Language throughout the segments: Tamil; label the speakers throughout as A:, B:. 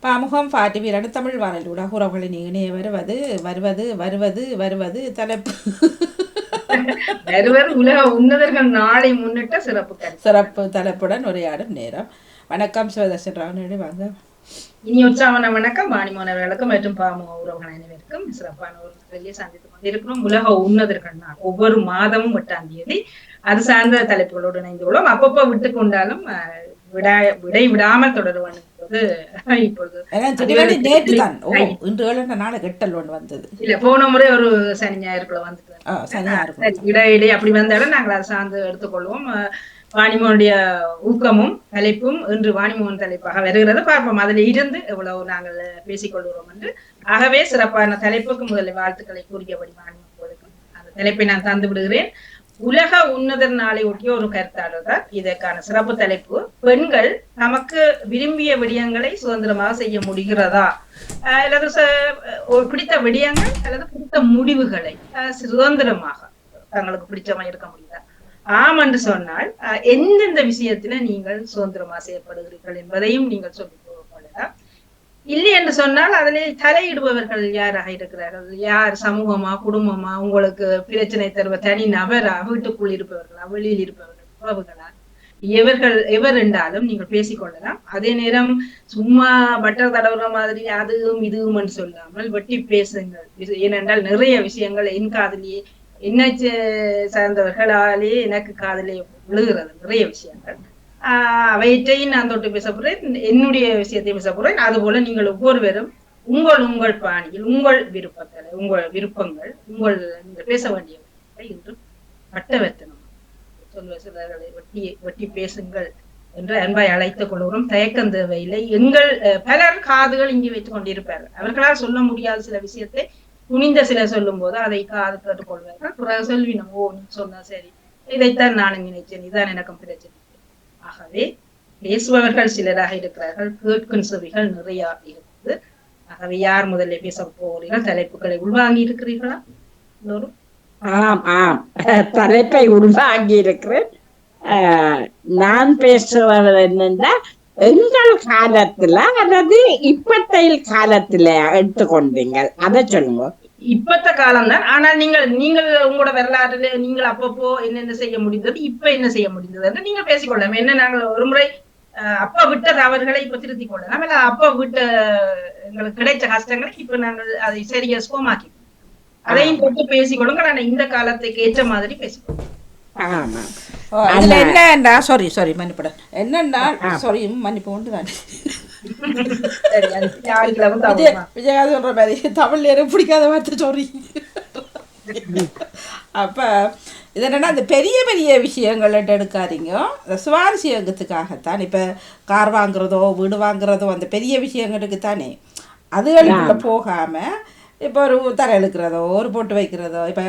A: பாமுகம் பாட்டுவீரடு தமிழ் வானொலியோட உறவுகளின் இணைய வருவது வருவது வருவது வருவது தலைப்பு
B: வருவர் உலக உன்னதர்கள் நாளை முன்னிட்ட சிறப்பு
A: சிறப்பு தலைப்புடன் உரையாடும் நேரம். வணக்கம் சிவதர்ஷன் ராவணி, வாங்க.
B: இனி உற்சாகமான வணக்கம் வாணிமோனவர்களுக்கும் மற்றும் பாமுக உறவுகள் அனைவருக்கும் சிறப்பான ஒரு நிகழ்ச்சியை சந்தித்துக் கொண்டிருக்கிறோம். உலக உன்னதர்கள் நாள் ஒவ்வொரு மாதமும் 8ஆம் தேதி அது சார்ந்த தலைப்புகளோடு இணைந்துள்ளோம். அப்பப்போ விட்டு கொண்டாலும் விடை விடாமல் தொடருவான் இப்பொழுது
A: நேற்று தான் இன்று நாளை கெட்டல் ஒன்று வந்தது.
B: இல்ல போன முறை ஒரு சனி ஞாயிறுக்குள்ள வந்துட்டு இடையிடையே அப்படி வந்தாலும் நாங்கள் அதை சார்ந்து எடுத்துக்கொள்வோம். வாணிமோனுடைய ஊக்கமும் தலைப்பும் இன்று வாணிமோகன் தலைப்பாக வருகிறது. பார்ப்போம் அதில் இருந்து எவ்வளவு நாங்கள் பேசிக்கொள்கிறோம் என்று. ஆகவே சிறப்பான தலைப்புக்கு முதலில் வாழ்த்துக்களை கூறியபடி வாணிமோனுக்கு அந்த தலைப்பை நான் தந்து விடுகிறேன். உலக உன்னதர் நாளை ஒட்டிய ஒரு கருத்தாளர் தான் இதற்கான சிறப்பு தலைப்பு. பெண்கள் நமக்கு விரும்பிய விடயங்களை சுதந்திரமாக செய்ய முடிகிறதா, அல்லது பிடித்த விடயங்கள் அல்லது பிடித்த முடிவுகளை சுதந்திரமாக தங்களுக்கு பிடிச்சமா இருக்க முடியுதா? ஆம் என்று சொன்னால் எந்தெந்த விஷயத்துல நீங்கள் சுதந்திரமாக செய்யப்படுகிறீர்கள் என்பதையும் நீங்கள் சொல்லிக் கொள்ளலாம். இல்லை என்று சொன்னால் அதிலே தலையிடுபவர்கள் யாராக இருக்கிறார்கள்? யார்? சமூகமா, குடும்பமா, உங்களுக்கு பிரச்சனை தருவ தனி நபரா, வீட்டுக்குள் இருப்பவர்களா, வெளியில் இருப்பவர்கள், உறவுகளா, எவர் என்றாலும் நீங்கள் பேசிக்கொள்ளலாம். அதே நேரம் சும்மா பட்டர் தடவுற மாதிரி அதுவும் இதுவும் என்று சொல்லாமல் வெட்டி பேசுங்கள். ஏனென்றால் நிறைய விஷயங்கள் என் காதலியே என்ன சார்ந்தவர்களாலே எனக்கு காதலே விழுகிறது. நிறைய விஷயங்கள் அவற்றையும் நான் தொட்டு பேச போறேன், என்னுடைய விஷயத்தை பேச போறேன். அதுபோல நீங்கள் ஒவ்வொருவரும் உங்கள் பாணியில் உங்கள் விருப்பங்களை, உங்கள் விருப்பங்கள், நீங்கள் பேச வேண்டிய இன்று பட்டவர்த்தனம் சொல்வர்களை வெட்டி பேசுங்கள் என்று அன்பாய் அழைத்துக் கொள்கிறோம். தயக்கம் தேவையில்லை. எங்கள் பலர் காதுகள் இங்கே வைத்துக் கொண்டிருப்பார்கள். அவர்களால் சொல்ல முடியாத சில விஷயத்தை துணிந்த சிலர் சொல்லும் போது அதை காது கேட்டுக்கொள்வார்கள். பிறகு சொல்வினம், ஓ நீ சொன்னா சரி, இதைத்தான் நானும் நினைச்சேன், இதான் எனக்கும் பிரச்சனை. ஆகவே பேசுபவர்கள் சிலராக இருக்கிறார்கள், கேட்கும் செவிகள் நிறைய இருக்குது. ஆகவே யார் முதல்ல பேச போகிறீர்கள்? தலைப்புகளை உள்வாங்கி இருக்கிறீர்களா எல்லோரும்?
C: ஆம் ஆம், தலைப்பை உள்வாங்கி இருக்கிறேன். நான் பேசுவது என்னன்னா, எங்கள் காலத்துல அல்லது இப்பத்தைய காலத்துல எடுத்துக்கொண்டீங்க, அதை சொல்லுங்க.
B: இப்பத்த காலம் தான். ஆனால் நீங்கள் உங்களோட வரலாறுல நீங்கள் அப்பப்போ என்னென்ன செய்ய முடிந்தது, இப்ப என்ன செய்ய முடிந்தது என்று நீங்கள் பேசிக்கொள்ளலாம். என்ன நாங்கள் ஒரு முறை அப்பா விட்ட தவறுகளை இப்ப திருத்திக் கொள்ளலாம், இல்ல அப்பா விட்ட எங்களுக்கு கிடைச்ச கஷ்டங்களை இப்ப நாங்கள் அதை சரியா சுகமாக்கி அதையும் போட்டு பேசிக்கொள்ளுங்க. நான் இந்த காலத்துக்கு ஏற்ற மாதிரி பேசிக்கொள்ளுங்க.
A: என்னன்னா சாரி மன்னிப்பட என்னன்னா சாரி மன்னிப்பு உண்டு தான். விஜயகாந்த் சொல்ற மாதிரி தமிழ்ல எனக்கு பிடிக்காத வார்த்தை சாரி. அப்ப இது என்னன்னா, அந்த பெரிய பெரிய விஷயங்கள் எடுக்காதீங்க, இந்த சுவாரஸ்யத்துக்காகத்தான். இப்ப கார் வாங்குறதோ வீடு வாங்குறதோ அந்த பெரிய விஷயங்களுக்கு தானே, அதுகளுக்குள்ள போகாம இப்போ ஒரு தரை எழுக்கிறதோ ஒரு போட்டு வைக்கிறதோ, இப்போ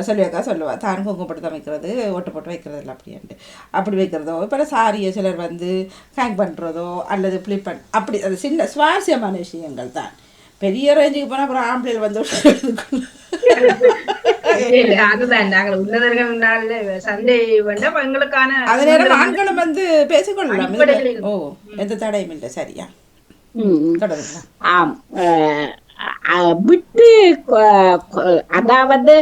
A: சொல்லுவாக்கா சொல்லுவா தான் குங்குமப்பட்டு தான் வைக்கிறது, ஓட்டு போட்டு வைக்கிறது இல்லை அப்படின்ட்டு அப்படி வைக்கிறதோ, இப்போ சாரியை சிலர் வந்து ஹேங் பண்ணுறதோ அல்லது ஃப்ளிப் அப்படி அது சின்ன சுவாரஸ்யமான விஷயங்கள் தான். பெரிய ரேஞ்சுக்கு போனால் அப்புறம் ஆம்பளையில் வந்து
B: அதுதான் நாங்கள் உன்னதர்கள் சண்டை வேண்டாம் எங்களுக்கான
A: அது நேரம் ஆண்களும் வந்து பேசிக்கொள்ளலாம். ஓ எந்த தடையும் இல்லை. சரியா தொடருங்க.
C: ஆம், விட்டு அதாவது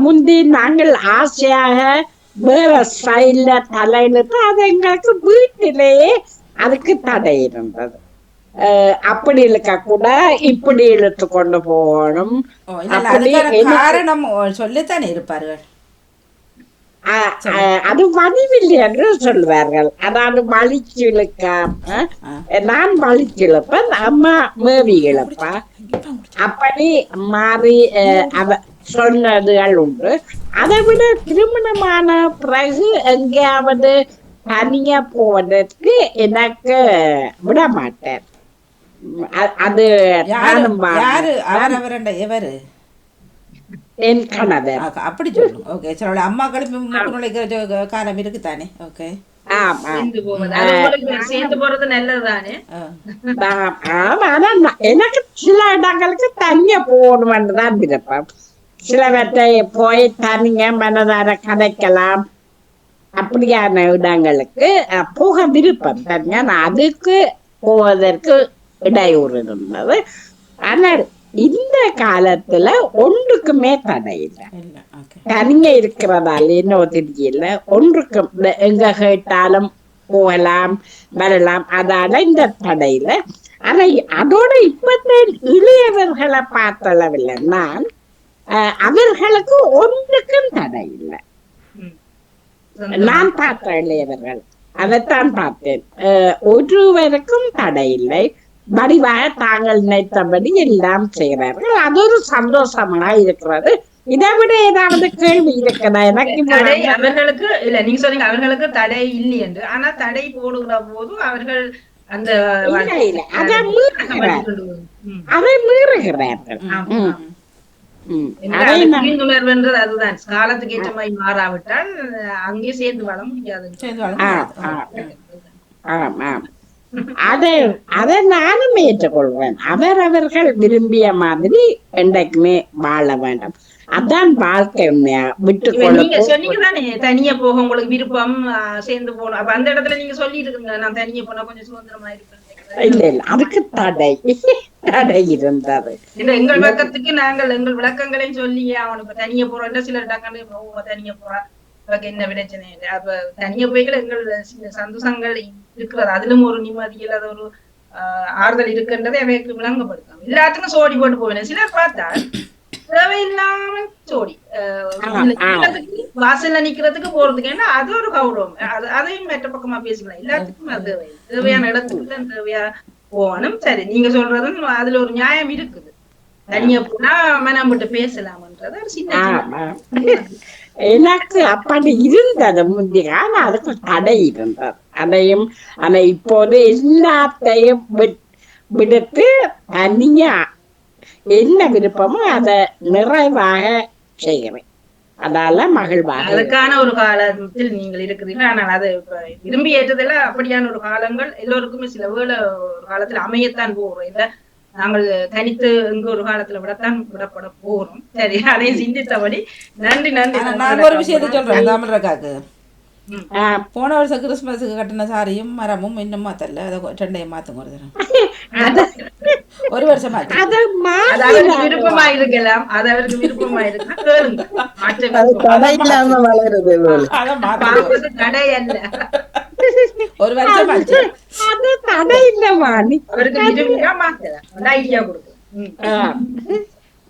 C: முந்தி நாங்கள் ஆசையாக வேற ஸ்டைல்ல தலையிட்டு அது எங்களுக்கு வீட்டிலேயே அதுக்கு தடை இருந்தது. அப்படி இழுக்க கூட இப்படி இழுத்து கொண்டு போகணும்.
A: காரணம் சொல்லித்தானே இருப்பார்கள்.
C: அது வடிவில்லை என்று சொல்லுவார்கள். அதாவது வலிச்சு இழுக்காம நான் வலிச்சு இழுப்பேன், அம்மா மேவி இழுப்பா, அப்படி மாறி சொன்னதுகள் உண்டு. அதை விட திருமணமான பிறகு எங்கேயாவது தனியா போவதற்கு எனக்கு விட மாட்டேன். அது என் கணவர்
A: அப்படி சொல்லுங்க. ஓகே, சரி. அம்மாக்களும் நுழைக்கிற காலம் இருக்கு தானே. ஓகே,
C: எனக்கு சில இடங்களுக்கு தனியா போகணும்னு தான் விருப்பம். சிலவற்றை போய் தனிங்க மனதார கதைக்கலாம், அப்படியான இடங்களுக்கு போக விருப்பம் தனியா. அதுக்கு போவதற்கு இடையூறு இருந்தது. ஆனால் இந்த காலத்துல ஒன்றுக்குமே தடை இல்லை.
A: இல்ல ஓகே.
C: தனியா இருக்கிறதால என்ன தெரியல, ஒன்றுக்கும் எங்க கேட்டாலும் போகலாம் வரலாம், அதால இந்த தடையில. ஆனா அதோட இப்பத்த இளையவர்களை பார்த்தளவில் நான் அவர்களுக்கு ஒன்றுக்கும் தடை இல்லை. நான் பார்த்த இளையவர்கள் அதைத்தான் பார்த்தேன். ஒருவருக்கும் தடை இல்லை. வடிவாக தாங்கள் நினைத்தபடி எல்லாம் செய்கிறார்கள். அது ஒரு சந்தோஷமா இருக்கிறது. இதை விட ஏதாவது கேள்வி இருக்கிறதா? எனக்கு
B: அவர்களுக்கு இல்ல, நீங்க சொன்னீங்க அவர்களுக்கு தடை இல்லை என்று. ஆனா தடை போடுகிற போது அவர்கள் அந்த
C: அதை மீறுகிறார்கள்.
B: விழிப்புணர்வுன்றது அதுதான். காலத்துக்கு ஏற்ற மாதிரி மாறாவிட்டால் அங்கே சேர்ந்து வாழ முடியாது.
C: அதை நானும் ஏற்றுக்கொள்வேன். அவர்கள் விரும்பிய மாதிரி என்றைக்குமே வாழ வேண்டும். அதான் வாழ்க்கை. உண்மையா
B: நீங்க சொன்னீங்க தானே தனியா போக உங்களுக்கு விருப்பம், சேர்ந்து போகணும். அப்ப அந்த இடத்துல நீங்க சொல்லிட்டு இருக்கீங்க நான் தனியா போனா கொஞ்சம் சுதந்திரமா இருப்பேன்.
C: இல்ல இல்ல, அதுக்கு தடை இருந்தது.
B: இல்ல, எங்கள் பக்கத்துக்கு நாங்கள் எங்கள் விளக்கங்களையும் சொல்லி அவனுக்கு தனியா போறோம். சிலர் டக்குன்னு தனியா போறா என்ன பிரச்சனை. அப்ப தனியா போய்கள் எங்கள் சில சந்தோஷங்கள் இருக்கிறது. அதிலும் ஒரு நிம்மதியில் அது ஒரு ஆறுதல் இருக்குன்றதை அவைக்கு விளங்கப்படுத்தலாம். எல்லாத்துக்கும் சோடி போட்டு போவேன். சிலர் பார்த்தா தேவையில்லாம சோடி வாசல்ல நிக்கிறதுக்கு போறதுக்கு, ஏன்னா அது ஒரு கௌரவம். அதையும் மற்ற பக்கமா பேசிக்கலாம். எல்லாத்துக்கும் அது தேவையான இடத்துக்கு தான் தேவையா போகணும். சரி, நீங்க சொல்றதும் அதுல ஒரு நியாயம் இருக்குது. தனியா போனா மனம் விட்டு பேசலாம்ன்றது ஒரு சின்ன
C: எனக்கு அப்படி இருந்தது முந்தைய. ஆனா அதுக்கு தடை இருந்தது. அதையும் ஆனா இப்போது எல்லாத்தையும் விடுத்து தனியா என்ன விருப்பமோ அதை நிறைவாக செய்கிறேன். அதால மகிழ்வாக
B: அதுக்கான ஒரு காலத்தில் நீங்கள் இருக்கிறீர்கள். ஆனால் அதை விரும்பி ஏற்றதில்ல. அப்படியான ஒரு காலங்கள் எல்லோருக்குமே சில வேளை ஒரு காலத்துல அமையத்தான் போகிறோம். இல்ல நாங்கள் தனித்து இங்க ஒரு காலத்துல விடப்பட போறோம். சரி, அதை சிந்தித்தபடி நன்றி.
A: நான் ஒரு விஷயத்தை சொல்றேன் தாமரக்காக்கு. போன வருஷம் கிறிஸ்துமஸுக்கு கட்டின சாரியும் மரமும் இன்னும் மாத்தல. அதை ரெண்டையும் மாத்துங்க ஒரு வருஷம்
B: விருப்பமா இருக்கலாம். அது அவருக்கு விருப்பமா இருக்கலாம். தடை அல்ல,
A: ஒரு வருஷம்
C: தடை இல்லமா.
B: அவருக்கு விரும்பினா மாத்தலாம். ஐடியா கொடுக்கும்.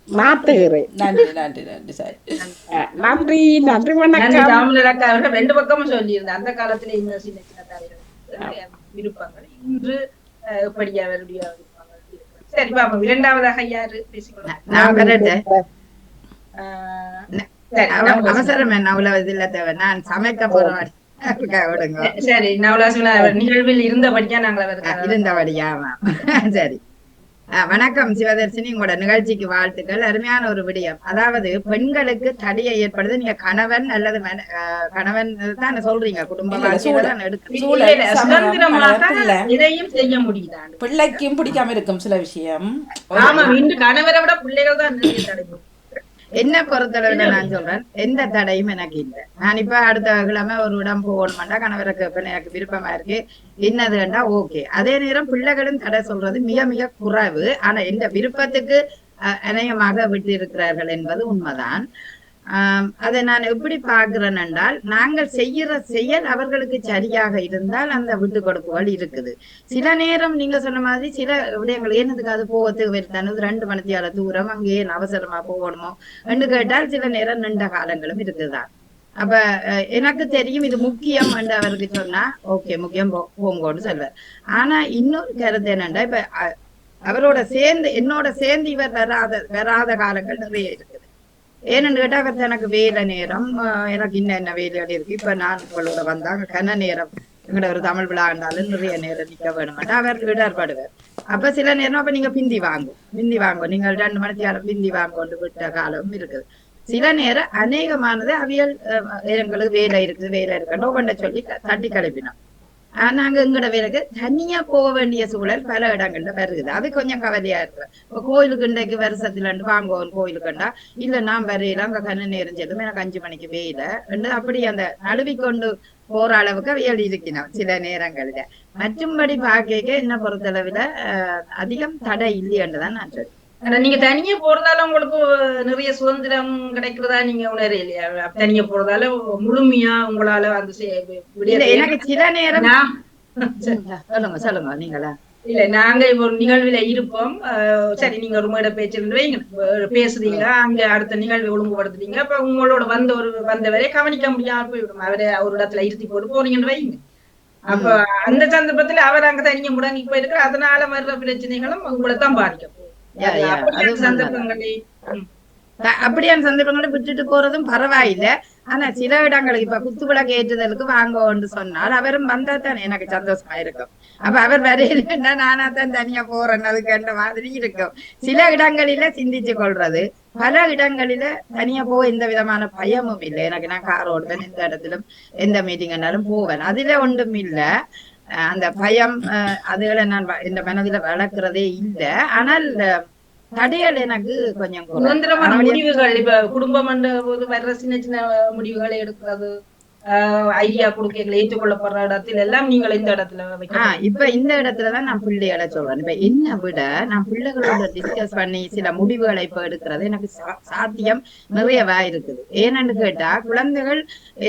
C: மாத்துகிறேன்.
A: நன்றி நன்றி நன்றி சார்.
C: நன்றி நன்றி வணக்கம்.
B: அவர்கள் ரெண்டு பக்கமும் சொல்லியிருந்தேன். அந்த காலத்துல இன்னும் சின்ன சின்ன விருப்பங்கள் இன்று எப்படியா அவருடைய விருப்பங்கள். சரி பாப்போம். இரண்டாவதாக யாரு பேசிக்கொள்ள?
D: அவசரம் என்ன அவ்வளவு இல்ல தேவை. நான் சமைக்க போறேன்.
B: சரி, நவலாசுனா நிகழ்வில் இருந்தபடியா நாங்கள்
D: இருந்தபடியா. சரி, வணக்கம் சிவதர்சினி. உங்களோட நிகழ்ச்சிக்கு வாழ்த்துக்கள். அருமையான ஒரு விடயம். அதாவது பெண்களுக்கு தடையை ஏற்படுது. நீங்க கணவன் அல்லது கணவன் தான் சொல்றீங்க, குடும்ப வாழ்க்கையில
B: இதையும் செய்ய முடியுதா?
A: பிள்ளைக்கும் பிடிக்காம இருக்கும் சில விஷயம்.
B: ஆமா, இன்று கணவரை விட பிள்ளைகள் தான் தடையும்.
D: என்ன பொறுத்தளவுல நான் சொல்றேன், எந்த தடையும் எனக்கு இல்லை. நான் இப்ப அடுத்த கிழமை ஒரு இடம் போகணும்டா கணவருக்கு எனக்கு விருப்பமா இருக்கு என்னதுண்டா ஓகே. அதே நேரம் பிள்ளைகளும் தடை சொல்றது மிக மிக குறைவு. ஆனா எந்த விருப்பத்துக்கு அநேகமாக விட்டு இருக்கிறார்கள் என்பது உண்மைதான். அதை நான் எப்படி பார்க்கிறேன் என்றால், நாங்கள் செய்யற செயல் அவர்களுக்கு சரியாக இருந்தால் அந்த விட்டு கொடுப்புகள் இருக்குது. சில நேரம் நீங்க சொன்ன மாதிரி சில விடயங்கள் என்னதுக்கு அது போகத்துக்கு வருத்தானது 2 மணித்தியால தூரம் அங்கேயே அவசரமா போகணுமோ என்று கேட்டால் சில நேரம் நீண்ட காலங்களும் இருக்குதான். அப்ப எனக்கு தெரியும் இது முக்கியம் என்று அவருக்கு சொன்னா ஓகே முக்கியம் போங்கன்னு சொல்வார். ஆனா இன்னொரு கருத்து என்னண்டா, இப்ப அவரோட சேர்ந்து என்னோட சேர்ந்து இவர் வராத காலங்கள் நிறைய இருக்குது. ஏன்னு கேட்டா எனக்கு வேலை நேரம், எனக்கு இன்ன வேலையோட இருக்கு. இப்ப நான் உங்களோட வந்தாங்க கன நேரம் எங்கட ஒரு தமிழ் விழா இருந்தாலும் நிறைய நேரம் நிக்க வேணுமாட்டா அவருக்கு இடர்படுவார். அப்ப சில நேரம் அப்ப நீங்க பிந்தி வாங்கும் நீங்கள் 2 மணித்தியாலம் பிந்தி வாங்கொண்டு விட்ட காலம் இருக்குது. சில நேரம் அநேகமானது அவியல் எங்களுக்கு வேலை இருக்கட்டும் கொண்ட சொல்லி தட்டி கழிப்பினோம். நாங்க எங்கட வேலைக்கு தனியா போக வேண்டிய சூழல் பல இடங்கள்ல வருது. அது கொஞ்சம் கவலையா இருக்கு. இப்போ கோயிலுக்கு இன்றைக்கு வருஷத்துல வாங்குவோம் கோயிலுக்குண்டா இல்ல நான் வரையில அங்க கண்ணு நேரம் செல்லும் எனக்கு 5 மணிக்கு வெயில அப்படி அந்த நழுவிக்கொண்டு போற அளவுக்கு அவையல் இருக்கணும் சில நேரங்கள்ல. மற்றும்படி பார்க்க என்ன பொறுத்தளவுல அதிகம் தடை இல்லையன்றுதான் நான் சொல்றேன்.
B: நீங்க தனியா போறதால உங்களுக்கு நிறைய சுதந்திரம் கிடைக்கிறதா நீங்க உணர இல்லையா? தனியா போறதால முழுமையா உங்களால அந்த
D: எனக்கு சில நேரம் சொல்லுங்க சொல்லுங்க நீங்களா
B: இல்ல நாங்க இப்ப ஒரு நிகழ்வுல இருப்போம். சரி நீங்க ஒரு மேடை பேச்சு பேசுறீங்க, அங்க அடுத்த நிகழ்வு ஒழுங்குபடுத்துறீங்க. அப்ப உங்களோட வந்தவரை கவனிக்க முடியாம போய்விடும். அவரை ஒரு இடத்துல இருத்தி போட்டு போறீங்கன்னு வைங்க. அப்ப அந்த சந்தர்ப்பத்துல அவர் அங்க தனியா முடங்கி போயிருக்கிற அதனால வர்ற பிரச்சனைகளும் உங்களைத்தான் பாதிக்கும்.
D: அப்படியான சந்தர்ப்பங்களை விட்டுட்டு போறதும் பரவாயில்லை. ஆனா சில இடங்களுக்கு இப்ப குத்துவிளக்கு ஏற்றுதலுக்கு வாங்கன்னு சொன்னால் அவரும் வந்தா தானே எனக்கு சந்தோஷமா இருக்கும். அப்ப அவர் வரையிலன்னா நானா தான் தனியா போறேன் அதுக்கு மாதிரி இருக்கும். சில இடங்களில சிந்திச்சு கொள்றது, பல இடங்களில தனியா போக எந்த விதமான பயமும் இல்லை எனக்கு. நான் கார் ஓடுவேன், எந்த இடத்திலும் எந்த மீட்டிங்னாலும் போவேன், அதுல ஒன்றும் இல்லை. அந்த பயம் அதுகளை நான் இந்த மனதில வளர்க்கிறதே இல்லை. ஆனால் தடைகள் எனக்கு கொஞ்சம்
B: சுதந்திரமான முடிவுகள் இப்ப குடும்பம் போது வர்ற சின்ன சின்ன முடிவுகளை எடுக்கிறது, ஐடியா கொடுக்க ஏற்றுக்கொள்ளப்படுற இடத்துல எல்லாம் நீங்கள் இந்த இடத்துல
D: இப்ப இந்த இடத்துலதான் நான் பிள்ளைகளை சொல்றேன். இப்ப என்ன விட நான் பிள்ளைகளோட டிஸ்கஸ் பண்ணி சில முடிவுகளை இப்ப எடுக்கிறது எனக்கு சாத்தியம் நிறையவா இருக்குது. ஏன்னு கேட்டா குழந்தைகள்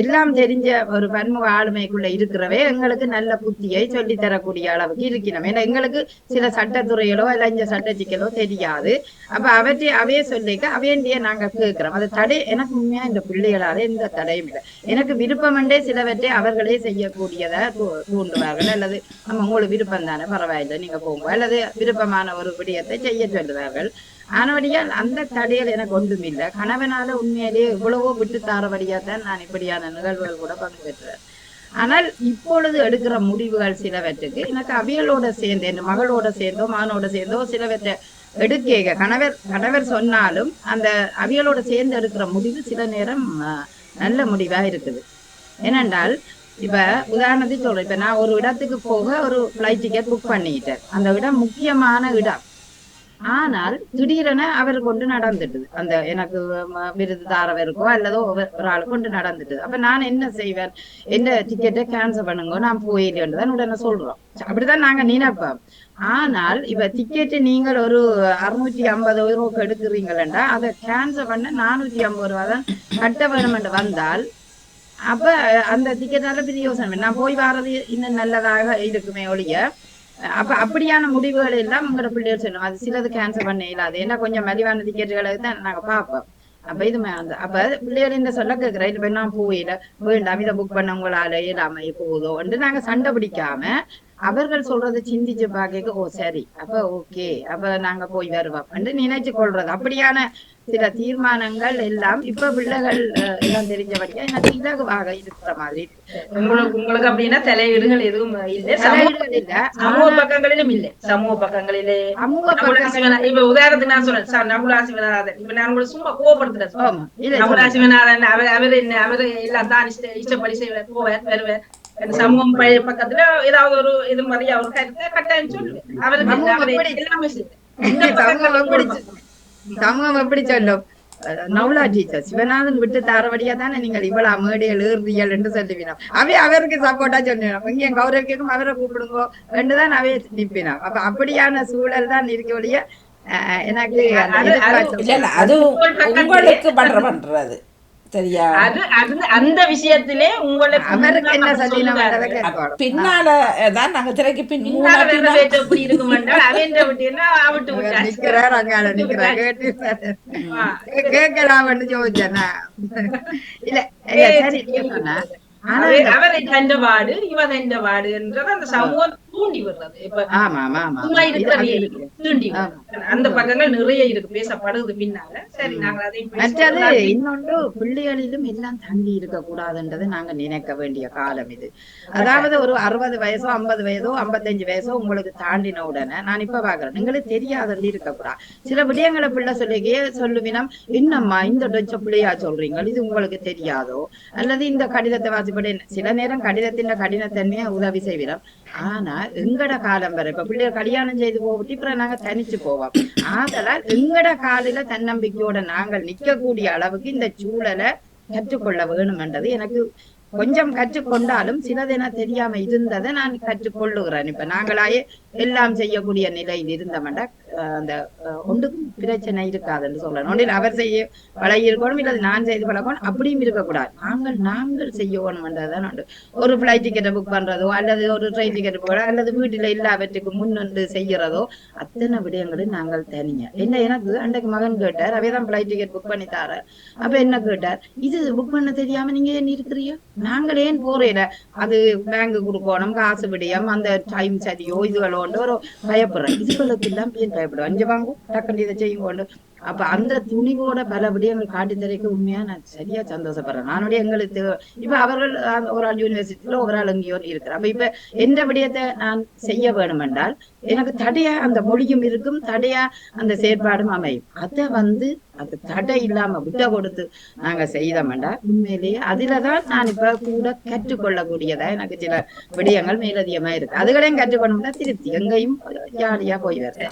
D: எல்லாம் தெரிஞ்ச ஒரு பன்முக ஆளுமைக்குள்ள இருக்கிறவே எங்களுக்கு நல்ல புத்தியை சொல்லி தரக்கூடிய அளவுக்கு இருக்கணும். ஏன்னா எங்களுக்கு சில சட்டத்துறைகளோ இல்ல இந்த சட்ட சிக்கலோ தெரியாது. அப்ப அவையே சொல்லிக்க அவையண்டிய நாங்க கேட்கிறோம். அது தடை எனக்கு உண்மையா இந்த பிள்ளைகளால எந்த தடையும் இல்லை. எனக்கு விருப்பம் சிலவற்றை அவர்களே செய்யக்கூடியதை தூண்டுவார்கள். அல்லது நம்ம உங்களுக்கு விருப்பம் தானே பரவாயில்லை நீங்க போங்க, அல்லது விருப்பமான ஒரு விடயத்தை செய்ய சொல்லுவார்கள். ஆனபடியால் அந்த தடையில் எனக்கு ஒன்றும் இல்லை. கணவனால உண்மையிலேயே எவ்வளவோ விட்டு தாரபடியாத்தான் நான் இப்படியான நிகழ்வுகள் கூட பங்கு பெற்றேன். ஆனால் இப்பொழுது எடுக்கிற முடிவுகள் சிலவற்றுக்கு எனக்கு அவியலோட சேர்ந்து என் மகளோட சேர்ந்தோ மகனோட சேர்ந்தோ சிலவற்றை எடுக்க கணவர் சொன்னாலும் அந்த அவியலோட சேர்ந்து எடுக்கிற முடிவு சில நேரம் நல்ல முடிவா இருக்குது. ஏனென்றால் இப்ப உதாரணத்துக்கு சொல்றேன், இப்ப நான் ஒரு இடத்துக்கு போக ஒரு பிளைட் டிக்கெட் புக் பண்ணிட்டேன். அந்த இடம் முக்கியமான இடம். ஆனால் திடீரென அவர் கொண்டு நடந்துட்டுது, அந்த எனக்கு விருது தாரவருக்கோ அல்லதோ ஒரு ஆள் கொண்டு நடந்துட்டுது. அப்ப நான் என்ன செய்வேன், எந்த டிக்கெட்டை கேன்சல் பண்ணுங்க நான் போயிடுதான் உடனே சொல்றோம். அப்படிதான் நாங்க நினைப்போம். ஆனால் இப்ப டிக்கெட்டு நீங்கள் ஒரு 650 ரூபாய்க்கு எடுக்கிறீங்களா அதை கேன்சல் பண்ண 450 ரூபா தான் கட்ட வேணும் என்று வந்தால் அப்ப அந்த டிக்கெட்டால பிரியோசனம் நான் போய் வர்றது இன்னும் நல்லதாக இருக்குமே ஒழிய. அப்ப அப்படியான முடிவுகள் எல்லாம் உங்களோட பிள்ளைகள் சொல்லணும். அது சிலது கேன்சல் பண்ண இல்லாது, ஏன்னா கொஞ்சம் மலிவான டிக்கெட்டுகளை தான் நாங்க பார்ப்போம். அப்ப இது அப்ப பிள்ளைகள் இந்த சொல்ல கேட்கிறேன், இப்ப நான் போயில வேண்டாம் இதை புக் பண்ண உங்களால இல்லாம போதோ என்று நாங்க சண்டை பிடிக்காம அவர்கள் சொல்றதை சிந்திச்சு பாக்க ஓ சரி அப்ப ஓகே அப்ப நாங்க போய் வருவோம் என்று நினைச்சு கொள்றது. அப்படியான சில தீர்மானங்கள் எல்லாம் இப்ப பிள்ளைகள் எல்லாம் தெரிஞ்சபடியா எனக்கு இலகுவாக இருக்கிற மாதிரி.
B: உங்களுக்கு அப்படின்னா தலையீடுகள் எதுவும் இல்லை, தலையீடுகள் இல்ல, சமூக பக்கங்களிலும் இல்லை. சமூக பக்கங்களிலே இப்ப உதாரணத்துக்கு நான் சொல்றேன், நகுலா சிவநாதன் இப்ப நான் உங்களுக்கு சும்மா கோபப்படுத்துறேன். நகுலா சிவநாதன் அவரு எல்லாம் தான் இஷ்டப்படி செய்வார், போவார் வருவார். சமூகம் பக்கத்துல ஏதாவது ஒரு இது மாதிரி அவர் கருத்தை கட்டாயம் சொல்லுவேன். அவருக்கு எல்லாமே
D: சமூகம் எப்படி சொல்லும், நவுலா டீச்சர் சிவநாதன் விட்டு தாரபடியா தானே நீங்கள் இவ்வளவு மேடைகள் ஏறுறீர்கள் என்று சொல்லுவினோம். அவருக்கு சப்போர்ட்டா சொல்லினோம், இங்கே கௌரவிக்கும் அவரை கூப்பிடுங்கோ என்றுதான் அவைய நிற்பினோம். அப்ப அப்படியான சூழல் தான் இருக்கக்கூடிய எனக்கு
A: அது உங்களுக்கு பண்றது சரியா.
B: அந்த விஷயத்திலே உங்களுக்கு
D: அவருக்கு என்ன சொல்லினோம்
A: பின்னால தான் நாங்க திரைக்கு
B: எப்படி இருக்கும் என்றால் அவன் விட்டீங்கன்னா அவட்டு
D: நிக்கிறார் அங்கால நிக்கிறார் கேட்கலாம் யோசிச்சேன்னா இல்ல சரி சொன்னா
B: அவரை தண்ட வாடு இவன் தண்ட வாடு என்றது அந்த சமூகம் தூண்டி விடுறது. இப்ப
D: ஆமா ஆமா ஆமா
B: சும்மா இருக்கிறது
D: இருக்கு.
B: தூண்டி விடுறது. அந்த பக்கங்கள் நிறைய இருக்கு பேசப்படுது பின்னால. சரி நாங்க அதை
D: மற்றது இன்னொன்று பிள்ளைகளிலும் எல்லாம் தங்கி இருக்க கூடாதுன்றது நாங்க நினைக்க வேண்டிய காலம் இது. அதாவது ஒரு 60 வயசோ 50 வயதோ 55 வயசோ உங்களுக்கு தாண்டின உடனே நான் இப்ப பாக்குறேன் உங்களுக்கு தெரியாதது இருக்கக்கூடாது. சில விடயங்களை பிள்ளை சொல்லுவினம், என்னம்மா இந்த டொச்ச பிள்ளையா சொல்றீங்க, இது உங்களுக்கு தெரியாதோ, அல்லது இந்த கடிதத்தை வாசிப்படி சில நேரம் கடிதத்தின் கடினத்தன்மையை உதவி செய்விடும். ஆனா எங்கட காலம் வரை இப்ப பிள்ளைய கல்யாணம் செய்து போட்டு அப்புறம் நாங்க தனிச்சு போவோம். ஆதலால் எங்கட காலில தன்னம்பிக்கையோட நாங்கள் நிக்கக்கூடிய அளவுக்கு இந்த சூழலை கற்றுக்கொள்ள வேணும்ன்றது எனக்கு கொஞ்சம் கற்றுக்கொண்டாலும் சிலதென தெரியாம இருந்ததை நான் கற்றுக்கொள்ளுகிறேன். இப்ப நாங்களாயே எல்லாம் செய்யக்கூடிய நிலையில் இருந்தோம்னா அந்த ஒன்றுக்கும் பிரச்சனை இருக்காதுன்னு சொல்லணும். ஒன்றில் அவர் செய்ய பழகி இருக்கணும், இல்லை நான் செய்து பழகணும், அப்படியும் இருக்கக்கூடாது. நாங்கள் செய்யணும்ன்றதுதான் உண்டு. ஒரு பிளைட் டிக்கெட்டை புக் பண்றதோ அல்லது ஒரு ட்ரெயின் டிக்கெட் போட அல்லது வீட்டுல எல்லாவற்றுக்கும் முன்னின்று செய்யறதோ அத்தனை விடயங்களும் நாங்கள் தனியா. என்ன எனக்கு அன்றைக்கு மகன் கேட்டார், அவைதான் பிளைட் டிக்கெட் புக் பண்ணி தார. அப்ப என்ன கேட்டார், இது புக் பண்ண தெரியாம நீங்க ஏன் இருக்கிறீங்க, நாங்கள் ஏன் போறேன், அது பேங்க் கொடுக்கணும், காசு விடியம், அந்த டைம் சரியோ இதுகளோண்டு ஒரு பயப்படுறேன். இதுகளுக்கு எல்லாம் பேர் பயப்படுவேன். அஞ்சு வாங்க டக்குனு இதை செய்யும் கொண்டு. அப்ப அந்த துணிவோட பல விடயங்கள் காட்டி தரைக்க உண்மையா நான் சரியா சந்தோஷப்படுறேன். நானுடைய எங்களுக்கு இப்ப அவர்கள் ஒரு ஆள் யூனிவர்சிட்டியில ஒரு ஆள் எங்கேயோ இருக்கிறேன். அப்ப இப்ப எந்த விடயத்தை நான் செய்ய வேணும் என்றால் எனக்கு தடையா அந்த மொழியும் இருக்கும், தடையா அந்த செயற்பாடும் அமையும். அதை அது தடை இல்லாம விட்ட கொடுத்து நாங்க செய்தோம்டா உண்மையிலேயே அதுலதான் நான் இப்ப கூட கற்றுக்கொள்ளக்கூடியதா எனக்கு சில விடயங்கள் மேலதிகமா இருக்கு. அதுகளையும் கற்றுக்கொண்டோம்னா திருப்தி எங்கேயும் ஜாலியா போய் வரேன்.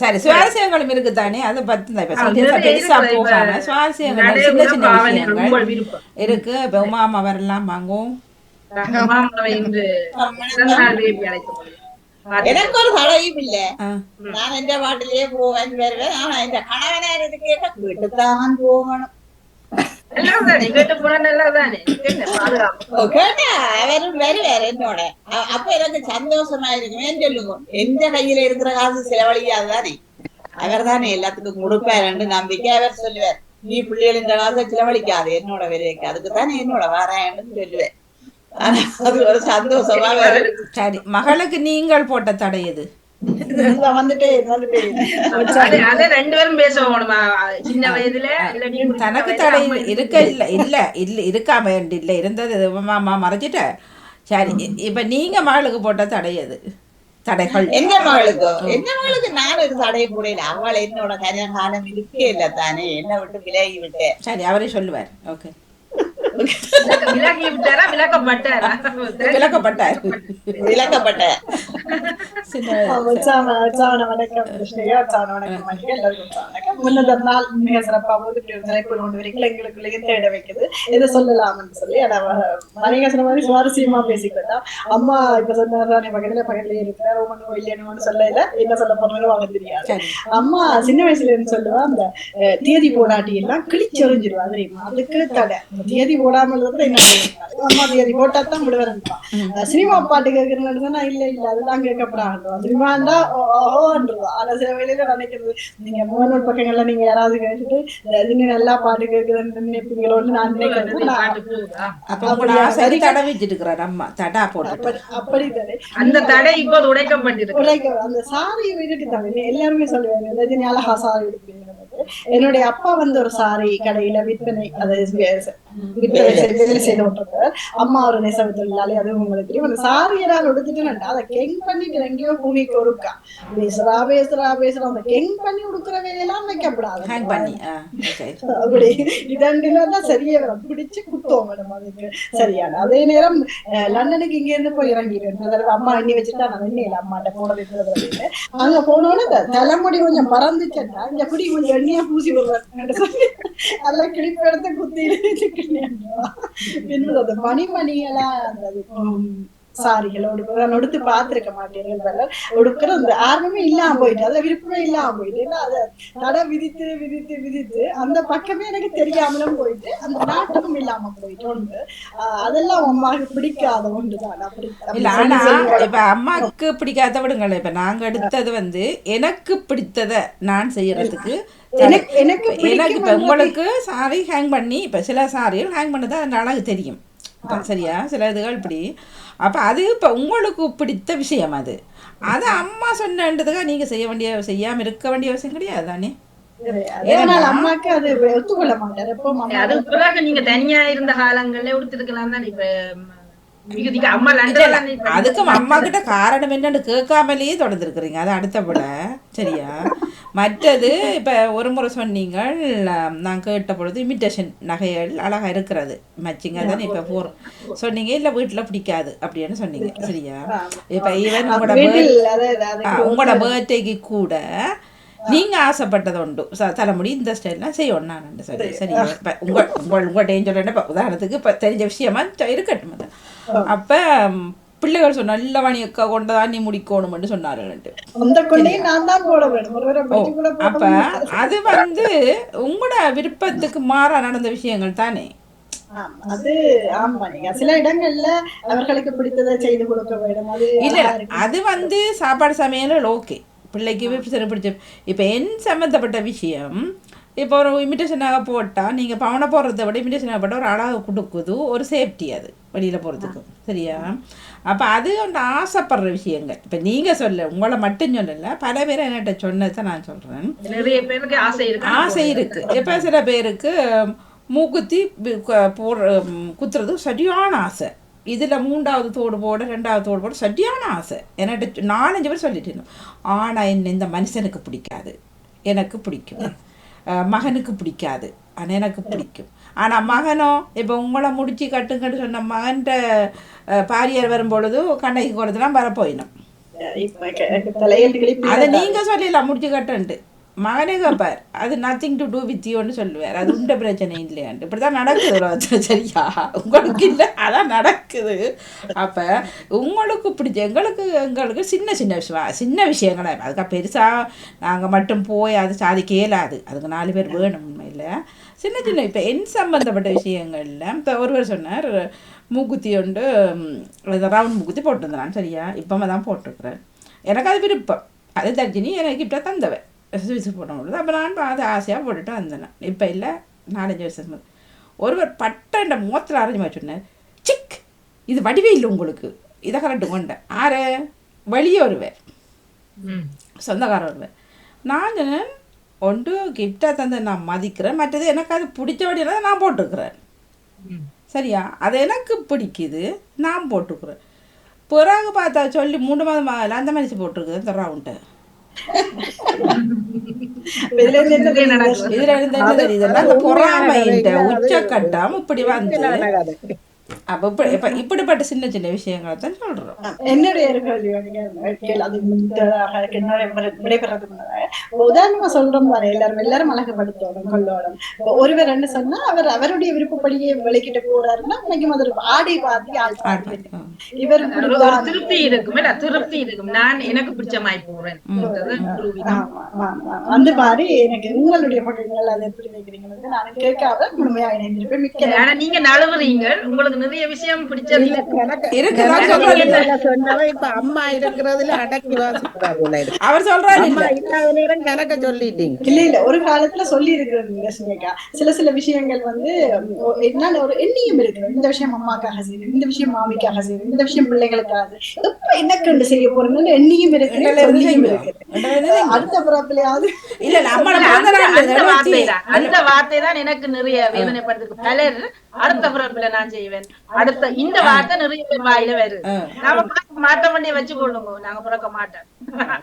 A: சரி, சுவாரஸ்யங்களும் இருக்குதானே, அதை பத்தி பெருசா போகாம சுவாரஸ்யங்கள் சின்ன சின்ன விஷயங்கள் இருக்கு. இப்ப உமாமா வரலாம் வாங்கும்.
E: எனக்கு ஒரு தடையும் இல்ல, நான் எந்த பாட்டிலேயே போவேன் வருவேன். ஆனா இந்த கணவனாரது கேட்ட வீட்டுத்தான் போகணும். அவரும் வருவார் என்னோட. அப்ப எனக்கு சந்தோஷமா இருக்குமே சொல்லுங்க. எந்த கையில இருக்கிற காசு செலவழிக்காதுதானே, அவர் தானே எல்லாத்துக்கும் கொடுப்பாரு நம்பிக்கை. அவர் சொல்லுவார், நீ பிள்ளைகள் இந்த காசை செலவழிக்காது என்னோட விலைக்கு, அதுக்குத்தானே என்னோட வரேன்னு சொல்லுவேன். ஆனா அது ஒரு சந்தோஷமா வேற.
A: சரி, மகளுக்கு நீங்கள் போட்ட தடை எது? தனக்கு தடை இருக்க இல்ல இருக்காம இல்ல இருந்தது மாமா மறைச்சிட்ட. சரி, இப்ப நீங்க மகளுக்கு போட்ட தடை எது? தடைகள்
E: என்ன மகளுக்கு நான் ஒரு தடையை போடல. அவள் என்னோட கல்யாண காலம் இருக்கே இல்ல தானே, என்ன விட்டு விலகி விட்டேன்.
A: சரி, அவரே சொல்லுவார். ஓகே,
F: சுவாரஸ்யமா பேசிக்கிட்டா அம்மா இப்ப சொன்னாரு பக்கத்துல இருக்கிற சொல்ல என்ன சொல்ல போறோம்னு வாங்க தெரியாது. அம்மா சின்ன வயசுல இருந்து சொல்லுவா, அந்த தேதி போடாட்டி எல்லாம் கிழிச்சொறிஞ்சிருவா தெரியுமா, அதுக்கு தடை. தேதி போடாமல் அம்மா தேதி போட்டாத்தான் விடுவேன். சினிமா பாட்டு கேட்கறதுன்னா இல்ல அதுதான் கேட்கப்படாது. சினிமாண்டா ஓன்றா. ஆனா சில வேலையில நினைக்கிறது, நீங்க முகநூல் பக்கங்கள்ல நீங்க யாராவது கேட்டுட்டு நீங்க நல்லா பாட்டு கேட்குதுன்னு நினைப்பீங்களோன்னு நான் நினைக்கிறேன். அப்படி தடை,
B: அந்த தடை இப்போ உடைக்கப்பட்டிருக்கு.
F: அந்த சாரி வீட்டுக்கு தடை எல்லாருமே சொல்லுவாங்க, அழகா சாரி எடுப்பீங்க. என்னுடைய அப்பா ஒரு சாரி கடையில விற்பனை செய்து கொண்டிருக்கார். அம்மா ஒரு நெசவு தொழிலாளி, அது உங்களுக்கு தெரியும். அந்த சாரியை நான் உடுத்துட்டு அதை கெங் பண்ணிட்டு எங்கேயோ பூமிக்கு ஒருக்கா பேசுறா அந்த கெங் பண்ணி உடுக்குற வேலையெல்லாம் வைக்கப்படாது. அப்படி இதண்டுதான் சரியா பிடிச்சு குத்தோம் மேடம், அதுக்கு சரியான. அதே நேரம் லண்டனுக்கு இங்க இருந்து போய் இறங்கிடுவேன். அம்மா எண்ணி வச்சுட்டா நான் எண்ணியில அம்மாட்ட போனது அங்க போனோன்னு தலைமுடி கொஞ்சம் பறந்துச்சா இந்த பிடி கொஞ்சம் எண்ணியா பூசி வருவேன் சொல்லி அதெல்லாம் கிளிப்பு எடுத்து குத்தி அந்த மணிமணிகளா அந்த சாரிகள் உடுத்து பார்த்திருக்க மாட்டேன். உடுக்கிற அந்த ஆர்வமே இல்லாம போயிட்டு, அதுல விருப்பமே இல்லாம போயிட்டு, அதை தடை விதித்து விதித்து விதித்து அந்த பக்கமே எனக்கு தெரியாமலும் போயிட்டு, அந்த நாட்டமும் இல்லாம போயிட்டு ஒன்று. அதெல்லாம் அம்மாவுக்கு பிடிக்காத ஒன்றுதான். அப்படி
A: ஆனா இப்ப அம்மாவுக்கு பிடிக்காத விடுங்களேன். இப்ப நாங்க எடுத்தது எனக்கு பிடித்தத நான் செய்யறதுக்கு
F: எனக்கு
A: இப்போ உங்களுக்கு சாரி ஹேங் பண்ணி இப்போ சில சாரிகள் ஹேங் பண்ணதான் அந்த அழகு தெரியும் சரியா, சில இதுகள் இப்படி. அப்போ அது இப்போ உங்களுக்கு பிடித்த விஷயம், அது அம்மா சொன்னதுக்காக நீங்கள் செய்யாமல் இருக்க வேண்டிய அவசியம் கிடையாது தானே.
F: அம்மாக்கு அது ஒத்துக்கொள்ள மாட்டாரு.
B: அது பிறகு நீங்க தனியா இருந்த காலங்கள்ல உடுத்திருக்கலாம் தான். இப்ப
A: அதுக்கும் அம்மா கிட்ட காரணம் என்னன்னு கேட்காமலேயே தொடர்ந்துருக்குறீங்க, அது அடுத்த விட சரியா. மற்றது இப்போ ஒரு முறை சொன்னீங்க, நான் கேட்ட பொழுது இமிட்டேஷன் நகைகள் அழகா இருக்கிறது மச்சிங்க தானே இப்போ போகிறோம் சொன்னீங்க, இல்லை வீட்டில் பிடிக்காது அப்படின்னு சொன்னீங்க சரியா. இப்போ ஈவன் உங்களோட பர்த்டேக்கு கூட நீங்க ஆசைப்பட்டது உண்டு தலைமுடி இந்த ஸ்டைல்லாம் செய்யணும் நான் சரி சரியா. இப்போ உங்கள்கிட்ட சொல்ல இப்போ உதாரணத்துக்கு இப்போ தெரிஞ்ச விஷயமா இருக்கட்டும். அப்போ பிள்ளைகள் சொன்ன நல்ல வணிகக்கா கொண்டதான் நீ முடிக்கணும்னு சொன்னாருன்ட்டு. அப்ப அது உங்களோட விருப்பத்துக்கு மாறா நடந்த விஷயங்கள் தானே.
F: அது ஆமா, சில இடங்கள்ல அவர்களுக்கு பிடித்ததை செய்து கொடுக்க வேண்டும்.
A: இல்ல அது சாப்பாடு சமையல் ஓகே, பிள்ளைக்கு சரி பிடிச்ச. இப்போ என் சம்மந்தப்பட்ட விஷயம், இப்போ ஒரு இமிட்டேஷனாக போட்டால் நீங்கள் பவனை போடுறத விட இமிட்டேஷனாக போட்டால் ஒரு அழகாக கொடுக்குது, ஒரு சேஃப்டி அது வெளியில் போகிறதுக்கு சரியா. அப்போ அது ஒன்று ஆசைப்படுற விஷயங்கள். இப்போ நீங்கள் சொல்ல உங்களை மட்டும் சொல்லலை, பல பேர் என்கிட்ட சொன்னதை நான் சொல்கிறேன்.
B: நிறைய பேருக்கு
A: ஆசை இருக்குது. இப்போ சில பேருக்கு மூக்குத்தி குத்துறது சரியான ஆசை, இதில் 3வது தோடு போட 2வது தோடு போட சரியான ஆசை. என்கிட்ட 4-5 பேர் சொல்லிட்டு இருந்தோம். ஆனால் என்ன இந்த மனுஷனுக்கு பிடிக்காது, எனக்கு பிடிக்கும், மகனுக்கு பிடிக்காது, ஆனால் எனக்கு பிடிக்கும். ஆனால் மகனோ இப்போ உங்களை முடிச்சு கட்டுங்கன்னு சொன்ன மகன்கிட்ட பாரியார் வரும்பொழுது கண்ணைக்கு குறைச்சலாம் வரப்போயிடும். அதை நீங்கள் சொல்லிடலாம் முடிச்சு கட்டுன்ட்டு, மகனே கேட்பார் அது நத்திங் டு டூ வித் யூன்னு சொல்லுவார். அது உண்ட பிரச்சனை இல்லையான்ட்டு. இப்படி தான் நடக்குது உலகத்தில் சரியா. உங்களுக்கு இல்லை, அதான் நடக்குது. அப்போ உங்களுக்கு பிடிச்ச எங்களுக்கு சின்ன விஷயங்களா, அதுக்காக பெருசாக நாங்கள் மட்டும் போய் அது சாதிக்க இயலாது, அதுக்கு 4 பேர் வேணும் உண்மையில். சின்ன இப்போ என் சம்பந்தப்பட்ட விஷயங்கள்ல இப்போ ஒருவர் சொன்னார், மூக்குத்தி உண்டு ரவுண்ட் மூக்குத்தி போட்டிருந்தேன் சரியா. இப்போ தான் போட்டிருக்கிறேன், எனக்கு அது விருப்பம், அது தர்ஜினி எனக்கு இப்போ தந்தவன் சுவிச்சு போட்டோம். அப்போ நான் அது ஆசையாக போட்டுட்டு வந்தேன். இப்போ இல்லை 4-5 வருஷம் ஒருவர் பட்ட முகத்தில் அரைஞ்சி சொன்னார், சிக் இது வடிவே இல்லை உங்களுக்கு, இதை கரெக்டு கொண்டேன். ஆறு வெளியே வருவேன், சொந்தக்காரர் வருவேன். நான் சொன்னேன் ஒன்று கிஃப்டாக தந்த நான் மதிக்கிறேன், மற்றது எனக்கு அது பிடிச்ச வழியில் நான் போட்டுக்கிறேன் சரியா. அது எனக்கு பிடிக்குது, நான் போட்டுக்கிறேன். பிறகு பார்த்தா சொல்லி 3 மாதம் ஆகல அந்த மாதிரி போட்டிருக்குது அந்த ரவுண்டு. இதுல இருந்து என்ன தெரியுதுன்னா அந்த பொறாமைன்ற உச்சக்கட்டம் இப்படி அப்ப இப்படிப்பட்ட சின்ன விஷயங்களை தான் சொல்றோம்.
F: என்னுடைய உதாரணமா சொல்றோம் பாரு, எல்லாரும் அழகுபடுத்தணும் கொள்ளோடும். ஒருவர் என்ன சொன்னா அவருடைய விருப்பப்படியே வெளிக்கிட்டு போறாருன்னா அது ஆடை பாதி இவர்
B: திருப்தி இருக்கும், திருப்தி இருக்கும். நான் எனக்கு பிடிச்ச மாதிரி போறேன்
F: அந்த மாதிரி. எனக்கு உங்களுடைய பக்கங்கள் அதை எப்படி வைக்கிறீங்க நான் கேட்காத முழுமையா இணைந்திருப்பேன். மிக்க
B: நீங்க நழுவுறீங்க, உங்களுக்கு நிறைய விஷயம் பிடிச்சது
G: இப்ப அம்மா இருக்கிறதுல அடக்கி வாசிக்கிறாங்க.
A: அவர் சொல்றாரு
G: கணக்க சொல்லிட்டீங்க.
F: இல்ல ஒரு காலத்துல சொல்லி இருக்கிறது சில விஷயங்கள் என்ன ஒரு எண்ணியும் இருக்கு. இந்த விஷயம் அம்மாக்காக செய்யுது, இந்த விஷயம் மாமிக்காக செய்யுது, இந்த விஷயம் பிள்ளைகளுக்காக, எப்ப என்ன கண்டு செய்ய போறேன்னு எண்ணியும் இருக்கு, சொல்லியும் இருக்கு. அடுத்த புறத்துலயாவது
A: இல்ல
B: அந்த வார்த்தை தான் எனக்கு நிறைய வேதனைப்படுது. பலர் அடுத்த பிறப்புல நான் செய்வேன், அடுத்த இந்த வார்த்தை நிறைய பேர் வாயில வருது. நாம மாற்ற பண்ணி வச்சு கொள்ளுங்க, நாங்க பிறக்க மாட்டோம்.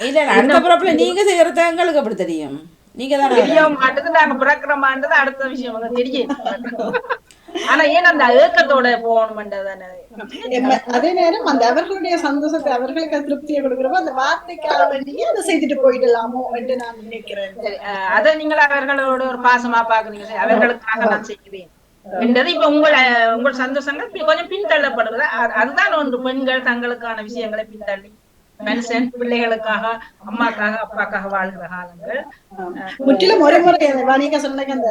A: இல்ல அடுத்த பிறப்புல நீங்க செய்யறது எங்களுக்கு அப்படி தெரியும், நீங்க தான்
B: தெரிய மாட்டது, நாங்க பிறக்கிற மாட்டது அடுத்த விஷயம் தெரியும். ஆனா ஏன் அந்த ஏக்கத்தோட போகணும்ன்றதானே.
F: அதே நேரம் அந்த அவர்களுடைய சந்தோஷத்தை அவர்களுக்கு திருப்தியை கொடுக்குறப்ப அந்த வார்த்தைக்காக வேண்டியே அதை செய்துட்டு போயிடலாமோ என்று நான் நினைக்கிறேன்.
B: அதை நீங்கள் அவர்களோட ஒரு பாசமா பாக்குறீங்க, அவர்களுக்காக நான் செய்கிறேன் என்றது. இப்ப உங்கள் சந்தோஷங்கள் கொஞ்சம் பின்தள்ளப்படுவது அதுதான் ஒன்று. பெண்கள் தங்களுக்கான விஷயங்களை பின்தள்ளி மனுஷன் பிள்ளைகளுக்காக அம்மாக்காக அப்பாக்காக வாழ்கிற காலங்கள்
F: முற்றிலும் ஒரு முறை நீங்க சொன்னீங்க. அந்த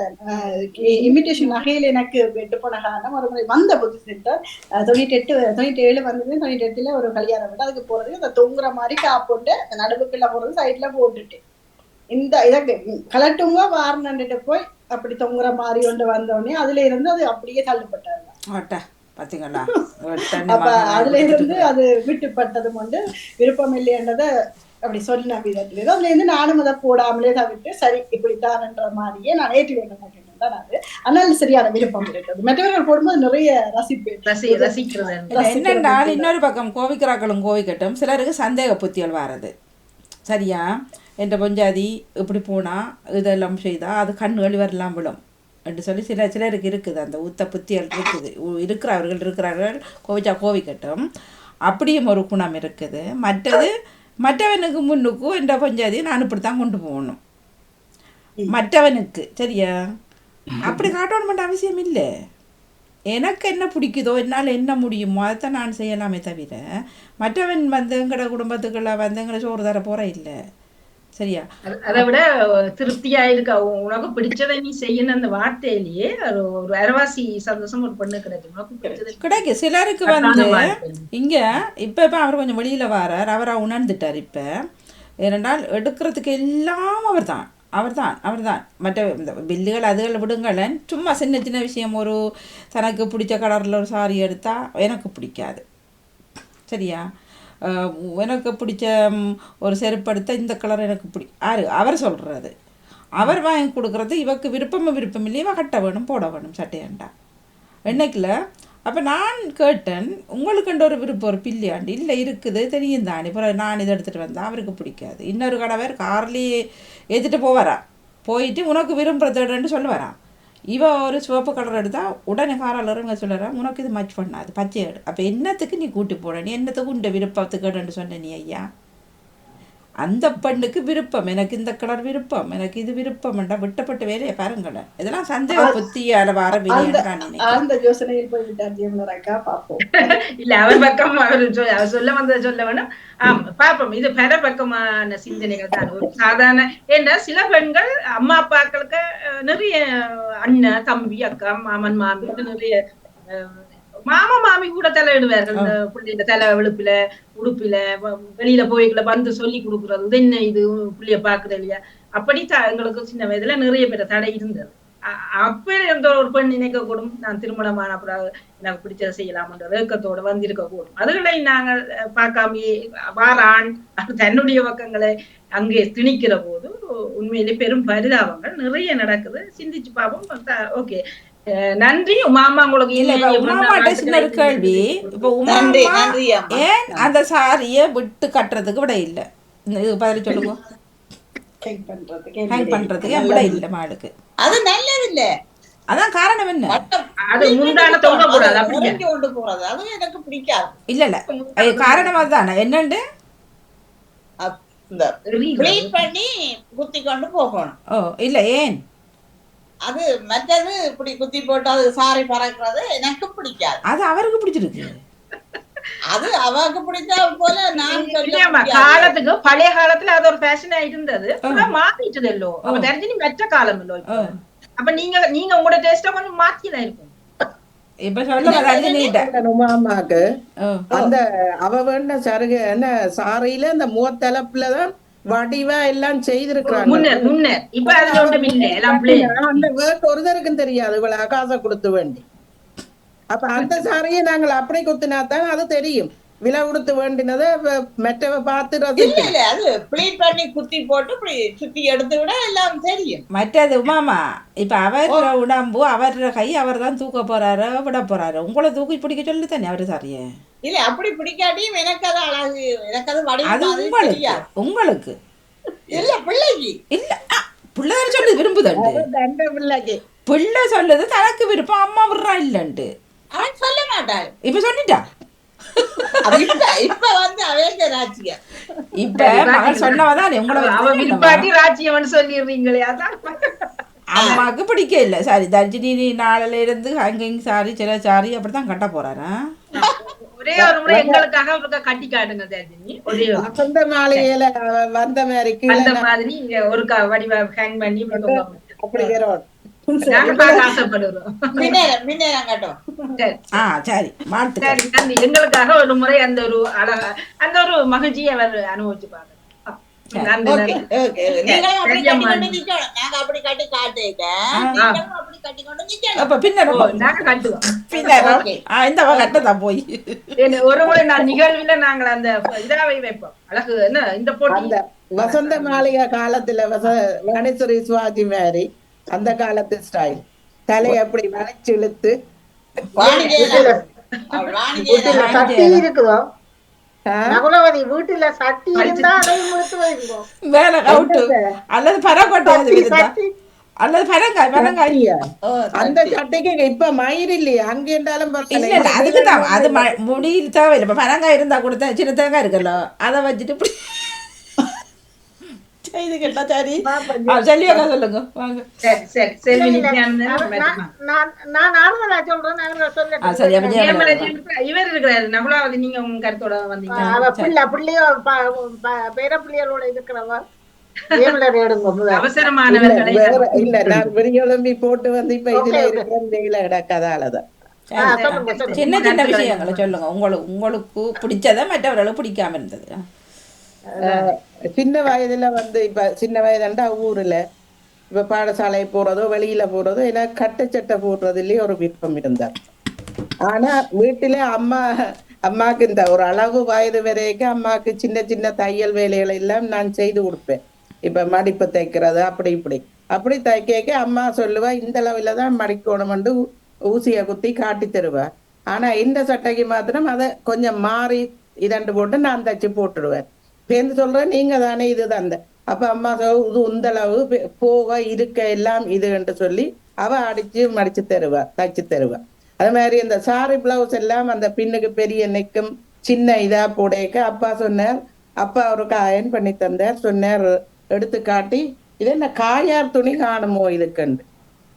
F: இமிட்டேஷன் நகையில எனக்கு வெட்டு போன காரணம் ஒரு முறை வந்த புதுசு 97 வந்தது. 98ல ஒரு கல்யாணம் விட்டு அதுக்கு போறது அந்த தொங்குற மாதிரி காப்போட்டு நடுவுக்குள்ள போறது சைட்ல போட்டுட்டு இந்த இதை கலட்டுங்க வாரணன்ட்டு போய் அப்படி தொங்குற மாதிரி கொண்டு வந்தோடனே அதுல இருந்து அது அப்படியே தள்ளுப்பட்டாங்க.
A: பாத்தீங்களா?
F: அப்ப அதுல இருந்து அது விட்டுப்பட்டதும் வந்து விருப்பம் இல்லைன்றத அப்படி சொன்ன விதத்துல அதுல இருந்து நானும் அதை போடாமலே தவிர்த்து சரி இப்படித்தான்ன்ற மாதிரியே நான் ஏற்றி வைக்க மாட்டேன் தான் அது. அதனால சரியான விருப்பம் இருக்குது. மற்றவர்கள் போடும்போது நிறைய
A: ரசிக்கிறது. இன்னொரு பக்கம் கோவிக்கிறாக்களும் கோவிக்கட்டும், சிலருக்கு சந்தேக புத்திகள் வாரது. சரியா, என்ற பொஞ்சாதி இப்படி போனா இதெல்லாம் செய்தா அது கண்ணுகள் வரலாம் விடும் என்று சொல்லி சிலருக்கு இருக்குது. அந்த ஊத்த புத்திகள் இருக்குது. இருக்கிறார்கள் கோவிச்சா கோவிக்கட்டும், அப்படியும் ஒரு குணம் இருக்குது. மற்றவனுக்கு முன்னுக்கும் என்ற பொஞ்சாதி நான் இப்படித்தான் கொண்டு போகணும் மற்றவனுக்கு. சரியா, அப்படி காட்டணும் அவசியம் இல்லை. எனக்கு என்ன பிடிக்குதோ, என்னால் என்ன முடியுமோ அதைத்தான் நான் செய்யலாமே தவிர மற்றவன் வந்து எங்கட குடும்பத்துக்குள்ள வந்து எங்களை சோறு தர போற இல்லை. சரியா,
B: அதை விட திருப்தியா இருக்க உனக்கு பிடிச்சதை நீ செய்யணும் அந்த வார்த்தையிலேயே ஒரு அரவாசி சந்தோஷம் ஒரு பொண்ணு
A: கிடைக்கும். சிலருக்கு வந்து இங்க இப்ப அவர் கொஞ்சம் வெளியில வரார், அவரா உணர்ந்துட்டார். இப்ப ஏனென்றால் எடுக்கிறதுக்கு எல்லாம் அவர்தான் மற்ற இந்த பில்லுகள் அதுகள் விடுங்களேன், சும்மா சின்ன சின்ன விஷயம், ஒரு தனக்கு பிடிச்ச கலரில் ஒரு சாரி எடுத்தா எனக்கு பிடிக்காது. சரியா, எனக்கு பிடிச்ச ஒரு செருப்பு எடுத்தால் இந்த கலர் எனக்கு அவர் சொல்கிறது, அவர் வாங்கி கொடுக்குறது, இவக்கு விருப்பம் இல்லை, இவ கட்ட வேணும் போட வேணும் சட்டையாண்டா என்னைக்குல. அப்போ நான் கேட்டேன், உங்களுக்குன்ற ஒரு விருப்பம் ஒரு பில்லியாண்டு இல்லை இருக்குது தெரியும் தானே. இப்போ நான் இதை எடுத்துகிட்டு வந்தேன், அவருக்கு பிடிக்காது. இன்னொரு கணவர் கார்லேயே ஏற்றிட்டு போவாரா, போயிட்டு உனக்கு விரும்புறதுன்னு சொல்லுவாராம். இவ ஒரு சிவப்பு கலர் எடுத்தா உடனே காராளருங்க சொல்லுறான், உனக்கு இது மச் பண்ணாது பச்சை எடு. அப்போ என்னத்துக்கு நீ கூட்டி போட, நீ என்னத்துக்கு உண்ட விருப்பத்துக்குன்னு சொன்ன நீ ஐயா. அந்த பெண்ணுக்கு விருப்பம், எனக்கு இந்த கலர் விருப்பம், எனக்கு இது விருப்பம்டா, விட்டப்பட்ட வேலையை பாருங்களேன். இதெல்லாம் சந்தேக புத்தியால வர
F: அந்த யோசனையில் போய் விட்டார் பாப்போம்.
B: இல்ல அவர் பக்கம் அவர் சொல்ல வந்ததை சொல்ல வேணும். பாப்போம், இது பெற பக்கமான சிந்தனைகள் தான். ஒரு சாதாரண ஏன்னா சில பெண்கள் அம்மா அப்பாக்களுக்கு நிறைய அண்ணன் தம்பி அக்கா மாமன் மாமி நிறைய மாமா மாமி கூட தலையிடுவார்கள். இந்த பிள்ளைங்க தலை வெளுப்பில உடுப்பில வெளியில போய்களை வந்து சொல்லி கொடுக்குறது, இது என்ன இது பிள்ளைய பாக்குறது இல்லையா. அப்படி எங்களுக்கு சின்ன வயதுல நிறைய பேர் தடை இருந்தது. அப்ப எந்த ஒரு பெண் நினைக்க கூடும், நான் திருமணமான பிறகு எனக்கு பிடிச்சதை செய்யலாம்ன்ற வேக்கத்தோட வந்திருக்க கூடும். அதுகளை நாங்கள் பார்க்காமையே வாரான் தன்னுடைய பக்கங்களை அங்கே திணிக்கிற போது உண்மையிலே பெரும் பரிதாபங்கள் நிறைய நடக்குது. சிந்திச்சு பார்ப்போம். ஓகே, நன்றி உமாமா. உங்களுக்கு
A: சின்ன கேள்வி, இப்ப உமாமா ஏன் அந்த சாரிய விட்டு கட்டுறதுக்கு விட இல்லை? பதில் சொல்லுங்க. ஹேங் பண்றதுக்கு விட இல்லை மாளுக்கு, அது நல்லது இல்ல. அதான் காரணம் என்ன?
B: அது முந்தான தொங்க கூடாது,
E: அப்படியே கொண்டு போறது அது எனக்கு பிடிக்காது.
A: இல்ல காரணம் அதுதானே என்னண்டு
E: ப்ளீட் பண்ணி குத்தி கொண்டு போகணும்.
A: ஓ இல்ல, ஏன்
E: அது மற்றது இப்படி குத்தி போட்டு அது சாரி பறக்கிறது எனக்கு பிடிக்காது.
A: அது அவருக்கு பிடிச்சிருக்கு,
E: அது அவருக்கு பிடிச்சா போல. நான்
B: காலத்துக்கு பழைய காலத்துல அது ஒரு ஃபேஷனா இருந்தது, மாத்திட்டது இல்லோ. அப்ப தெரிஞ்சு மற்ற காலம் இல்லோ. அப்ப நீங்க உங்களோட டேஸ்ட கொஞ்சம் மாத்திதான் இருக்கும்.
A: இப்ப சொல்ல
G: உமாமாக்கு அந்த அவ வேண்ட சருக என்ன சாரியில அந்த முகத்தலப்புலதான் வடிவா எல்லாம் செய்திருக்கிறாங்க. அந்த வேர்ட் ஒருத்தருக்கும் தெரியாது, இவ்வளவு ஆகாசம் கொடுத்து வேண்டி. அப்ப அந்த சாரியை நாங்கள் அப்படி குத்தினாத்தான் அது தெரியும். விலை கொடுத்து வேண்டினதை மெட்டவை பார்த்து
E: அது ப்ளீட் பண்ணி குத்தி போட்டு இப்படி சுத்தி எடுத்து விட எல்லாம் தெரியும்.
A: மற்றது உமாமா, இப்ப அவர் உடம்பு அவர் கை அவர் தான் தூக்க போறாரு விட போறாரு. உங்களை தூக்கி பிடிக்க சொல்லி தானே அவரு சாரியே.
E: இல்ல அப்படி பிடிக்காட்டியும் எனக்கு அது அழகு, எனக்கு அது
A: உங்களுக்கு
E: இல்ல பிள்ளைக்கு
A: இல்ல பிள்ளை சொல்லு விரும்புதண்டு பிள்ளை சொல்லுது தனக்கு விருப்பம், அம்மா விடுறா இல்லண்டு
E: அவன் சொல்ல மாட்டாள்.
A: இப்ப சொல்லிட்டா
E: இப்ப வந்து அவங்க ராஜ்யம்
A: இப்ப மகன் சொன்னவதான்
B: உங்களை ராஜ்யம் சொல்லிடுறீங்களே. அதான்
A: அம்மாவுக்கு பிடிக்க இல்ல சாரி. தர்ஜினி நாளில இருந்து அங்கங்க சாரி சில சாரி அப்படித்தான் கட்ட போறாரா.
B: ஒரே ஒரு முறை எங்களுக்காக கட்டி காட்டுங்க தர்ஜினி. ஒரே
G: அந்த மாலையில வந்த மாதிரி
B: இங்க ஒரு வடிவா ஹேங் பண்ணி
G: அப்படி வேறோம்.
B: எங்களுக்காக ஒரு முறை அந்த ஒரு மகிழ்ச்சியை அவர் அனுபவிச்சு பாருங்க. நன்றி
E: ஓகே
B: நன்றி
E: ஓகே நீங்களும் அப்படி
B: சரியம்மா.
E: கட்டி கொண்டு நிக்கணும். நாங்க அப்படி கட்டி காட்டுங்க, நீங்களும் அப்படி கட்டி கொண்டு நிக்கணும்.
A: அப்ப பின்னர்
B: ஓ, நாங்க கட்டுவோம்.
A: பின்னர்
E: ஓகே.
A: இந்த கட்டதான் போய்
B: ஒரு முறை நான் நிகழ்வுல நாங்கள் அந்த இதாவை வைப்போம். அழகு என்ன இந்த போட்டி
G: அந்த வசந்த மாளிகை காலத்துல வாணேஸ்வரி சிவாஜி மாதிரி அந்த காலத்து ஸ்டைல் தலையை அப்படி வளைச்சு இழுத்து
E: வாணிஜேனா
H: வீட்டுல சட்டி இருக்குதோ
G: ஆ,
H: நகுலவதி வீட்டுல சட்டி இருந்தா அதையும் எடுத்து வைப்போம்.
A: மேல கவுட்டு அல்லது பரங்கொட்டை அது விருந்தா
H: சட்டி
A: அல்லது பரங்காய்
G: சட்டியா? அந்த சட்டைக்கு இப்ப மயிர் இல்லையா அங்க இருந்தாலும்
A: இல்ல இல்ல அதுக்கு தான் அது முடியில் தேவையில்லை இப்ப பரங்காய் இருந்தா கூட சின்ன தேங்காய் இருக்குல்ல அதை வச்சுட்டு இப்படி செய்து கேட்டா சரி சொல்லியா சொல்லுங்க வாங்க
B: சரி சரி செல்வி நித்யானந்தன்
H: நான் ஆறுதலா சொல்றேன். நாங்க சொல்லட்டும்.
A: சரி அப்ப
B: இவர் இருக்கிறாரு நகுலாவதி, நீங்க உங்க கருத்தோட வந்தீங்க.
H: அவ பிள்ளையோ பேர பிள்ளைகளோட இருக்கிறவா ஏமலர் எடுங்க முதல்ல.
B: அவசரமானவர்களை
G: இல்ல நான் விரிஞ்சொலம்பி போட்டு வந்து இப்ப இதுல இருக்கிற கிடக்காதாலதான்
H: சொல்லுங்க சொல்லுங்க.
A: சின்ன சின்ன விஷயங்களை சொல்லுங்க உங்களுக்கு பிடிச்சதை மற்றவர்களுக்கு பிடிக்காம இருந்தது
G: சின்ன வயதுல வந்து இப்ப சின்ன வயதுண்டா ஊர்ல இப்ப பாடசாலை போறதோ வெளியில போறதோ எனக்கு கட்டுச்சட்டை போடுறதுலயே ஒரு விருப்பம் இருந்தார். ஆனா வீட்டுல அம்மாக்கு இந்த ஒரு அளவு வயது வரைக்கும் அம்மாக்கு சின்ன சின்ன தையல் வேலைகளை எல்லாம் நான் செய்து கொடுப்பேன். இப்ப மடிப்பு தைக்கிறது அப்படி தைக்க அம்மா சொல்லுவா இந்த அளவுல தான் மடிக்கணும்னு ஊசியை குத்தி காட்டி தருவா. ஆனா இந்த சட்டைக்கு மாத்திரம் அதை கொஞ்சம் மாறி இதண்டு போட்டு நான் தச்சு போட்டுடுவேன். பேருந்து சொல்றேன் நீங்க தானே இதுதான் அப்ப அம்மா இது உந்தளவு போக இருக்க எல்லாம் இதுன்னு சொல்லி அவ அடிச்சு மடிச்சு தருவா தச்சு தருவா. அது மாதிரி இந்த சாரி பிளவுஸ் எல்லாம் அந்த பின்னுக்கு பெரிய நெக்கும் சின்ன இதா போடக்க அப்பா சொன்னார். அப்பா ஒரு அயன் பண்ணி தந்தார். சொன்னார் எடுத்து காட்டி இது என்ன காயார் துணி காணுமோ இதுக்குண்டு.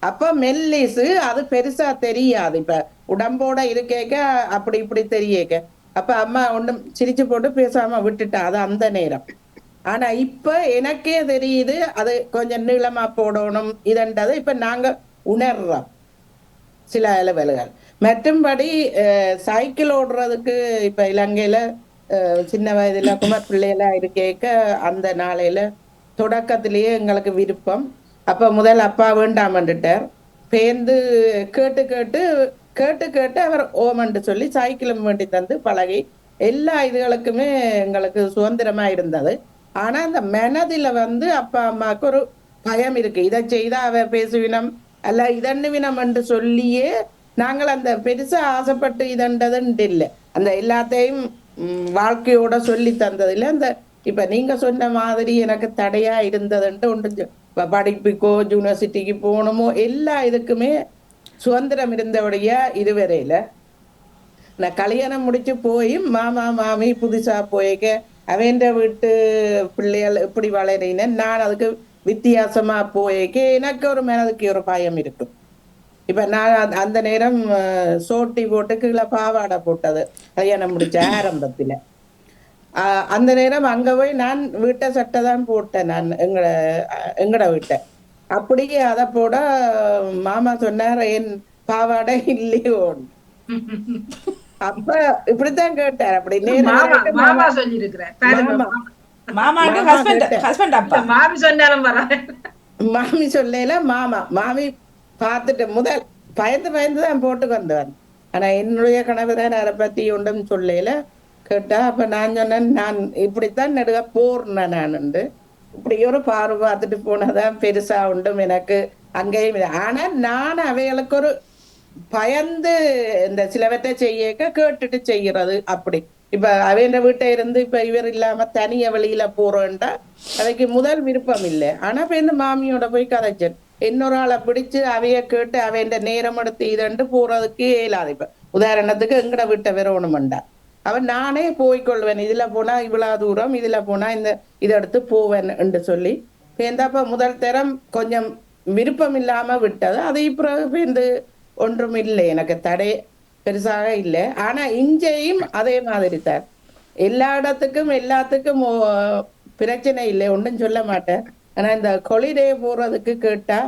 G: அப்ப மெல்லிசு அது பெருசா தெரியாது. இப்ப உடம்போட இருக்கேக்க அப்படி இப்படி தெரியக்க அப்ப அம்மா ஒண்ணும் சிரிச்சு போட்டு பேசாம விட்டுட்டா அது அந்த நேரம். ஆனா இப்ப எனக்கே தெரியுது அது கொஞ்சம் நீளமா போடணும் இதன்றது இப்ப நாங்க உணர்றோம் சில அளவுகள். மற்றும்படி சைக்கிள் ஓடுறதுக்கு இப்ப இலங்கையில சின்ன வயதுல குமர் பிள்ளைகளா இருக்கேக்க அந்த நாளையில தொடக்கத்திலேயே எங்களுக்கு விருப்பம். அப்ப முதல் அப்பா வேண்டாமன்னுட்டார். பேர்ந்து கேட்டு கேட்டு கேட்டு கேட்டு அவர் ஓமன்று சொல்லி சைக்கிளும் வேண்டி தந்து பழகி எல்லா இதுகளுக்குமே எங்களுக்கு சுதந்திரமா இருந்தது. ஆனா அந்த மனதில வந்து அப்பா அம்மாவுக்கு ஒரு பயம் இருக்கு. இதை செய்தா அவ பேசுவினம் அல்ல இதன்னுவினம் என்று சொல்லியே நாங்கள் அந்த பெருசா ஆசைப்பட்டு இதன்றதுன்ட்டு இல்லை. அந்த எல்லாத்தையும் வாழ்க்கையோட சொல்லி தந்ததில்லை. அந்த இப்ப நீங்க சொன்ன மாதிரி எனக்கு தடையா இருந்ததுன்ட்டு ஒன்று படிப்புக்கோ யூனிவர்சிட்டிக்கு போகணுமோ எல்லா இதுக்குமே சுதந்திரம் இருந்தபடியா இதுவரையில நான் கல்யாணம் முடிச்சு போய் மாமா மாமி புதுசா போய்க்க அவன்ற வீட்டு பிள்ளைகள் இப்படி வளரின நான் அதுக்கு வித்தியாசமா போய்க்க எனக்கு ஒரு மனதுக்கு ஒரு பயம் இருக்கும். இப்ப நான் அந்த நேரம் சோட்டி போட்டு கீழே பாவாடை போட்டது கல்யாணம் முடிச்ச ஆரம்பத்துல. அந்த நேரம் அங்க போய் நான் வீட்டை சட்டை தான் போட்டேன். நான் எங்கட வீட்டை அப்படியே அதை போட மாமா சொன்னார் என் பாவாடை இல்லையோ. அப்ப இப்படித்தான் கேட்டார். அப்படி
B: மாமா சொல்லி இருக்கிறேன்
G: மாமி சொல்லல மாமி பார்த்துட்டு முதல் பயந்துதான் போட்டு வந்தவன். ஆனா என்னுடைய கனவு தான் அதை பத்தி ஒன்றும் சொல்லல கேட்டா. அப்ப நான் சொன்னேன் நான் இப்படித்தான் நடுக போறேன் நான் இப்படி ஒரு பார்வை பார்த்துட்டு போனதான் பெருசா உண்டும் எனக்கு அங்கேயும். ஆனா நான் அவைகளுக்கு ஒரு பயந்து இந்த சிலவற்றை செய்ய கேட்டுட்டு செய்யறது அப்படி. இப்ப அவைய வீட்டை இருந்து இப்ப இவர் இல்லாம தனிய வெளியில போறோம்டா அவைக்கு முதல் விருப்பம் இல்லை. ஆனா இப்ப இந்த மாமியோட போய் கதைச்சேன் இன்னொரு ஆளை பிடிச்சு அவைய கேட்டு அவைய நேரம் எடுத்து இதண்டு போறதுக்கு இயலாது. இப்ப உதாரணத்துக்கு எங்கட வீட்டை வரணும்டா அவன் நானே போய்கொள்வேன். இதுல போனா இவ்வளவு தூரம் இதுல போனா இதை எடுத்து போவேன் என்று சொல்லி பேந்தாப்ப முதல் தரம் கொஞ்சம் விருப்பம் இல்லாம விட்டது. அதை பிறகு பேந்து ஒன்றும் இல்லை எனக்கு தடை பெருசாக இல்லை. ஆனா இஞ்சையும் அதே மாதிரி தான் எல்லா இடத்துக்கும் எல்லாத்துக்கும் பிரச்சனை இல்லை ஒன்றும் சொல்ல மாட்டேன். ஆனா இந்த ஹாலிடே போறதுக்கு கேட்டா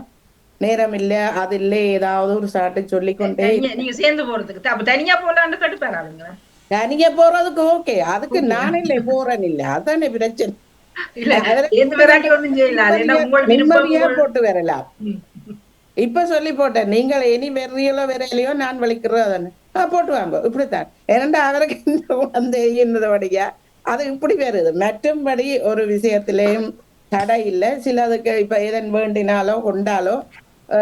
G: நேரம் இல்லை அது இல்லை ஏதாவது ஒரு சாட்டு சொல்லிக்கொண்டே.
B: நீங்க சேர்ந்து போறதுக்கு அப்ப தனியா போலான்னு கட்டுப்பாருங்க.
G: தனியா போறதுக்கு ஓகே அதுக்கு நான் இல்லை போறேன் இல்லை அதானே பிரச்சனை.
B: இல்ல சேர்ந்து வராட்டி ஒண்ணும் செய்யலாம். ஏன்னா உங்கள் விருப்பம்
G: நிம்மதியா போட்டு வரலாம். இப்ப சொல்லி போட்டேன், நீங்கள் இனி வெறியலோ விரையிலையோ நான் வலிக்கிறோம் போட்டு வாங்க இப்படித்தான். ஏனென்றா அவருக்கு இந்த உணர்ந்தபடியா அது இப்படி வருது. மற்றும்படி ஒரு விஷயத்திலேயும் தடை இல்லை. சிலதுக்கு இப்ப எதன் வேண்டினாலோ கொண்டாலோ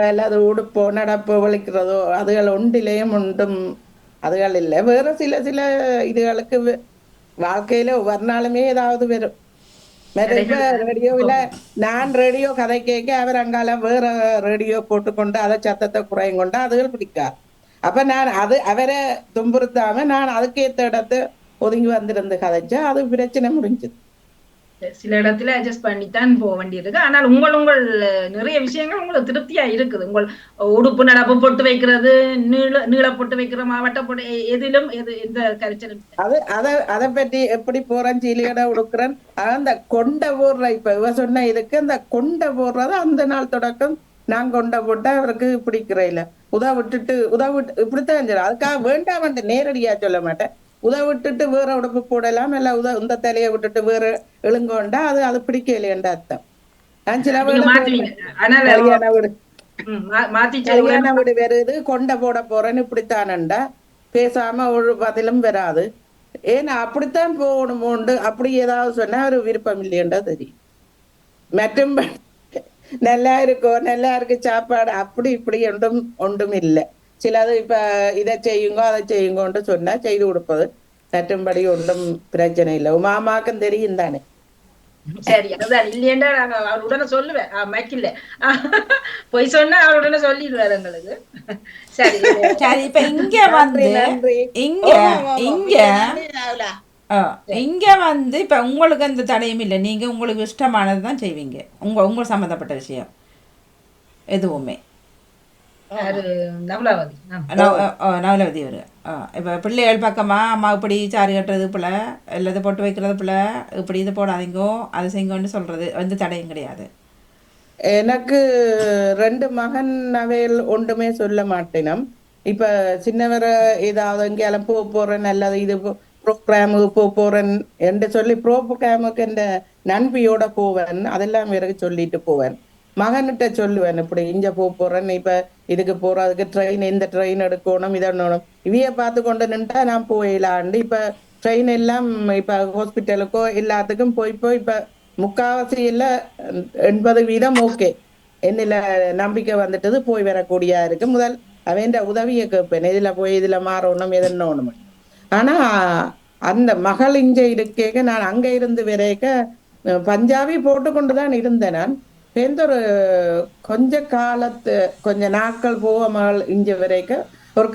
G: அல்லது உடுப்போ நடப்போ வலிக்கிறதோ அதுகள் ஒன்றிலேயும் ஒன்றும் அதுகள் இல்லை. வேற சில சில இதுகளுக்கு வாழ்க்கையில ஒவ்வொரு நாளுமே ஏதாவது வரும். இப்ப ரேடியோவில நான் ரேடியோ கதை கேட்க அவர் அங்கால வேற ரேடியோ போட்டுக்கொண்டு அதை சத்தத்தை குறையும் கொண்டு அதுகள் பிடிக்காது. அப்ப நான் அது அவரை துன்புறுத்தாம நான் அதுக்கேற்ற இடத்தை ஒதுங்கி வந்திருந்து கதைச்சா அது பிரச்சனை முடிஞ்சது.
B: சில இடத்துல அட்ஜஸ்ட் பண்ணித்தான் போக வேண்டியிருக்கு. ஆனால் உங்கள் நிறைய விஷயங்கள் உங்களுக்கு திருப்தியா இருக்குது. உங்கள் உடுப்பு நடப்பு போட்டு வைக்கிறது, நீள போட்டு வைக்கிற மாவட்ட போட்டு எதிலும் எந்த கரைச்சலும்
G: அதை பற்றி எப்படி போறேன் சீலியட உடுக்குறேன். அந்த கொண்ட போடுற இப்ப இவ சொன்ன இதுக்கு அந்த கொண்ட போடுறது அந்த நாள் தொடக்கம் நான் கொண்ட போட்டா அவருக்கு பிடிக்கிற இல்ல. விட்டு இப்படித்தான் அதுக்காக வேண்டாம் நேரடியா சொல்ல மாட்டேன். விட்டுட்டு வேற உடம்பு போடலாம், இல்ல இந்த தலையை விட்டுட்டு வேற எழுங்கோண்டா அது பிடிக்கலையன்ற அர்த்தம். நான் சில கல்யாண வீடு வருது கொண்ட போட போறேன்னு இப்படித்தானண்டா பேசாம ஒரு பதிலும் வராது. ஏன்னா அப்படித்தான் போகணும் அப்படி ஏதாவது சொன்னா ஒரு விருப்பம் இல்லையன்றா தெரியும். மற்றும் நல்லா இருக்கும், நல்லா இருக்கு சாப்பாடு, அப்படி இப்படி ஒன்றும் இல்லை. சிலது இப்ப இதை செய்யுங்கோ அதை செய்யுங்கோன்னு சொன்னா செய்து கொடுப்பது. மற்றும்படி ஒன்றும் பிரச்சனை இல்லை. மாமாக்கும் தெரியும் தானே.
B: சரி, அதுதான் இல்லையண்டா நாங்க அவருடனே சொல்லுவேன். மைக்கில்ல போய் சொன்னா அவருடனே சொல்லிடுவாரு எங்களுக்கு. சரி
A: சரி. இப்ப இங்க வந்து இங்க வந்து இப்ப உங்களுக்கு எந்த தடையும் இல்லை. நீங்க உங்களுக்கு இஷ்டமானதுதான் செய்வீங்க. உங்க சம்பந்தப்பட்ட விஷயம் எதுவுமே. நவலவதி ஒரு இப்போ பிள்ளைகள் பக்கமா அம்மா இப்படி சாரி கட்டுறது பிள்ளை அல்லது போட்டு வைக்கிறது பிள்ளை இப்படி இது போடாதீங்கோ அது செய்யுங்கன்னு சொல்றது வந்து தடையும் கிடையாது.
G: எனக்கு 2 மகன் அவையில் ஒன்றுமே சொல்ல மாட்டேனும். இப்ப சின்னவரை ஏதாவது எங்கேயாலும் போறேன் அல்லது இது ப்ரோக்ராமுக்கு போறேன் என்று சொல்லி ப்ரோக்ராமுக்கு இந்த நண்பியோட போவேன். அதெல்லாம் எனக்கு சொல்லிட்டு போவேன். மகன்கிட்ட சொல்லுவேன் இப்படி இங்க போறேன், இப்ப இதுக்கு போறதுக்கு ட்ரெயின் இந்த ட்ரெயின் எடுக்கணும் இதணும் இவைய பார்த்து கொண்டு நின்றா நான் போயிடலாண்டு. இப்ப ட்ரெயின் எல்லாம் இப்ப ஹாஸ்பிட்டலுக்கோ எல்லாத்துக்கும் போய் இப்ப முக்காவாசி இல்ல 80% ஓகே என்னில நம்பிக்கை வந்துட்டது போய் வரக்கூடியா இருக்கு. முதல் அவன் உதவியை கேட்பேன், இதுல போய் இதுல மாறணும் எதனோணும். ஆனா அந்த மகள் இங்க இருக்கேக்க நான் அங்க இருந்து வரைக்க பஞ்சாபி போட்டுக்கொண்டுதான் இருந்தேன். நான் ஒரு கொஞ்ச நாட்கள் போக மகள் இஞ்ச வரைக்கும் ஒரு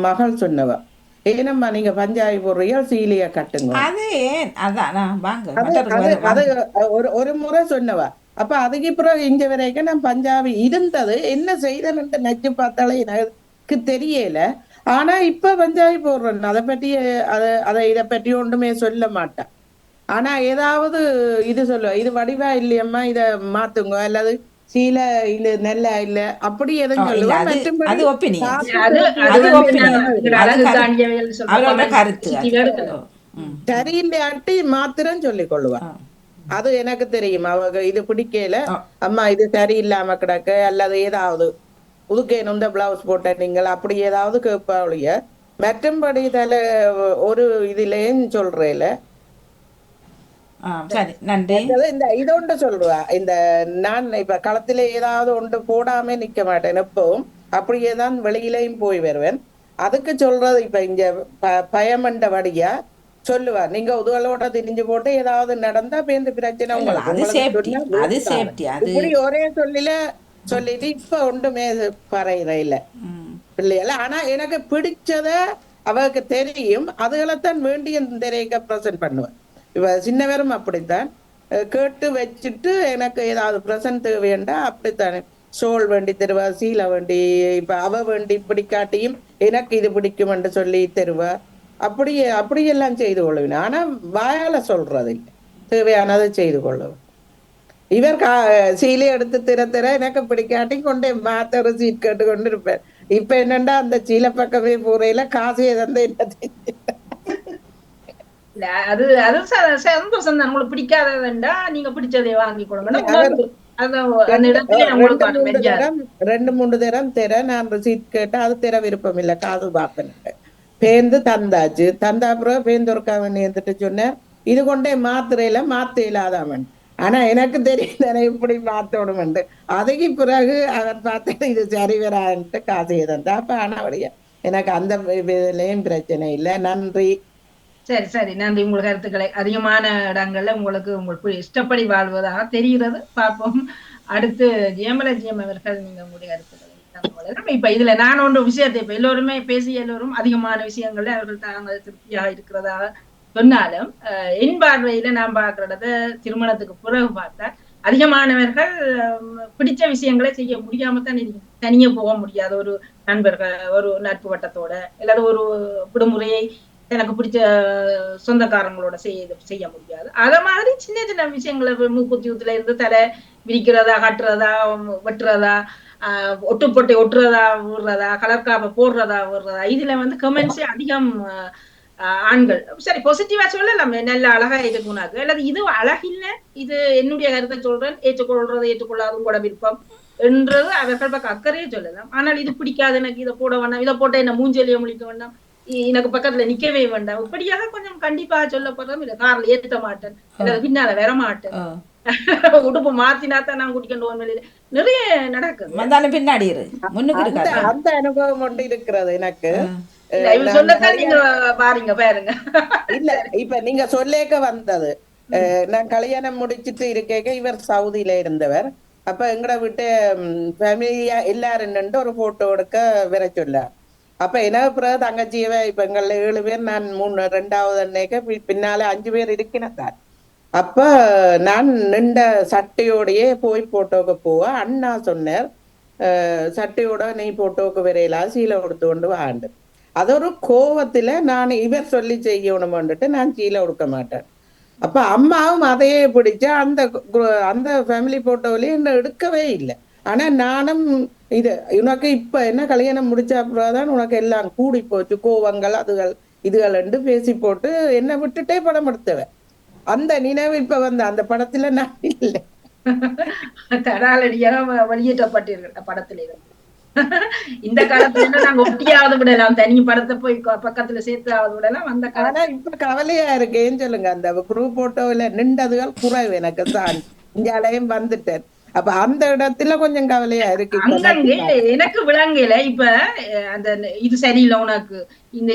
G: மகள் சொன்னவ, ஏனம்மா நீங்க பஞ்சாபி போடுறீங்க சீலியா கட்டுங்க. அது ஒரு முறை சொன்னவ. அப்ப அதுக்கு பிறகு இஞ்ச வரைக்கும் நான் பஞ்சாபி இருந்தது என்ன செய்தேன்னு நச்சு பார்த்தாலே எனக்கு தெரியல. ஆனா இப்ப பஞ்சாபி போடுறேன். அதை பற்றி இதை பற்றி ஒன்றுமே சொல்ல மாட்டேன். ஆனா ஏதாவது இது சொல்லுவா, இது வடிவா இல்லையம்மா இத மாத்துங்க அல்லது சீல இல்ல நல்லா இல்ல அப்படி எதுவும் சொல்லுவேன். சரியில்லாட்டி மாத்திரம் சொல்லிக் கொள்ளுவான். அது எனக்கு தெரியும். அவங்க இது பிடிக்கல அம்மா இது சரியில்லாம கிடக்க அல்லது ஏதாவது உதுக்கேனும் இந்த பிளவுஸ் போட்ட நீங்கள் அப்படி ஏதாவது கேட்பாளிய. மற்றும்படி தலை ஒரு இதுலயும் சொல்றேல இதொண்டு சொல்லுவா. இந்த நான் இப்ப களத்துல ஏதாவது ஒன்று போடாம நிக்க மாட்டேன் எப்பவும். அப்படியேதான் வெளியிலையும் போய் வருவேன். அதுக்கு சொல்றது இப்ப இங்க பயமண்ட வடியா சொல்லுவா, நீங்க உதுகளோட திரிஞ்சு போட்டு ஏதாவது நடந்தா பேருந்து பிரச்சனை இப்படி ஒரே சொல்லிட்டு இப்ப ஒன்றுமே பறையிற இல்ல பிள்ளைகள. ஆனா எனக்கு பிடிச்சத அவருக்கு தெரியும், அதுகளைத்தான் வேண்டிய திரைக்க பிரசன்ட் பண்ணுவேன். இவ சின்னவரும் அப்படித்தான் கேட்டு வச்சுட்டு எனக்கு ஏதாவது பிரசன்ட் தேவையண்டா அப்படித்தானே சோல் வேண்டி தருவா, சீலை வேண்டி இப்ப அவ வேண்டி பிடிக்காட்டியும் எனக்கு இது பிடிக்கும் என்று சொல்லி தருவா. அப்படியெல்லாம் செய்து கொள்ளுவேன். ஆனா வாயால சொல்றது இல்லை, தேவையானதை செய்து கொள்ளுவேன். இவர் சீலை எடுத்து திற எனக்கு பிடிக்காட்டி கொண்டே மாத்த ஒரு சீட் கேட்டு கொண்டு இருப்பேன். இப்ப என்னண்டா அந்த சீலை பக்கமே போறையில காசு எதந்த என்ன
B: இல்ல அது அது சந்தோஷம் தான். உங்களுக்கு பிடிக்காததுண்டா நீங்க பிடிச்சதை வாங்கி கொடுங்க. அந்த இடத்துல உங்களுக்கு
G: ரெண்டு மூணு தரம் தெர நான் சீட் கேட்டா அது தெர விருப்பம் இல்ல, காது பாப்பேன் பேந்து தந்தாச்சு. தந்தா அப்புறம் பேந்தொருக்கா வேண்டி வந்துட்டு சொன்னேன் இது கொண்டே மாத்திரையில மாத்த இல்லாதவன். ஆனா எனக்கு தெரியும் இப்படி மாத்தோடுமெண்டு. அதுக்கு பிறகு அவர் பார்த்து இது சரி வரான்ட்டு காசு தந்தா. அப்ப ஆனா வழியா எனக்கு அந்த இதுலயும் பிரச்சனை இல்லை. நன்றி.
B: சரி சரி, நன்றி. உங்களுக்கு கருத்துக்களை அதிகமான இடங்கள்ல உங்களுக்கு இஷ்டப்படி வாழ்வதாக தெரிகிறது. பார்ப்போம். அடுத்து ஜெயமலஜியம் அவர்கள் நீங்க உங்களுடைய கருத்துக்களை இப்ப இதுல நான் ஒன்று விஷயத்தை இப்ப எல்லோருமே பேசி எல்லோரும் அதிகமான விஷயங்கள்ல அவர்கள் தாங்கள் திருப்தியாக இருக்கிறதாக சொன்னாலும் என் பார்வையில நான் பார்க்கறத திருமணத்துக்கு பிறகு பார்த்தா அதிகமானவர்கள் பிடிச்ச விஷயங்களை செய்ய முடியாம தான் தனியே போக முடியாத ஒரு நண்பர்கள் ஒரு நட்பு வட்டத்தோட இல்லாத ஒரு விடுமுறையை எனக்கு பிடிச்ச சொந்தக்காரங்களோட செய்ய முடியாது. அத மாதிரி சின்ன சின்ன விஷயங்களை மூக்குத்தியூத்துல இருந்து தலை விரிக்கிறதா, கட்டுறதா, வெட்டுறதா, ஒட்டுப்பொட்டை ஒட்டுறதா, விடுறதா, கலர்காப்ப போடுறதா, விடுறதா, இதுல வந்து கமெண்ட்ஸே அதிகம். ஆண்கள் சரி பாசிட்டிவா சொல்லலாம், நல்ல அழகா இருக்குனாக்கு அல்லது இது அழகில்ல, இது என்னுடைய கருத்தை சொல்றேன், ஏற்றுக்கொள்றது ஏற்றுக்கொள்ளாதும் கூட விருப்பம் என்றது அவர்கள் பக்கம் அக்கறையே சொல்லலாம். ஆனால் இது பிடிக்காது, எனக்கு இதை போட வேண்டாம், இதை போட்ட என்ன மூஞ்சலிய முழிக்க வேண்டாம், எனக்கு பக்கத்துல நிக்கவே வேண்டாம், இப்படியாக கொஞ்சம் கண்டிப்பாக சொல்லப்படுறோம். இல்ல காரில் ஏற்ற மாட்டேன், அல்லது பின்னால வர மாட்டேன், உடுப்பு மாத்தினாத்தான் நான் குடிக்கணும் வெளியில, நிறைய நடக்குது.
A: பின்னாடி
G: அந்த அனுபவம் ஒன்று இருக்கிறது எனக்கு. இல்ல இப்ப நீங்க சொல்லேக்க வந்தது, நான் கல்யாணம் முடிச்சிட்டு இருக்கேக்க இவர் சவுதியில இருந்தவர். அப்ப எங்கட விட்டு ஃபேமிலியா எல்லாரும் நின்று ஒரு போட்டோ எடுக்க வர சொல்லார். அப்ப என்ன பிறகு தங்கச்சியவே இப்ப எங்கள 7 பேர், நான் 2வது அன்னைக்கு பின்னால 5 பேர் இருக்கிறார். அப்ப நான் நின்ற சட்டையோடையே போய் போட்டோக்கு போவ. அண்ணா சொன்னார் சட்டையோட நீ போட்டோக்கு வரையலாம், சீலை கொடுத்து கொண்டு வாண்டு. அது ஒரு கோவத்துல நான் இவர் சொல்லி செய்யணும்னுட்டு நான் சீலை கொடுக்க மாட்டேன். அப்ப அம்மாவும் அதையே பிடிச்ச அந்த ஃபேமிலி போட்டோவிலேயே என்ன எடுக்கவே இல்லை. ஆனா நானும் இது உனக்கு இப்ப என்ன கல்யாணம் முடிச்ச அப்புறம்தான் உனக்கு எல்லாம் கூடி போச்சு, கோவங்கள் இதுகள் என்று பேசி போட்டு என்ன விட்டுட்டே படம் எடுத்தவன். அந்த நினைவு இப்ப அந்த படத்துல நான் இல்லை.
B: தடாலடியாக வெளியேற்றப்பட்டிருக்க படத்துல இருந்து இந்த காலத்துல நாங்க ஒட்டியாவது விடலாம், தனி படத்தை போய் பக்கத்துல சேர்த்தாவது விடலாம். அந்த
G: காலம் இப்ப கவலையா இருக்கேன்னு சொல்லுங்க. அந்த குரூப் போட்டோல நின்றதுகள் குறைவு எனக்கு தான், இங்காலையும் வந்துட்டேன். அப்ப அந்த இடத்துல கொஞ்சம் கவலையா இருக்கு.
B: எனக்கு விளங்கல இப்ப அந்த இது சரியில்லை உனக்கு,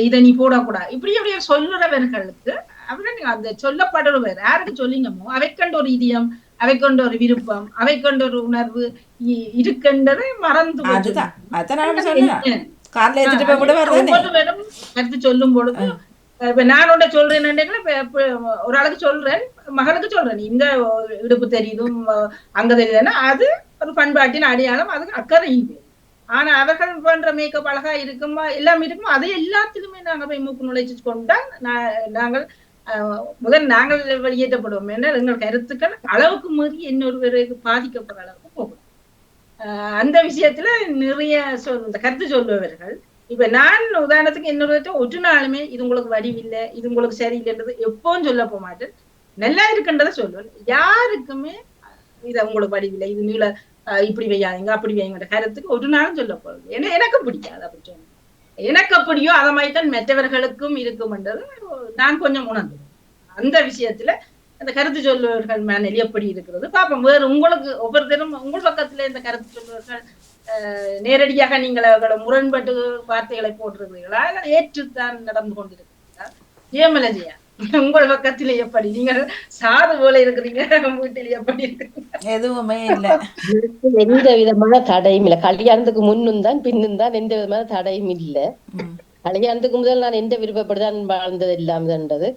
B: இதை நீ போடக்கூடாது இப்படி சொல்லுறவர்களுக்கு அவங்க அந்த சொல்லப்படுறவர் யாருக்கு சொல்லிங்கமோ அவை கண்ட ஒரு இதயம், அவை கொண்ட ஒரு விருப்பம், அவை கொண்ட ஒரு உணர்வு இருக்கின்றதை மறந்து கருத்து சொல்லும் பொழுது இப்ப நான் ஒன்றை சொல்றேன், ஒரு ஆளுக்கு சொல்றேன், மகளுக்கு சொல்றேன், இந்த இடுப்பு தெரியுதும் அங்க தெரியுதுன்னா அது ஒரு பண்பாட்டின் அடையாளம், அதுக்கு அக்கறை இல்லை. ஆனா அவர்கள் பண்ற மேக்கப் அழகா இருக்குமா எல்லாம் இருக்குமா அதை எல்லாத்திலுமே நாங்க போய் மூக்கு நுழைச்சு கொண்டா நாங்கள் நாங்கள் வெளியேற்றப்படுவோம். ஏன்னா எங்கள் கருத்துக்கள் அளவுக்கு மீறி இன்னொருவருக்கு பாதிக்கப்படுற அளவுக்கு போகும். அந்த விஷயத்துல நிறைய கருத்து சொல்பவர்கள் இப்ப நான் உதாரணத்துக்கு இன்னொரு ஒரு நாளுமே இது உங்களுக்கு வடிவில்லை, இது உங்களுக்கு சரியில்லைன்றது எப்பவும் சொல்ல போக மாட்டேன், நல்லா இருக்குன்றதை சொல்லுவேன். யாருக்குமே இதை உங்களுக்கு வடிவில்லை, இது நீள இப்படி வையாதீங்க அப்படி வைங்கிற கருத்துக்கு ஒரு நாளும் சொல்ல போறது. ஏன்னா எனக்கு பிடிக்காது அப்படி சொன்னேன். எனக்கு அப்படியோ அதை மாதிரி தான் மற்றவர்களுக்கும் இருக்கும்ன்றது நான் கொஞ்சம் உணர்ந்தேன். அந்த விஷயத்துல அந்த கருத்து சொல்லுவர்கள் மேனில் எப்படி இருக்கிறது பாப்போம். வேறு உங்களுக்கு ஒவ்வொருத்தரும் உங்கள் பக்கத்துல இந்த கருத்து சொல்லுவர்கள் நேரடியாக நீங்கள் அவர்களை முரண்பட்டு வார்த்தைகளை போட்டிருக்கிறீர்களா, ஏற்றுத்தான் நடந்து கொண்டிருக்கிறீர்களா? ஜெயமலஜியா உங்கள் பக்கத்துல எப்படி, நீங்கள் சாது போல இருக்கிறீங்க, வீட்டில் எப்படி இருக்கிறீங்க?
A: எதுவுமே இல்லை,
I: எந்த விதமான தடையும் இல்லை. கல்யாணத்துக்கு முன்னும் தான் பின்னும் தான் எந்த விதமான தடையும் இல்லை. கல்யாணத்துக்கு முதல் நான் எந்த விருப்பப்படுதான் வாழ்ந்தது இல்லாமன்றது.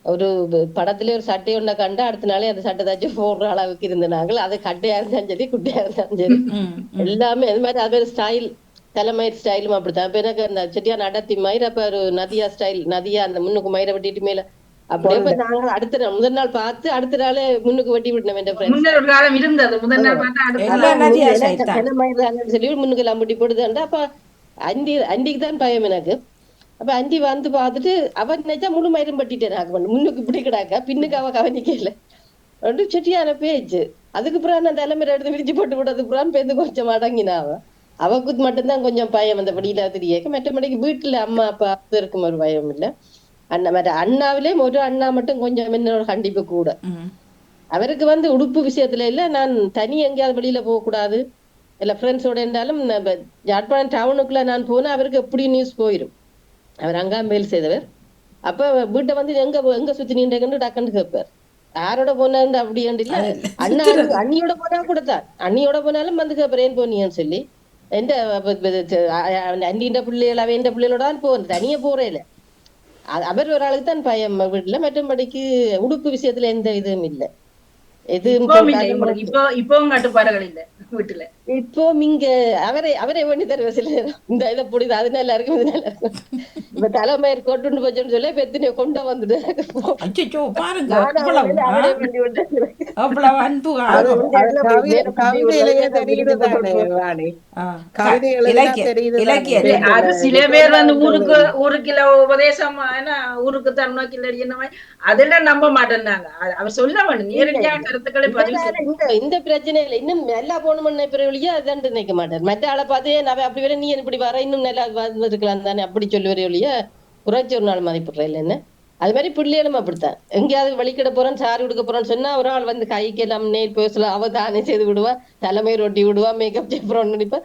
I: ஒரு படத்துல ஒரு சட்டை ஒன்றை கண்டு அடுத்த நாளே அந்த சட்டை தாச்சு போடுற அளவுக்கு இருந்த நாங்கள், அது கட்டையா இருந்தாலும் சரி குட்டையா இருந்தாலும் சரி எல்லாமே அது மாதிரி. அது ஸ்டைல் தலைமயிர் ஸ்டைலும் அப்படித்தான். இப்ப எனக்கு அந்த செட்டியா நடத்தி மயிர அப்ப ஒரு நதியா ஸ்டைல், நதியா அந்த முன்னுக்கு மயிரை வெட்டிட்டு மேல அப்படியே இப்ப நாங்க அடுத்த முதல் நாள் பார்த்து அடுத்த நாள் முன்னுக்கு வெட்டி விட்டோம். என் சொல்லி முன்னுக்கு எல்லாம் வெட்டி போடுதாண்டா. அப்ப அண்டிக்கு தான் பயம் எனக்கு. அப்ப அண்டி வந்து பார்த்துட்டு அவன் நினைச்சா முழு மயிரும் பட்டிட்டேன் ஆக முன்னுக்கு இப்படி கிடாக்கா பின்னுக்கு அவ கவனிக்கல ரெண்டு செட்டியான பேச்சு. அதுக்கு பிறகு நான் தலைமையில எடுத்து விரிச்சு போட்டு விட்டதுக்கு பிறகு பேருந்து கொஞ்சம் அடங்கினா அவக்கு மட்டும்தான் கொஞ்சம் பயம் அந்த படியில தெரியக்க. மற்றபடிக்கு வீட்டுல அம்மா அப்பா இருக்கும் ஒரு பயம் இல்லை. அண்ணா மற்ற அண்ணாவிலேயும் ஒரு அண்ணா மட்டும் கொஞ்சம் என்னோட கண்டிப்பு கூட. அவருக்கு வந்து உடுப்பு விஷயத்துல இல்ல, நான் தனி எங்கேயாவது வெளியில போக கூடாது இல்ல ஃப்ரெண்ட்ஸோட இருந்தாலும் யாழ்ப்பாணம் டவுனுக்குள்ள நான் போனா அவருக்கு எப்படி நியூஸ் போயிடும். அவர் அங்காம் வேலை செய்தவர். அப்ப வீட்டை வந்து எங்க சுத்தி நின்று டக்குன்னு கேட்பார் யாரோட போனாரு அப்படி இல்ல. அண்ணா அண்ணியோட போனா கொடுத்தான், அண்ணியோட போனாலும் வந்து கேட்பார் ஏன் போனியான்னு சொல்லி. எந்த அண்ணின்ற பிள்ளைகள் அவ எந்த பிள்ளைகளோட தான் போறது, தனியா போறே இல்ல. அவர் ஒரு ஆளுக்கு தான் பயம் வீட்டுல. மற்றபடிக்கு உடுப்பு விஷயத்துல எந்த இதுவும் இல்லை.
B: இப்பவும் கட்டுப்பாடுகள் இல்ல வீட்டுல.
I: இப்போ இங்க அவரே பண்ணி தருவ சில நேரம் இந்த இதை புரியுது அது நல்லா இருக்கும் இது நல்லா இருக்கும். இப்ப தலைமையர் கொண்டு போச்சுன்னு சொல்லி பெத்தினிய கொண்டு வந்துட்டு
B: அது சில பேர் வந்து ஊருக்கு உபதேசம் ஊருக்கு தருணோக்கில் என்ன அதெல்லாம் நம்ப மாட்டேன்னாங்க. அவர் சொல்ல வேண்டும் நேரடியா கருத்துக்களை
I: இந்த பிரச்சனை இல்லை. இன்னும் நல்லா போகணும்னு பிறகு அதான் நினைக்க மாட்டார். மற்ற ஆளை பார்த்து நான் அப்படி வர நீ இப்படி வர இன்னும் நல்லா இருக்கலாம் தானே அப்படி சொல்லி வர ஒழிய குறைச்சி ஒரு நாள் மதிப்பிடுற இல்லைன்னு. அது மாதிரி பிள்ளைகளும் அப்படித்தான். எங்கேயாவது வலிக்கிட போறோம் சாரி கொடுக்க போறோம்னு சொன்னா ஒரு ஆள் வந்து கைக்கு எல்லாம் நெயில் பேசலாம் அவ தானே செய்து விடுவா, தலைமை ரொட்டி விடுவா, மேக்கப் செய்யறோம்னு நினைப்பா.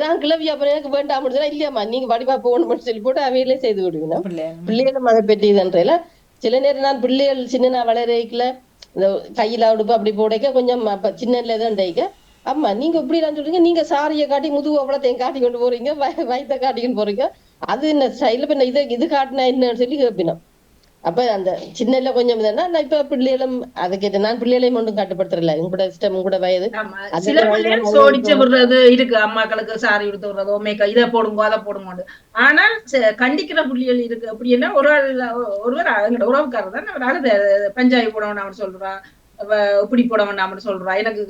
I: நான் கிளவி அப்புறம் எனக்கு வேண்டாம் அப்படின்னா இல்லையாம்மா நீங்க வடிவா போகணும்னு சொல்லி போட்டு அவையிலே செய்து விடுவீங்க. பிள்ளைகளும் அதை பற்றி இதுன்றல சில நேரம் நான் பிள்ளைகள் சின்ன வளரைக்கல இந்த கையில உடுப்பு அப்படி போடைக்க கொஞ்சம் சின்னல தான் டைக்க அம்மா நீங்க இப்படி நான் சொல்றீங்க, நீங்க சாரியை காட்டி முதுகு அவ்வளோத்தையும் காட்டி கொண்டு போறீங்க, வயத்தை காட்டிக்கிட்டு போறீங்க, அது என்ன ஸ்டைல பின்ன இது காட்டினா என்னன்னு சொல்லி கேட்பினோம். அப்ப அந்த சின்னல கொஞ்சம் நான் இப்ப பிள்ளைகளும் அதை கேட்டேன். நான் பிள்ளைகளையும் ஒன்றும் கட்டுப்படுத்துறல உங்களோட இஷ்டம் உங்களோட வயது.
B: சில பிள்ளைகள் சோடிச்சு விடுறது இருக்கு, அம்மாக்களுக்கு சாரி எடுத்து விடுறதோ மேக்க இதை போடுங்க அதை போடுங்க. ஆனால் கண்டிக்கிற புள்ளிகள் இருக்கு. அப்படின்னா ஒருவர் எங்களோட உறவுக்காரர் தான் அவரால் பஞ்சாயத்து போட வேண்டாம் அவர் சொல்றா, இப்படி போட வேண்டாம் சொல்றா, எனக்கு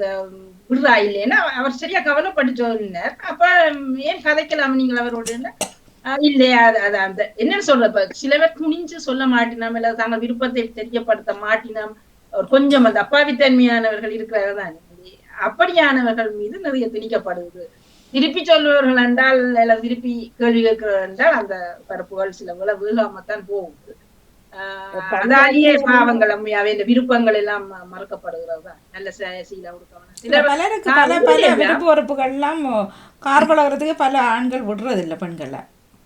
B: விடுறா இல்லைன்னா அவர் சரியா கவலைப்பட்டு சொன்னார். அப்ப ஏன் கதைக்கலாம் நீங்கள் அவரோட இல்லையா அந்த என்னன்னு சொல்ற சில பேர் துணிஞ்சு சொல்ல மாட்டினோம் இல்ல தாங்கள் விருப்பத்தை தெரியப்படுத்த மாட்டினோம். கொஞ்சம் அந்த அப்பாவித்தன்மையானவர்கள் இருக்கிறதான் அப்படியானவர்கள் மீது நிறைய திணிக்கப்படுது. திருப்பி சொல்லுவர்கள் என்றால் அல்லது திருப்பி கேள்வி கேட்கிறவர்கள் என்றால் அந்த பரப்புகள் சில வேகாமத்தான் போகுது. அதாலேயே பாவங்கள் அம்மையாவே இந்த விருப்பங்கள் எல்லாம் மறுக்கப்படுகிறது. நல்ல சீல
A: விருப்ப உறுப்புகள் எல்லாம் கார் பழகிறதுக்கு பல ஆண்கள் விடுறது இல்லை, பெண்களை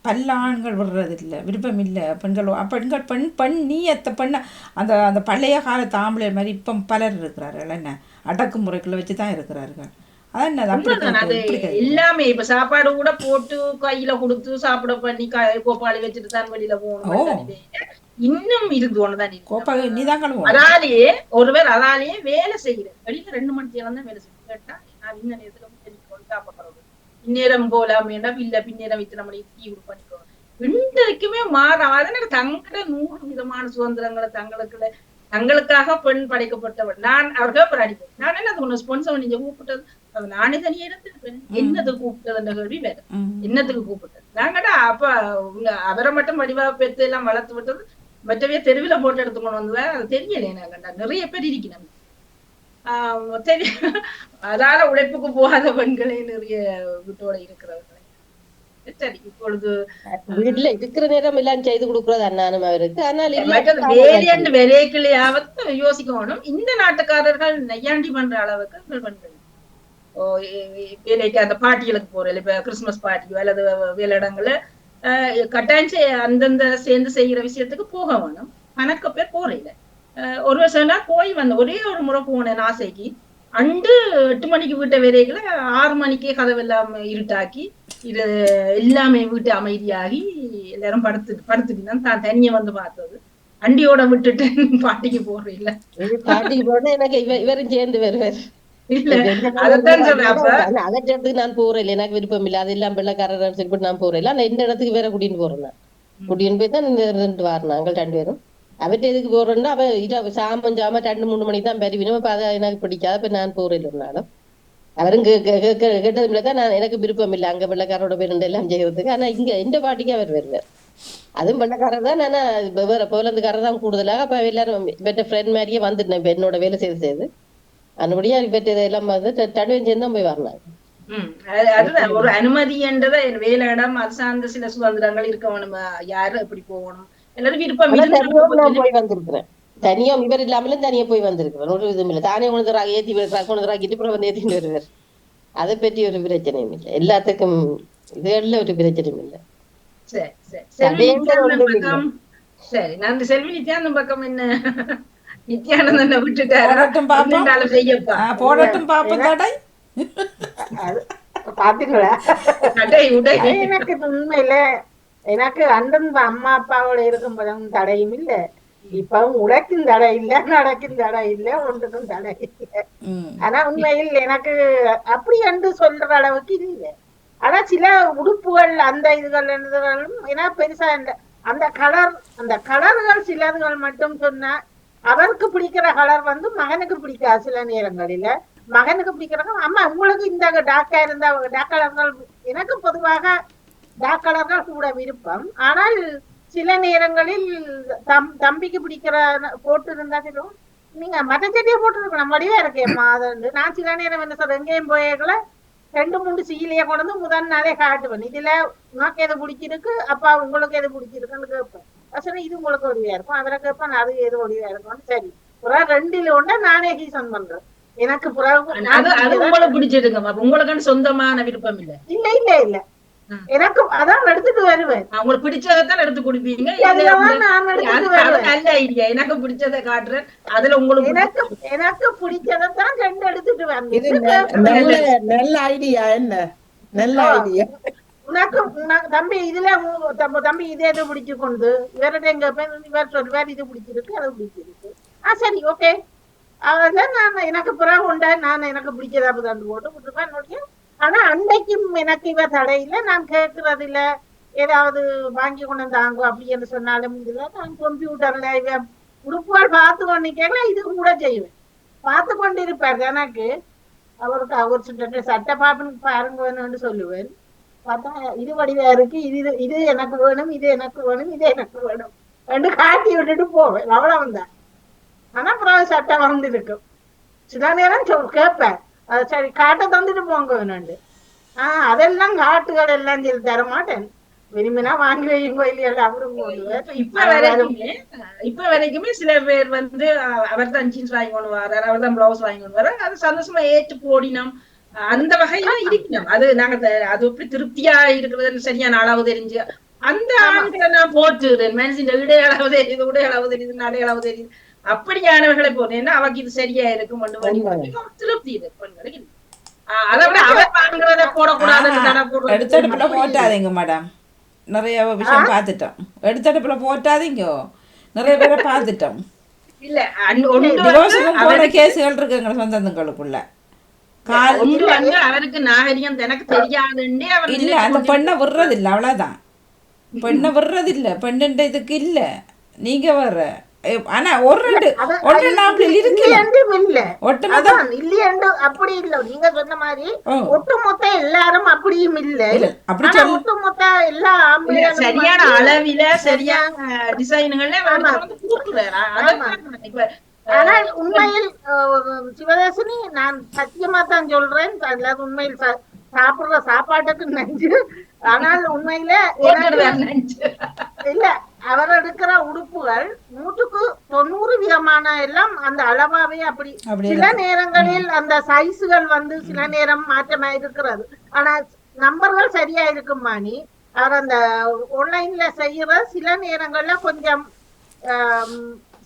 A: பல ஆண்கள் விடுறது இல்லை, விருப்பம் இல்லை. பெண்கள் பெண் நீயத்தை பெண்ண அந்த அந்த பழைய காலத்து ஆம்பளை மாதிரி இப்போ பலர் இருக்கிறார்கள். என்ன அடக்குமுறைகளை வச்சு தான் இருக்கிறார்கள்.
B: எல்லாமே இப்ப சாப்பாடு கூட போட்டு கையில கொடுத்து சாப்பிட பண்ணி கோப்பாளி வச்சுட்டு தான் வெளியில போகணும். இன்னும் இருந்து ஒண்ணுதான் அதாலேயே ஒருவர் அதாலேயே வேலை செய்யறது வெளியில 2 மணி நேரம் தான் வேலை செய்யணும். கேட்டா நான் இந்த நேரத்துல சாப்பிடுறது இந்நேரம் போலாமேண்டா இல்ல பின்னேரம் இத்தனை மணிக்கு டீ பண்ணிக்கணும். இன்றைக்குமே மாறாத தங்களோட 100 விதமான சுதந்திரங்களை தங்களுக்காக பெண் படைக்கப்பட்டவள். நான் அவர்கள் அடிப்பேன். நான் என்ன அது ஸ்பான்சர் நீங்க கூப்பிட்டது நானே தனியா இருந்திருப்பேன். என்னது கூப்பிட்டதுன்ற கேள்வி வேற, என்னத்துக்கு கூப்பிட்டது நாங்கடா அப்ப அவரை மட்டும் வடிவா பெற்று எல்லாம் வளர்த்து விட்டது மற்றவே தெருவில போட்டு எடுத்துக்கொண்டு வந்ததா அது தெரியலையே. நாங்கண்டா நிறைய பேர் இருக்கிறாங்க அதால உழைப்புக்கு போகாத பெண்களே நிறைய வீட்டோட இருக்கிறவர்களே. சரி இப்பொழுது
I: வீட்டுல இருக்கிற நேரம் எல்லாம் செய்து கொடுக்கறது அண்ணானும் அவருக்கு. ஆனால்
B: வேலையண்டு விலைக்கிளையாவது யோசிக்கணும். இந்த நாட்டுக்காரர்கள் நையாண்டி பண்ற அளவுக்கு பெண்கள் வேலைக்கு அந்த பார்ட்டிகளுக்கு போறேன் இப்ப கிறிஸ்துமஸ் பார்ட்டியோ அல்லது வேலை இடங்கள்ல கட்டாயம் அந்தந்த சேர்ந்து செய்யற விஷயத்துக்கு போக வேணும். கணக்க பேர் போறேன் ஒரு வருஷம் போய் வந்த ஒரே ஒரு முறை போனேன் ஆசைக்கு. அண்டு 8 மணிக்கு வீட்டை வேலைகளை 6 மணிக்கே கதவெல்லாம் இருட்டாக்கி இது எல்லாமே வீட்டு அமைதியாகி எல்லாரும் படுத்துட்டு தான் தனியா வந்து பார்த்தது. அண்டியோட விட்டுட்டு பாட்டிக்கு போறேன் இல்ல
I: பாட்டிக்கு போனா எனக்கு இவரும் சேர்ந்து வருவார். நான் போறேன் இல்லை, எனக்கு விருப்பம் இல்லை, அது எல்லாம் வெள்ளக்காரர் சொல்லிட்டு நான் போறேன் இல்லை. இந்த இடத்துக்கு வேற கூட்டின்னு போறேன். நான் கூட்டின்னு போய் தான் 2 வாரம் நாங்கள் 2 பேரும் அவர்கிட்ட எதுக்கு போறேன்னா அவ சாமம் 2-3 மணிக்கு தான் பெருவினோம். அப்ப அதை எனக்கு பிடிக்காது. அப்ப நான் போறேன் ஒரு நாளும். அவரும் கேட்டதுதான் நான் எனக்கு விருப்பம் இல்லை அங்க வெள்ளக்காரோட பேருந்து எல்லாம் செய்யறதுக்கு. ஆனா இங்க எந்த பாட்டிக்கு அவர் வருவார். அதுவும் வெள்ளக்காரர் தான். ஆனா வேற போலந்துக்காரர் தான் கூடுதலாக. அப்ப எல்லாரும் இவற்ற ஃப்ரெண்ட் மாதிரியே வந்துட்டேன் இப்ப என்னோட வேலை செய்து அந்தபடியா இவற்ற இதெல்லாம் வந்து தடுவன் சேர்ந்து தான் போய் வரலாம்.
B: அதுதான் ஒரு அனுமதி என்றத வேலை இடம் அது சார்ந்த சில சுதந்திரங்கள் இருக்கணும். யாரு எப்படி போகணும் எல்லாரும் விருப்பம்
I: போய் வந்திருக்கிறேன். தனியா இவர் இல்லாமலும் தனியா போய் வந்திருக்கிறேன். ஒரு இதுவும் இல்லை. தானே கொண்டுறாங்க ஏற்றி கொண்டுறாக்கிட்டு அப்புறம் வந்து ஏற்றிட்டு வருவார். அதை பற்றி ஒரு பிரச்சனையும் இல்லை. எல்லாத்துக்கும் இதுல ஒரு பிரச்சனையும் இல்லை.
B: சரி நன்றி செல்வி. நித்யானந்தம் பக்கம் என்ன? நித்யானந்தன் விட்டுட்டாரு
A: போடட்டும் பாப்போம். தடை
H: பாத்தீங்களா? எனக்கு உண்மையில எனக்கு அந்தந்த அம்மா அப்பாவோட இருக்கும் போதும் தடையும் இல்லை. இப்பவும் உழைக்கும் தடை இல்லை, நடக்கும் தடை இல்லை, ஒன்றுக்கும் தடை இல்லை. ஆனா உண்மையில் எனக்கு அப்படி என்று சொல்ற அளவுக்கு இல்லை. ஆனா சில உடுப்புகள் அந்த இதுகள் ஏன்னா பெருசா அந்த கலர்கள் சிலர்கள் மட்டும் சொன்னா அவருக்கு பிடிக்கிற கலர் வந்து மகனுக்கு பிடிக்காது. சில நேரங்களில மகனுக்கு பிடிக்கிறாங்க. அம்மா உங்களுக்கு இந்த டாக்கா இருந்தா டாக் கலர்கள், எனக்கு பொதுவாக டாக் கலர்கள் கூட விருப்பம். ஆனால் சில நேரங்களில் தம்பிக்கு பிடிக்கிற போட்டு இருந்தா சொல்லுவோம் நீங்க மற்ற செடியை போட்டுருக்கணும் வடிவா இருக்கேம்மா. அது நான் சில நேரம் என்ன சொல்றேன், எங்கேயும் போயல 2-3 சீலையை கொண்டு வந்து முதல் நாளே காட்டுவேன். இதுல உனக்கு எது பிடிச்சிருக்கு, அப்பா உங்களுக்கு எது பிடிச்சிருக்குன்னு கேட்பேன். அசனா இது உங்களுக்கு ஒடிவா இருக்கும், அவரை கேட்பேன் அது எது ஒடிவா இருக்கும்னு. சரி புறா 2ல ஒண்ணா நானே ஹீசன் பண்றேன். எனக்கு
B: உங்களுக்கு பிடிச்சிருங்க, உங்களுக்கு சொந்தமான விருப்பம் இல்ல.
H: இல்ல இல்ல இல்ல எனக்கு அதான் எடுத்துட்டு வருவேன்.
B: உங்களுக்கு பிடிச்சதான் எடுத்து கொடுப்பீங்க. நல்ல ஐடியா. எனக்கு பிடிச்சதை காட்டுறேன். அதுல உங்களுக்கு
H: எனக்கு பிடிச்சதான் 2 எடுத்துட்டு வந்தேன்.
G: நல்ல ஐடியா. என்ன நல்ல ஐடியா.
H: உனக்கு தம்பி இதுல தம்பி இதே இது பிடிச்சு கொண்டு இவர்கிட்ட எங்க இவர் சொல்லுவார் இது பிடிச்சிருக்கு அது பிடிச்சிருக்கு. சரி ஓகே. அதான் நான் எனக்கு புறா உண்டா நான் எனக்கு பிடிச்சதா தந்து போட்டு விட்டுருப்பேன். ஆனா அன்றைக்கும் எனக்கு இவ தடையில நான் கேட்கறது இல்ல. ஏதாவது வாங்கி கொண்டு தாங்கும் அப்படின்னு சொன்னாலும் இதுல நான் கம்ப்யூட்டர்ல இவ உறுப்புகள் பார்த்து கொண்டு கேட்கலாம். இது கூட செய்வேன். பார்த்து கொண்டு இருப்பார். எனக்கு அவருக்கு அவர் சட்டை பாருங்க வேணும்னு சொல்லுவேன். பார்த்தா இது வடிவா இருக்கு, இது எனக்கு வேணும், இது எனக்கு வேணும், இது எனக்கு வேணும் 2 காட்டி விட்டுட்டு போவேன். அவ்வளவுதான். ஆனா அப்புறம் சட்டை வந்து இருக்கும். சில நேரம் கேட்பேன் சரி காட்டை தந்துட்டு போங்க வேணுண்டு. அதெல்லாம் காட்டுகள் எல்லாம் சொல்லி தர மாட்டேன். விரும்பினா வாங்கி வைங்க இல்லையா அவரும் போடுவேன்.
B: இப்ப வரைக்குமே சில பேர் வந்து அவர் தான் ஜீன்ஸ் வாங்கி கொண்டு வர்றாரு, அவர் தான் பிளவுஸ் வாங்கி கொண்டு வர்றாரு. அது சந்தோஷமா ஏற்று போடினோம். அந்த வகையில இருக்கணும். அது நாங்க அது எப்படி திருப்தியா இருக்கிறது சரியான அளவு தெரிஞ்சு அந்த ஆண்களை நான் போட்டுறேன். மனுஷன் இடையளவு தெரியுது, உடையளவு தெரியுது, நடையளவு தெரியுது. அப்படியானவர்களை போனேன்னா அவக்கு இது சரியா இருக்கும் திருப்தி இது பெண்களுக்கு. அதை விட அவர் வாங்குறத போடக்கூடாது.
A: எடுத்தடுப்புல போட்டாதீங்க மேடம். நிறைய விஷயம் பார்த்துட்டோம். எடுத்தடுப்புல போட்டாதீங்க. நிறைய பேரை பார்த்துட்டோம். இல்ல போன கேசுகள் இருக்கு எங்க சொந்தங்களுக்குள்ள.
B: அவருக்கு நாகரிகம் எனக்கு தெரியாது
A: இல்ல. அந்த பெண்ணை விடுறது இல்ல, அவ்வளவுதான். பெண்ணை விடுறது இல்ல, பெண்ணுன்ற இதுக்கு இல்ல. நீங்க வர்ற ஆனா ஒரு நாப்பில் இருக்கு
H: அப்படி இல்ல. நீங்க சொன்ன மாதிரி ஒட்டுமொத்த எல்லாரும் அப்படியும் இல்ல. ஒட்டுமொத்த எல்லா
B: சரியான அளவில சரியான டிசைன்கள.
H: ஆனால் உண்மையில் சிவதேசனி நான் சத்தியமா தான் சொல்றேன். அல்லாத உண்மையில் சாப்பிடுற சாப்பாட்டுக்கு நஞ்சு. ஆனால் உண்மையில இல்ல அவர் எடுக்கிற உடுப்புகள் 100% விதமான எல்லாம் அந்த அளவாவே அப்படி. சில நேரங்களில் அந்த சைஸுகள் வந்து சில நேரம் மாற்றமா இருக்கிறது. ஆனா நம்பர்கள் சரியா இருக்கும் மாணி. அவர் அந்த ஆன்லைன்ல செய்யற சில நேரங்கள்ல கொஞ்சம்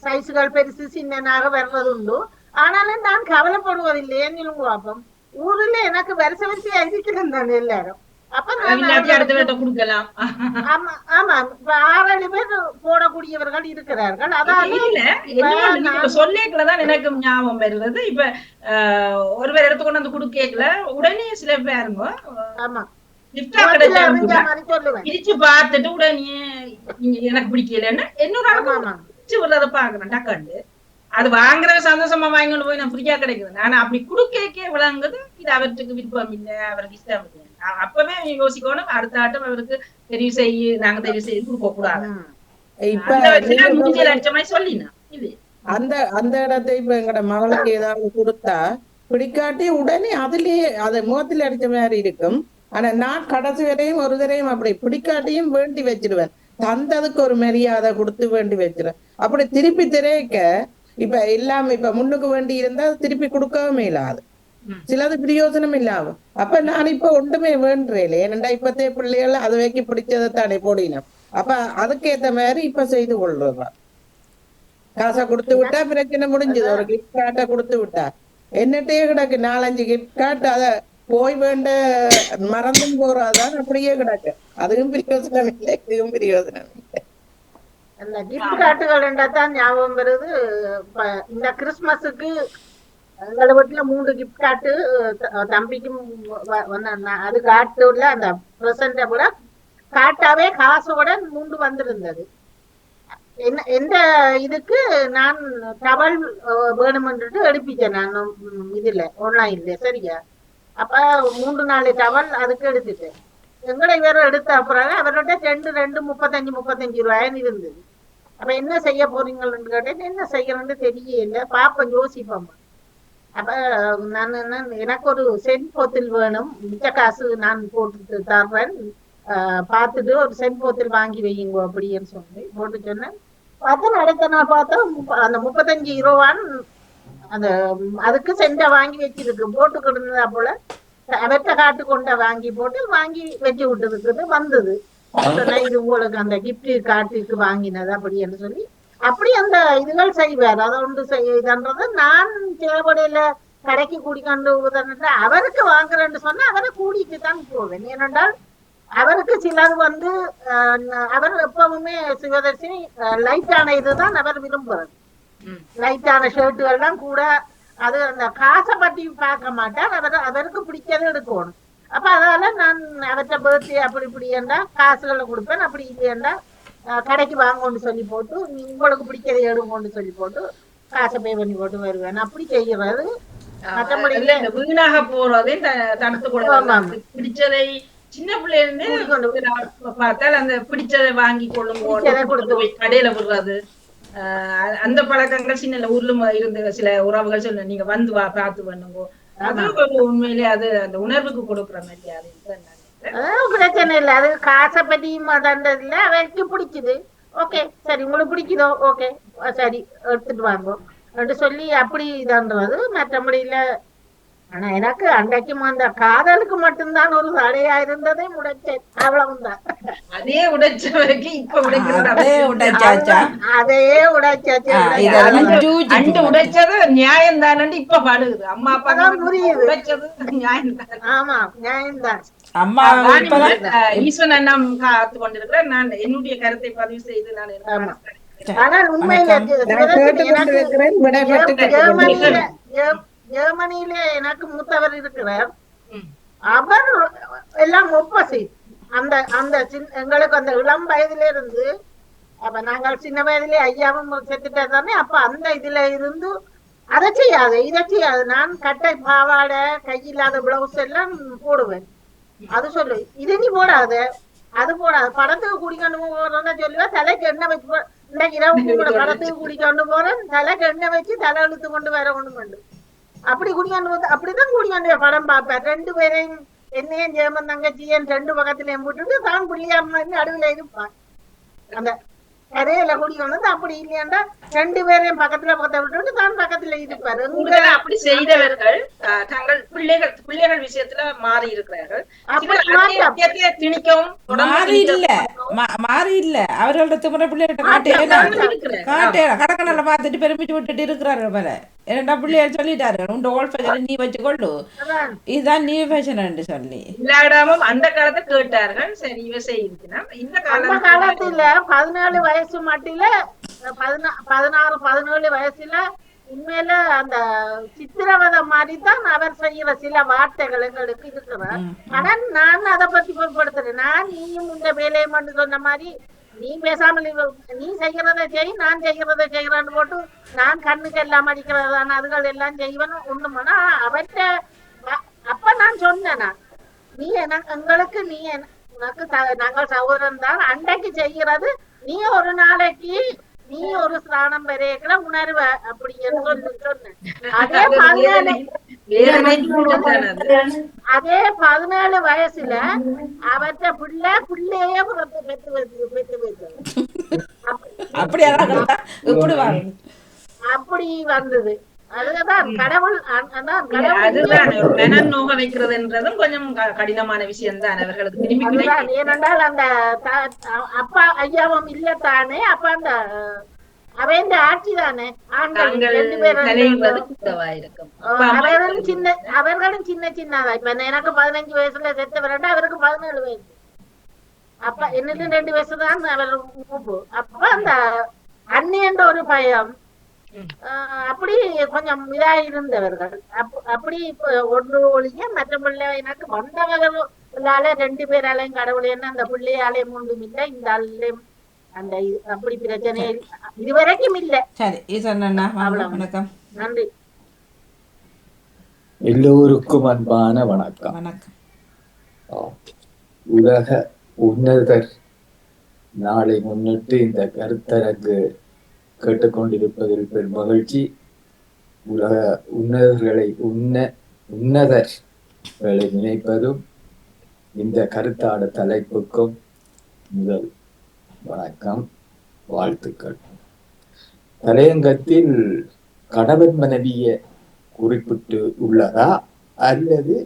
H: சைஸுகள் பெருசு சின்னனாக வர்றது உண்டு. ஆனாலும் நான் கவலைப்படுவதில்லை. ஏன்னு பாப்போம் ஊர்ல எனக்கு வரிசையா இருக்கிறேன் தானே எல்லாரும். அப்ப
B: கொடுக்கலாம்.
H: ஆமா ஆமா 6-7 பேர் போடக்கூடியவர்கள் இருக்கிறார்கள். அதாவது
B: சொல்லிக்கலதான் எனக்கு ஞாபகம் வருகிறது. இப்ப ஒருவர் எடுத்துக்கொண்டு வந்து குடுக்கல உடனே சில பேருங்க
H: ஆமா
B: பிரிச்சு பார்த்துட்டு உடனே எனக்கு பிடிக்கலன்னு என்னோட பாக்குறேன் டக்காண்டு. அது வாங்குற சந்தோஷமா வாங்கிட்டு போய் நான் ஃப்ரீயா கிடைக்குது. நான் அப்படி குடுக்கே விளங்குது. இது அவருக்கு விருப்பம் இல்லை, அவருக்கு இஷ்டம் இல்லை. அப்பவே யோசிக்கணும் அடுத்த ஆட்டம் அவருக்கு தெரிவு செய்ய நாங்க தெரிவு செய்து கொடுக்க கூடாது.
G: இப்ப
B: முடிஞ்ச லட்சமாய் சொல்லினா இது
G: அந்த அந்த இடத்தை இப்ப எங்கட மகளுக்கு ஏதாவது கொடுத்தா பிடிக்காட்டி உடனே அதுலயே அதை முகத்தில் அடிச்ச மாதிரி இருக்கும். ஆனா நான் கடைசி வரையும் ஒரு தரையும் அப்படி பிடிக்காட்டியும் வேண்டி வச்சிருவேன். தந்ததுக்கு ஒரு மரியாதை கொடுத்து வேண்டி வச்சிருவேன். அப்படி திருப்பி திரைக்க இப்ப எல்லாம் இப்ப முன்னுக்கு வேண்டி இருந்தா திருப்பி கொடுக்கவும் இல்லாது, சிலது பிரயோஜனம் இல்லாம. அப்ப நான் இப்ப ஒன்றுமே வேண்டேன். ஏனண்டா இப்பத்தே பிள்ளைகள் அது வைக்க பிடிச்சதை தானே போடினோம். அப்ப அதுக்கேத்த மாதிரி இப்ப செய்து கொள்றேன். காசை கொடுத்து விட்டா பிரச்சனை முடிஞ்சது. ஒரு கிஃப்ட் கார்டை கொடுத்து விட்டா என்னட்டே கிடக்கு 4-5 கிஃப்ட் கார்டு. அத போய் வேண்ட மறந்தும் போறாதான் அப்படியே கிடக்கு. அதுவும் பிரயோஜனம் இல்லை, இதுவும் பிரயோஜனம் இல்லை.
H: அந்த கிஃப்ட் கார்டுகள் தான் ஞாபகம் வருது. இந்த கிறிஸ்துமஸுக்கு எங்களோட வீட்டுல 3 கிஃப்ட் கார்டு தம்பிக்கும் அது காட்டுல அந்த பிரசன்ட கூட காட்டாவே காசோட 3 வந்திருந்தது. எந்த இதுக்கு நான் டவல் வேணுமென்றுட்டு எடுப்பிச்சேன் நான் இதுல ஆன்லைன்ல. சரியா? அப்ப 3-4 டவல் அதுக்கு எடுத்துட்டேன். எங்களை வேற எடுத்த அப்புறம் அவரோட 2 ரூபாய்ன்னு இருந்தது. அப்ப என்ன செய்ய போறீங்கன்னு கேட்டேன். என்ன செய்யறேன்னு தெரியல, பாப்பேன் யோசிப்போம். அப்ப நான் எனக்கு ஒரு சென்ட் போத்தில் வேணும், மிச்ச காசு நான் போட்டு தர்றேன், பார்த்துட்டு ஒரு சென்ட் போத்தில் வாங்கி வையுங்க அப்படின்னு சொல்லி போட்டு சொன்னேன். பார்த்தா அடுத்த நாள் பார்த்தா அந்த 35 ரூபான்னு அந்த அதுக்கு சென்டை வாங்கி வச்சிருக்கு போட்டுக்கிட்டு இருந்ததா போல. அவற்றை காட்டு கொண்ட வாங்கி போட்டு வாங்கி வச்சு விட்டுருக்குது. வந்தது இது உங்களுக்கு அந்த கிஃப்ட் காட்டுக்கு வாங்கினது அப்படின்னு சொல்லி அப்படி அந்த இதுகள் செய்வார். அதை ஒன்று செய்யறத நான் சிலபடியில கடைக்கு கூடிக்கொண்டு அவருக்கு வாங்குறேன்னு சொன்னா அவரை கூட்டிட்டு தான் போவேன். ஏனென்றால் அவருக்கு சிலர் அவர் எப்பவுமே சிவதர்ஷினி லைட்டான இதுதான் அவர் விரும்புறது. லைட்டான ஷர்ட்டுகள் தான் கூட. அது அந்த காசை பத்தி பார்க்க மாட்டார். அவருக்கு பிடிச்சதை எடுக்கணும். அப்ப அதனால நான் அவற்றை பர்த்டே அப்படி இப்படி என்றா காசுகளை கொடுப்பேன். அப்படி இல்லையண்டா கடைக்கு வாங்கன்னு சொல்லி போட்டு உங்களுக்கு பிடிச்சதை எடுங்கன்னு சொல்லி போட்டு காசை பே பண்ணி போட்டு வருவேன். அப்படி செய்யறது. மற்றபடி
B: வீணாக போறதே தடுத்து கொடுக்கலாம். பிடிச்சதை சின்ன பிள்ளைல பார்த்தால் அந்த பிடிச்சதை வாங்கி கொள்ளும் கடையில விடுறது அந்த பழக்கங்கள் சின்ன ஊர்ல இருந்த சில உறவுகள் சொல்ல நீங்க வந்து வா பார்த்து பண்ணுங்க. அது உண்மையிலே அது அந்த உணர்வுக்கு கொடுக்குற மாதிரி. அது
H: பிரச்சனை இல்லை. அது காசை பத்தியும் இல்ல, அவருக்கு பிடிக்குது. ஓகே சரி உங்களுக்கு பிடிக்குதோ ஓகே சரி எடுத்துட்டு வாங்க சொல்லி அப்படி இதுன்றது. மற்றபடியில ஆனா எனக்கு அன்றைக்கும் அந்த காதலுக்கு மட்டும்தான் ஒரு தடையா இருந்ததே உடைச்சேன். அவ்வளவுதான்.
B: அதே உடைச்ச வரைக்கும் இப்ப
H: அதையே உடைச்சாச்சு.
B: அண்டு உடைச்சது நியாயம் தானே இப்ப படுகுது. அம்மா அப்பா தான் புரியுது உடைச்சது நியாயம் தான்.
H: ஆமா நியாயம்தான்.
A: அம்மா
B: ஈஸ்வரன் அண்ணம் காத்து கொண்டிருக்கிறேன். நான் என்னுடைய கருத்தை பதிவு செய்து நான்
H: ஆனால் உண்மையில ஜெர்மனியில எனக்கு மூத்தவர் இருக்கிறார். அவர் எல்லாம் ஒப்போசிட். அந்த அந்த எங்களுக்கு அந்த இளம் வயதுல இருந்து அப்ப நாங்கள் சின்ன வயதுல ஐயாவும் செத்துட்டே தானே. அப்ப அந்த இதுல இருந்து அதை செய்யாது இதை செய்யாது. நான் கட்டை பாவாடை கையில்லாத பிளவுஸ் எல்லாம் போடுவேன். அது சொல்லு இது நீ போடாத அது போடாது. படத்துக்கு குடிக்கொண்டு போறோம்னா சொல்லுவேன். தலைக்கு எண்ணெய் வச்சு இன்னைக்கு இரவு கூட படத்துக்கு குடிக்கொண்டு போறேன். தலைக்கு எண்ணெய் வச்சு தலை இழுத்து கொண்டு வர கொண்டு கொண்டு அப்படி குடிக்காண்டு வந்து அப்படிதான் குடிக்காண்டு படம் பார்ப்பேன். 2 பேரையும் என்னையும் ஜெயமன் தங்கச்சியன் 2 பக்கத்துலயும் போட்டுட்டு தான் பிள்ளையார் மாதிரி நடுவில் இருப்பான். அந்த கரையில குடிக்கொண்டு அப்படி இல்லையாண்டா 2 பேரையும் பக்கத்துல விட்டுட்டு தான் பக்கத்துல இருப்பாரு.
B: அப்படி செய்தவர்கள் தங்கள் பிள்ளைகள் விஷயத்துல மாறி இருக்கிறார்கள்.
A: மாறி இல்ல அவர்களோட திமுறை பிள்ளைகிட்ட கடற்கடல பார்த்துட்டு பெருமிச்சு விட்டுட்டு இருக்கிறார்கள் போல. இரண்டா பிள்ளைகள் சொல்லிட்டாரு உண்டு ஓல்ட் ஃபேஷன் நீ வச்சுக்கொள்ளு இதுதான் நியூ ஃபேஷன் சொல்லி
B: எல்லா இடமும் அந்த காலத்தை கேட்டார்கள். சரி இவ செய்யுதுன்னா இந்த
H: காலத்துல 17 வயசு மட்டில 16-17 வயசுல உண்மையில அந்த சித்திரவதை மாதிரிதான் அவர் செய்யற சில வார்த்தைகள் எங்களுக்கு இருக்கிறார். ஆனா நான் அதை பத்தி பொருட்படுத்துறேன். நான் நீயும் இந்த வேலையை மட்டும் சொன்ன மாதிரி நீ பேசாமல் நீ செய்யறதை செய் நான் செய்யறதை செய்யறேன்னு போட்டு நான் கண்ணுக்கு எல்லாம் அடிக்கிறதான அதுகள் எல்லாம் செய்வேன் ஒண்ணுமானா அவர்கிட்ட அப்ப நான் சொன்னேன். நீ எங்களுக்கு நீ உனக்கு நாங்கள் சகோதரன் தான் அண்டைக்கு செய்கிறது. நீ ஒரு நாளைக்கு நீ ஒரு ஸ்நானம் பெரியக்கிற உணர்வ அப்படி சொன்ன. அதே 17 வயசுல அவற்ற பிள்ளையே பெற்று வைத்தது அப்படி வந்தது. அதுதான் கடவுள்.
B: அதுதான் ஒரு மனம் நோக வைக்கிறதுன்றதும் கொஞ்சம் கடினமான விஷயம் தான் அவர்களுக்கு திரும்பி.
H: ஏனென்றால் அந்த அப்பா ஐயாவும் இல்லத்தானே, அப்ப அந்த அவன் ஆட்சி தானே அவர்களும் சின்ன சின்னதா. இப்ப எனக்கு 15 வயசுல செத்து வரண்டா, அவருக்கு 17 வயசு. அப்ப என்னது 2 வயசு தான் அவர். அப்ப அந்த அண்ணின்ற ஒரு பயம் அப்படி கொஞ்சம் இதா இருந்தவர்கள். அப்படி ஒன்று ஒழிய மற்ற பிள்ளை எனக்கு வந்தவர்களால 2 பேராலையும் கடவுள் என்ன அந்த பிள்ளையாலையும் ஒன்றும் இல்லை, இந்த ஆளையும் அந்த அப்படி பிரச்சனை இதுவரைக்கும் இல்லை.
A: சரி வணக்கம்.
H: நன்றி.
J: எல்லோருக்கும் அன்பான வணக்கம்.
A: வணக்கம்.
J: உலக உன்னதர் நாளை முன்னிட்டு இந்த கருத்தரங்கு கேட்டுக்கொண்டிருப்பதில் பெரும் மகிழ்ச்சி. உலக உன்னதர்களை உன்னதர்களை நினைப்பதும் இந்த கருத்தாட தலைப்புக்கும் முதல் வணக்கம், வாழ்த்துக்கள். தலையங்கத்தில் கணவன் மனைவியை குறிப்பிட்டு உள்ளதா அல்லது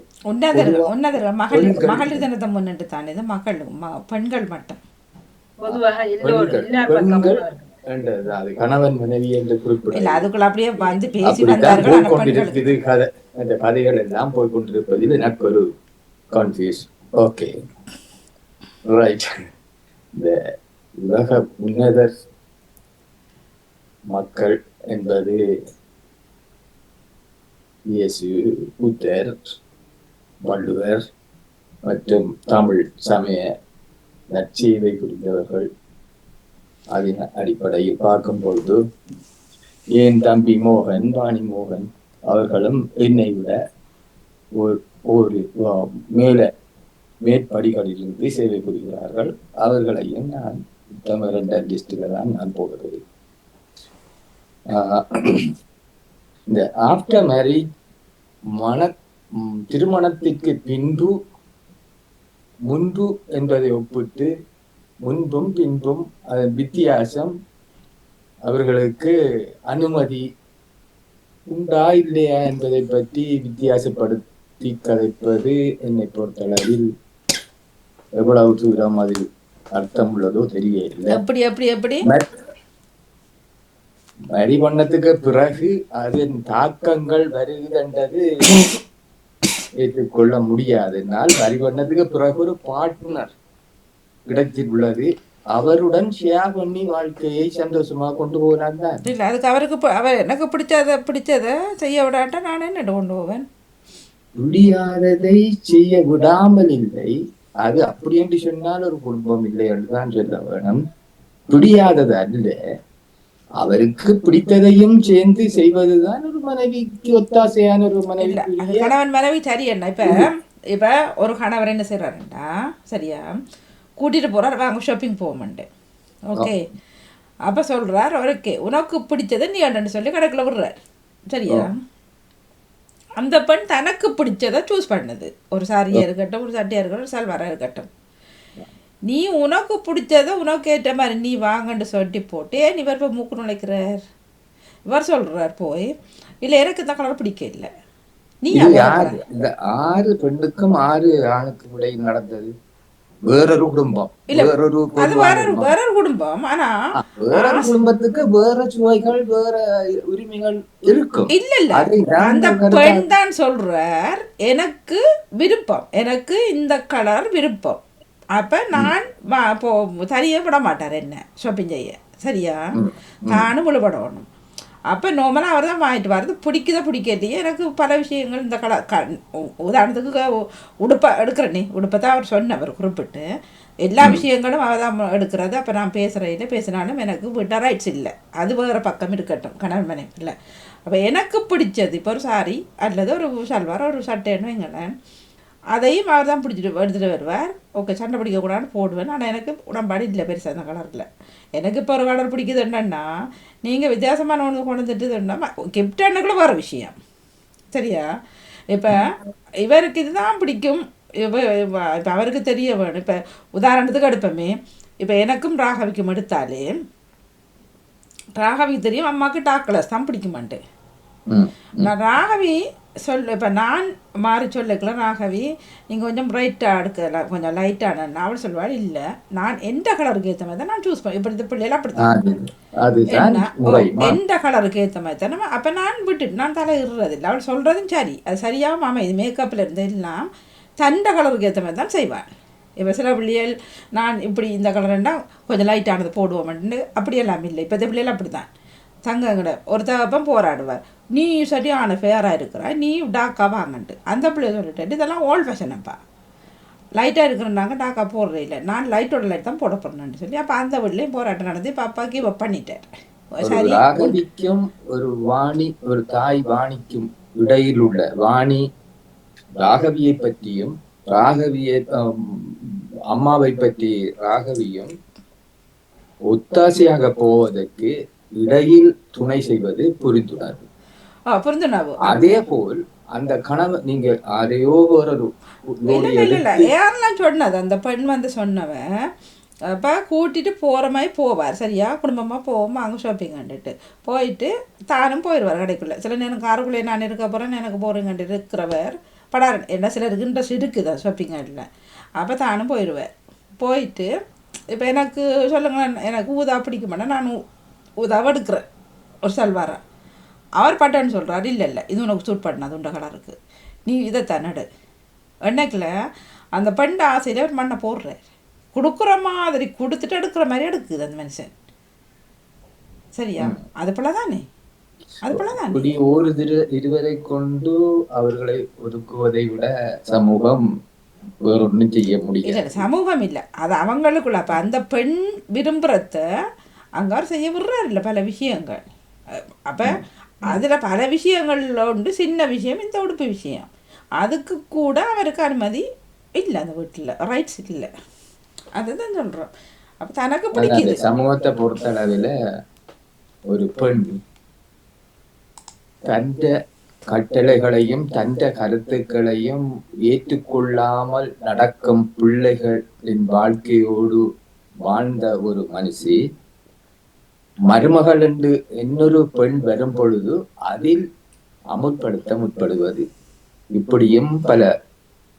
A: மகளிர் தினத்தை முன்னிட்டு தானே இது பெண்கள் மட்டும்
J: அது கணவன் மனைவி என்று குறிப்பிட
A: அதுக்குள்ள அப்படியே வந்து பேசி
J: கொண்டிருக்குது. அந்த கதைகள் எல்லாம் போய்கொண்டிருப்பதில் எனக்கு ஒரு கன்ஃபியூஸ். Okay right. இந்த உலக உன்னதர் மக்கள் என்பது இயேசு, புத்தர், வள்ளுவர் மற்றும் தமிழ் சமய நற்செய்தை புரிந்தவர்கள். அதன் அடிப்படையில் பார்க்கும் பொழுது என் தம்பி மோகன், வாணி மோகன் அவர்களும் என்னை விட ஒரு மேற்படிகளிலிருந்து சேவை புரிகிறார்கள். அவர்களையும் நான் உத்தம 2 லிஸ்டில் தான் நான் போடுகிறேன். இந்த ஆஃப்டர் மேரேஜ் திருமணத்திற்கு முன்பு என்பதை ஒப்பிட்டு முன்பும் பின்பும் அதன் வித்தியாசம், அவர்களுக்கு அனுமதி உண்டா இல்லையா என்பதை பற்றி வித்தியாசப்படுத்தி கதைப்பது என்னை பொறுத்தளவில் எவ்வளவு தூரம் அதில் அர்த்தம் உள்ளதோ தெரியவில்லை. மரிவண்ணத்துக்கு பிறகு அதன் தாக்கங்கள் வருகின்றது ஏற்றுக்கொள்ள முடியாது. என்னால் மரிவண்ணத்துக்கு பிறகு ஒரு பார்ட்னர் கிடைத்துள்ளது, அவருடன் ஷேர் பண்ணி வாழ்க்கையை சந்தோஷமா கொண்டு போகிறான் தான்.
A: இல்லை, அதுக்கு அவருக்கு எனக்கு பிடிச்சதை செய்ய விடாட்டா நான் என்ன கொண்டு போவேன்?
J: முடியாததை செய்ய விடாமல் இல்லை, அது அப்படி என்று சொன்னால் ஒரு குடும்பம் இல்லை என்றுதான் சொல்ல வேணும். பிடியாதது அல்ல, அவருக்கு பிடித்ததையும் சேர்ந்து செய்வதுதான் ஒரு மனைவிக்கு ஒத்தாசையான ஒரு மனைவி.
A: கணவன் மனைவி சரி என்ன. இப்ப ஒரு கணவர் என்ன செய்யறாருண்டா, சரியா கூட்டிட்டு போறாரு, வாங்க ஷாப்பிங் போவோம்ண்டு. ஓகே, அப்ப சொல்றார் ஓகே உனக்கு பிடிச்சதை நீ அண்ணன்னு சொல்லி கணக்குல விடுறார். சரியா, அந்த பெண் தனக்கு பிடிச்சதை சூஸ் பண்ணுது. ஒரு சாரியா இருக்கட்டும், ஒரு சட்டையா இருக்கட்டும், ஒரு சல்வாரா இருக்கட்டும். நீ உனக்கு பிடிச்சதை உனக்கு ஏற்ற மாதிரி நீ வாங்கன்னு சொல்லி போட்டு நீ இவர் போய் மூக்கு நுழைக்கிறார். இவர் சொல்றார் போய், இல்லை எனக்கு இந்த கலர் பிடிக்க இல்லை. நீ
J: இந்த 6 பெண்ணுக்கும் 6 ஆணுக்கு இடையில் நடந்தது வேறொரு குடும்பம்,
A: வேற குடும்பம். ஆனா
J: வேற குடும்பத்துக்கு வேற சுவைகள், வேற உரிமைகள் இருக்கும்.
A: இல்ல இல்ல, அந்த பெண் தான் சொல்றார் எனக்கு விருப்பம், எனக்கு இந்த கலர் விருப்பம். அப்ப நான் தனியே விட மாட்டார் என்ன ஷாப்பிங் செய்ய. சரியா, நானும் விழுபடணும். அப்போ நார்மலாக அவர் தான் வாங்கிட்டு வர்றது. பிடிக்கலையே எனக்கு பல விஷயங்கள் இந்த உதாரணத்துக்கு உடுப்பை எடுக்கிறேனே, உடுப்பை தான் அவர் சொன்னவர் குறிப்பிட்டு எல்லா விஷயங்களும் அவர் தான் எடுக்கிறது. அப்போ நான் பேசினாலும் எனக்கு விட்ட ரைட்ஸ் இல்லை, அது வேறு பக்கம் இருக்கட்டும், கணவன் மனைவி இல்லை. அப்போ எனக்கு பிடிச்சது இப்போ ஒரு சாரி அல்லது ஒரு சல்வார், ஒரு சட்டைன்னு வைங்களேன், அதையும் அவர் தான் பிடிச்சிட்டு எடுத்துகிட்டு வருவார். ஓகே, சண்டை பிடிக்கக்கூடாதுன்னு போடுவேன். ஆனால் எனக்கு உடம்பாடு இல்லை பெருசாக அந்த கலரில். எனக்கு இப்போ ஒரு கலர் பிடிக்குது என்னன்னா, நீங்கள் வித்தியாசமான ஒன்று கொண்டு வந்துட்டுன்னா கிஃப்ட் அண்ணுக்குள்ள வேறு விஷயம். சரியா? இப்போ இவருக்கு இதுதான் பிடிக்கும். இப்போ அவருக்கு தெரிய வேணும். இப்போ உதாரணத்துக்கு எடுப்போமே, இப்போ எனக்கும் ராகவிக்கும் எடுத்தாலே ராகவிக்கு தெரியும் அம்மாவுக்கு டார்க் கலர்ஸ் தான் பிடிக்குமான்ட்டு. நான் ராகவி இப்போ நான் மாறி சொல்லிக்கலாம், ராகவி நீங்கள் கொஞ்சம் பிரைட்டாக எடுக்கல, கொஞ்சம் லைட்டான அவள் சொல்வாள், இல்லை நான் எந்த கலருக்கு ஏற்ற மாதிரி தான் நான் சூஸ் பண்ணேன். இப்படி இந்த பிள்ளைலாம் அப்படித்தான் எந்த கலருக்கு ஏற்ற மாதிரி தானே. அப்போ நான் விட்டுட்டு நான் தலை இடுறதில்லை. அவள் சொல்கிறதும் சரி, அது சரியாகவும் மாமா இது மேக்கப்பில் இருந்து எல்லாம் சண்டை கலருக்கு ஏற்ற மாதிரி தான் செய்வாள். இப்போ சில பிள்ளைகள் நான் இப்படி இந்த கலருண்டா கொஞ்சம் லைட்டானது போடுவோம்ட்டு அப்படியெல்லாம் இல்லை. இப்போ இந்த பிள்ளைகள் அப்படி தான் தங்கங்கட ஒரு தகப்பம் போராடுவார், நீ சரியான ஃபேராக இருக்கிற, நீ டாக்கா வாங்கன்ட்டு. அந்த பிள்ளைய சொல்லிட்டு இதெல்லாம் ஓல்ட் ஃபேஷனப்பா, லைட்டாக இருக்கிறனாங்க டாக்கா போடுறே இல்லை, நான் லைட்டோட லைட் தான் போட போறேன்னு சொல்லி அப்போ அந்த வீட்லேயும் போராட்டம் நடந்து பாப்பா கிவ் அப் பண்ணிட்டேன். சரி,
J: ராகவிக்கும் ஒரு வாணி, ஒரு தாய் வாணிக்கும் இடையில் உள்ள வாணி ராகவியை பற்றியும் ராகவியை அம்மாவை பற்றி ராகவியும் ஒத்தாசையாக போவதற்கு இடையில் துணை செய்வது புரிந்துணர்வு.
A: புரிந்துணர்வு.
J: அதே போல் அந்த கணவன் நீங்க அதையோ ஒரு
A: யாரெல்லாம் சொன்னது, அந்த பெண் வந்து சொன்னவன் அப்போ கூட்டிட்டு போகிற மாதிரி போவார். சரியா? குடும்பமாக போவோம் அங்கே ஷாப்பிங் கண்டுட்டு போயிட்டு தானும் போயிடுவார் கடைக்குள்ளே. சில நேரம் காருக்குள்ளே நான் இருக்க போகிறேன் எனக்கு போகிறேன் கண்டு இருக்கிறவர் படாரன் என்ன சிலருக்கு இன்ட்ரெஸ்ட் இருக்குது ஷாப்பிங் கண்டில். அப்போ தானும் போயிடுவேன். போயிட்டு இப்போ எனக்கு சொல்லுங்கள், எனக்கு ஊதா பிடிக்க மாட்டேன், நான் ஊதாவை எடுக்கிறேன் ஒரு சல்வாரா. அவர் பட்டன்னு சொல்கிறார், இல்லை இல்லை இது உனக்கு சூட் பண்ணாது உண்ட கலருக்கு, நீ இதை தன்னடு என்னைக்குல அந்த பெண்ட ஆசையில் அவர் மண்ணை போடுறார். கொடுக்குற மாதிரி கொடுத்துட்டு எடுக்கிற மாதிரி எடுக்குது அந்த மனுஷன். சரியா? அது போல தானே, அது போல தானே.
J: ஒரு இருவரை கொண்டு அவர்களை ஒதுக்குவதை விட சமூகம் வேற ஒன்றும் செய்ய முடியாது.
A: இல்லை சமூகம் இல்லை, அது அவங்களுக்குள்ள. அப்போ அந்த பெண் விரும்புறத அங்கார் செய்ய விடுறாரு இல்லை பல விஷயங்கள். அப்போ அதில் பல விஷயங்கள்ல உண்டு. சின்ன விஷயம் இந்த உடுப்பு விஷயம், அதுக்கு கூட அவருக்கு அனுமதி இல்லை, அந்த வீட்டில் ரைட்ஸ் இல்லை. அதுதான் சொல்கிறோம். அப்போ தனக்கு பிடிக்குது.
J: சமூகத்தை பொறுத்தளவில் ஒரு பெண் தந்த கட்டளைகளையும் தந்த கருத்துக்களையும் ஏற்றுக்கொள்ளாமல் நடக்கும் பிள்ளைகளின் வாழ்க்கையோடு வாழ்ந்த ஒரு மனுஷி மருமகள் என்று இன்னொரு பெண் வரும் பொழுது அதில் அமுல்படுத்த முற்படுவது, இப்படியும் பல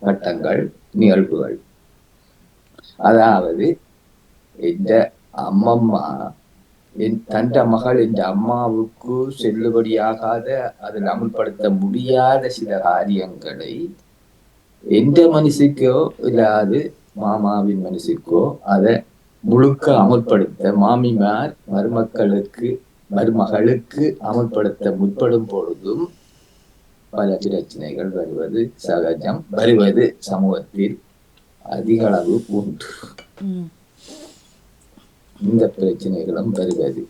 J: கட்டங்கள் நிகழ்வுகள். அதாவது இந்த அம்மம்மா தந்த மகள் இந்த அம்மாவுக்கு செல்லுபடியாகாத, அதில் அமுல்படுத்த முடியாத சில காரியங்களை எந்த மனுஷிக்கோ இல்லாது மாமாவின் மனுஷிக்கோ அதை முழுக்க அமுல்படுத்த மாமிமார் மருமகளுக்கு அமுல்படுத்த முற்படும் பொழுதும் பல பிரச்சனைகள் வருவது சகஜம். வருவது சமூகத்தில் அதிக அளவு உண்டு. இந்த பிரச்சனைகளும் வருவது,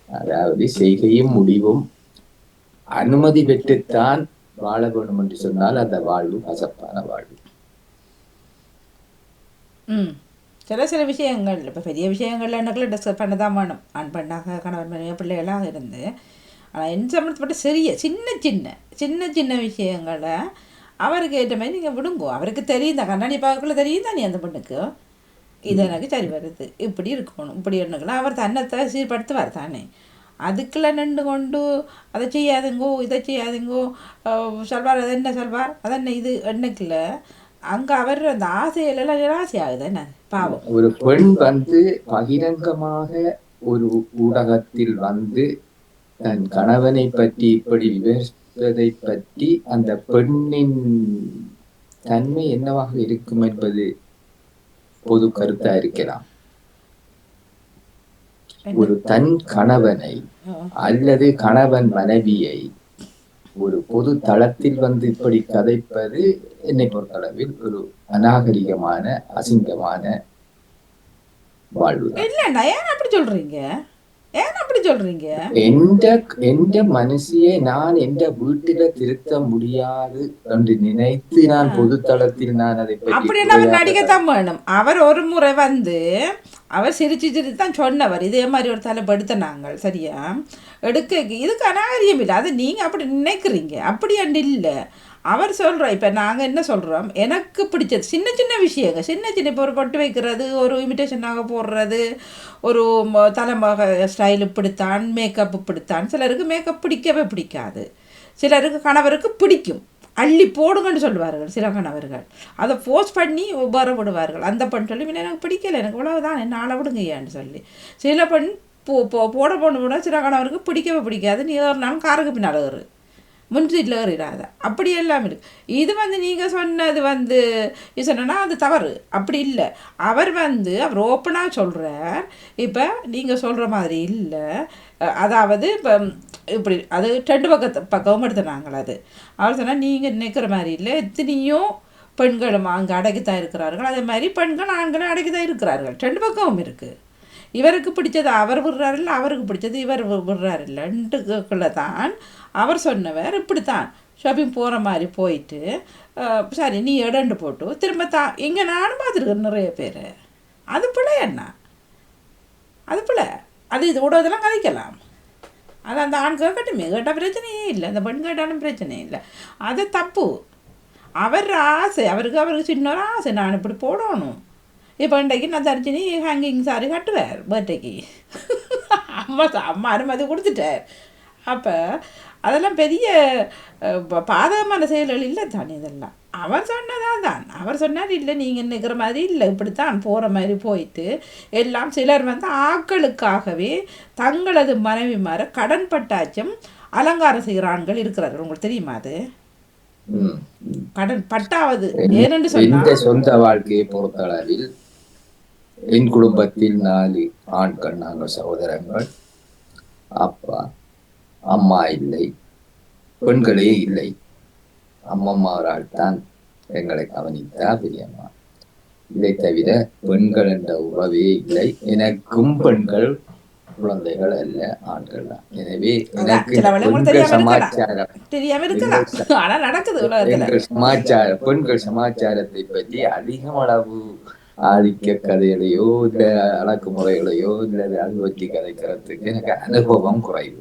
J: அதாவது செய்கையும் முடிவும் அனுமதி பெற்றுத்தான் வாழ வேண்டும் என்று சொன்னால் அந்த வாழ்வு கசப்பான வாழ்வு.
A: சில விஷயங்கள் இப்போ பெரிய விஷயங்கள்ல எனக்குள்ள டிஸ்கஸ் பண்ண தான் வேணும். ஆண் பெண்ணாக கணவன் மனைவி பிள்ளைகளாக இருந்து. ஆனால் என் சம்பந்தப்பட்ட சின்ன சின்ன விஷயங்களை அவருக்கு ஏற்ற மாதிரி நீங்கள் விடுங்கோ. அவருக்கு தெரியும் தான், கண்ணாடி பார்க்கக்குள்ள தெரியும் தானே அந்த பெண்ணுக்கு இது எனக்கு சரி வருது, இப்படி இருக்கணும், இப்படி எண்ணுக்கலாம். அவர் தன்னை சீர்படுத்துவார் தானே. அதுக்குள்ள நின்று கொண்டு அதை செய்யாதுங்கோ இதை செய்யாதுங்கோ சொல்வார், அது என்ன சொல்வார், அதென்ன இது எண்ணுக்குள்ள அங்கே அவர் அந்த ஆசையிலெல்லாம் நிராசை ஆகுது. என்ன பாவம்.
J: ஒரு பெண் வந்து பகிரங்கமாக ஒரு ஊடகத்தில் வந்து தன் கணவனை பற்றி இப்படி விவரிப்பதை பற்றி அந்த பெண்ணின் தன்மை என்னவாக இருக்கும் என்பது பொது கருத்தா இருக்கலாம். ஒரு தன் கணவனை அல்லது கணவன் மனைவியை ஒரு பொது தளத்தில் வந்து இப்படி கதைப்பது என்னை பொறுத்தளவில் ஒரு அநாகரிகமான அசிங்கமான வாழ்வு.
A: இல்லைண்ணா, ஏன் அப்படி சொல்றீங்க? ஏன் அப்படி அப்படி சொல்றீங்க?
J: எந்த மனசியை நான் எந்த வீட்டில திருத்த முடியாது என்று நினைத்து நான் பொதுத்தளத்தில் நான் அதை
A: அப்படின்னு அவர் நடிக்கத்தான் வேணும். அவர் ஒரு முறை அவர் சிரிச்சு தான் சொன்னவர், இதே மாதிரி ஒரு தலைப்பு எடுத்த நாங்கள் சரியா எடுக்க இதுக்கு அநாகரியம் இல்லை. அது நீங்கள் அப்படி நினைக்கிறீங்க, அப்படி அண்டு இல்லை. அவர் சொல்கிறோம், இப்போ நாங்கள் என்ன சொல்கிறோம், எனக்கு பிடிச்சது சின்ன சின்ன விஷயங்கள், சின்ன இப்போ ஒரு பொட்டு வைக்கிறது, ஒரு இமிட்டேஷனாக போடுறது, ஒரு தலைமுக ஸ்டைல் இப்படித்தான், மேக்கப் இப்படித்தான். சிலருக்கு மேக்கப் பிடிக்கவே பிடிக்காது, சிலருக்கு கணவருக்கு பிடிக்கும், அள்ளி போடுங்கன்னு சொல்லுவார்கள் சில கணவர்கள். அதை போஸ்ட் பண்ணி உபர விடுவார்கள். அந்த பெண் சொல்லி எனக்கு பிடிக்கலை, எனக்கு இவ்வளவுதான், என்ன ஆளை விடுங்க ஏன்னு சொல்லி. சில பெண் போட போட சில கணவருக்கு பிடிக்கவே பிடிக்காது, நீ ஒரு நாள் காருக்கு பின்னால் ஏறு, முன் சீட்டில் ஏறிடாத, அப்படி எல்லாம் இருக்குது. இது நீங்கள் சொன்னது இது சொன்னா அது தவறு, அப்படி இல்லை. அவர் அவர் ஓப்பனாக சொல்கிறார். இப்போ நீங்கள் சொல்கிற மாதிரி இல்லை, அதாவது இப்போ இப்படி அது 2 பக்கமும் எடுத்துனாங்கள். அது அவர் சொன்னால் நீங்கள் நினைக்கிற மாதிரி இல்லை, எத்தனையோ பெண்களும் அங்கே அடக்கித்தான் இருக்கிறார்கள், அதே மாதிரி பெண்கள் ஆண்களும் அடக்கித்தான் இருக்கிறார்கள். 2 பக்கமும் இருக்குது. இவருக்கு பிடிச்சது அவர் விடுறாரில்ல, அவருக்கு பிடிச்சது இவர் விடுறாரில்ல, 2க்குள்ள தான் அவர் சொன்னவர் இப்படித்தான் ஷாப்பிங் போகிற மாதிரி போயிட்டு சரி நீ இடண்டு போட்டு திரும்ப இங்கே நானும் பார்த்துருக்கேன் நிறைய பேர். அது பிள்ளை என்ன, அது பிள்ளை, அது இது விடுவதெல்லாம் கதைக்கலாம். அது அந்த ஆண் கேட்கட்டுமே, கேட்டால் பிரச்சனையே இல்லை, அந்த பெண் கேட்டாலும் பிரச்சனையே இல்லை, அது தப்பு. அவர் ஆசை, அவருக்கு சின்ன ஒரு ஆசை, நான் இப்படி போடணும். இப்போ இன்றைக்கு நான் தரிச்சினி ஹேங்கிங் சாரி கட்டுவார் பர்த்டேக்கு, அம்மா அனுமதி கொடுத்துட்டார். அப்போ அதெல்லாம் பெரிய பாதகமான செயல்கள் இல்லை தானே இதெல்லாம். அவர் சொன்னதான் தான், அவர் சொன்னார் இல்லை நீங்கள் நிற்கிற மாதிரி இல்லை, இப்படித்தான் போகிற மாதிரி போயிட்டு எல்லாம். சிலர் ஆக்களுக்காகவே தங்களது மனைவிமாரை கடன் பட்டாச்சும் அலங்காரம் செய்கிற ஆண்கள் இருக்கிறார்கள். உங்களுக்கு தெரியுமா? அது கடன் பட்டாவது ஏனென்று சொன்ன
J: சொந்த வாழ்க்கையை பொறுத்தளவில் என் குடும்பத்தில் 4 ஆண்கள், நாங்கள் சகோதரங்கள், அப்பா அம்மா இல்லை, பெண்களே இல்லை. அம்மம்மாவரால் தான் எங்களை கவனித்தா பெரியம்மா. இதை தவிர பெண்கள் என்ற உறவே இல்லை. எனக்கும் பெண்கள் குழந்தைகள் அல்ல, ஆண்கள் தான். எனவே எனக்கு பெண்கள் சமாச்சாரத்தை பற்றி அதிகம் அளவு ஆதிக்க கதைகளையோ இல்ல அடக்குமுறைகளையோ இல்ல அது பற்றி கதைக்கிறதுக்கு எனக்கு அனுபவம் குறைவு.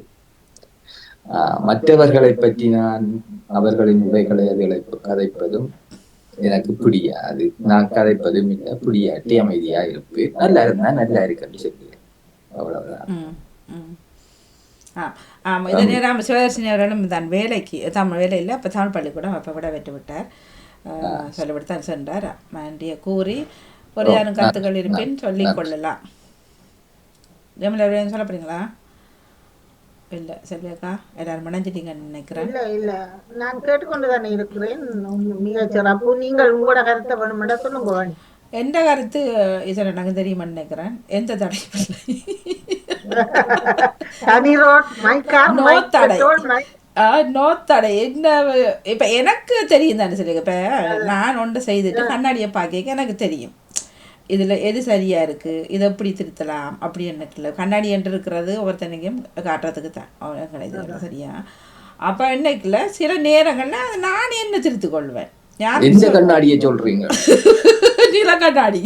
J: மற்றவர்களை பற்றி நான் அவர்களின் உரைகளை கதைப்பதும் எனக்கு பிடியாது. நான் கதைப்பதும் இல்லை, பிடியாட்டி அமைதியா இருப்பேன். நல்லா இருந்தா நல்லா இருக்குன்னு சொல்லுவேன், அவ்வளவுதான்.
A: இதை நேரம் சிவதர்ஷினி அவர்களும் தான் வேலைக்கு தமிழ் வேலையில் இப்போ தமிழ் பள்ளிக்கூடம் அப்போ விட விட்டு விட்டார், சொல்லிவிட்டு சென்றார். நன்றியை கூறி ஒரு யாரும் கருத்துக்கள் இருப்பேன் சொல்லிக் கொள்ளலாம். ஜெமிலா சொல்ல போறீங்களா? இல்ல செல்வியக்கா எல்லாரும் மனைஞ்சிட்டீங்கன்னு நினைக்கிறேன்.
H: இல்ல இல்ல நான் கேட்டுக்கொண்டுதானே இருக்கிறேன். மிகச்சிறப்பு. நீங்கள் உங்களோட கருத்தை வேணுமெண்டா சொல்லுங்க.
A: எந்த கருத்து இதில் எனக்கு தெரியுமான்னு நினைக்கிறேன். எந்த தடையும் நோ தடை என்ன இப்ப எனக்கு தெரியும் தானே சொல்லுங்க. இப்ப நான் ஒன்று செய்துட்டு கண்ணாடியை பார்க்க எனக்கு தெரியும் இதுல எது சரியா இருக்கு, இதை எப்படி திருத்தலாம் அப்படி என்ன. கண்ணாடி என்று இருக்கிறது ஒவ்வொருத்தனையும் காட்டுறதுக்கு தான் சரியா. அப்ப என்னைக்குல சில நேரங்கள்ல நான் என்ன திருத்திக் கொள்வேன்.
J: கண்ணாடியை சொல்றீங்க?
A: நில கண்ணாடி.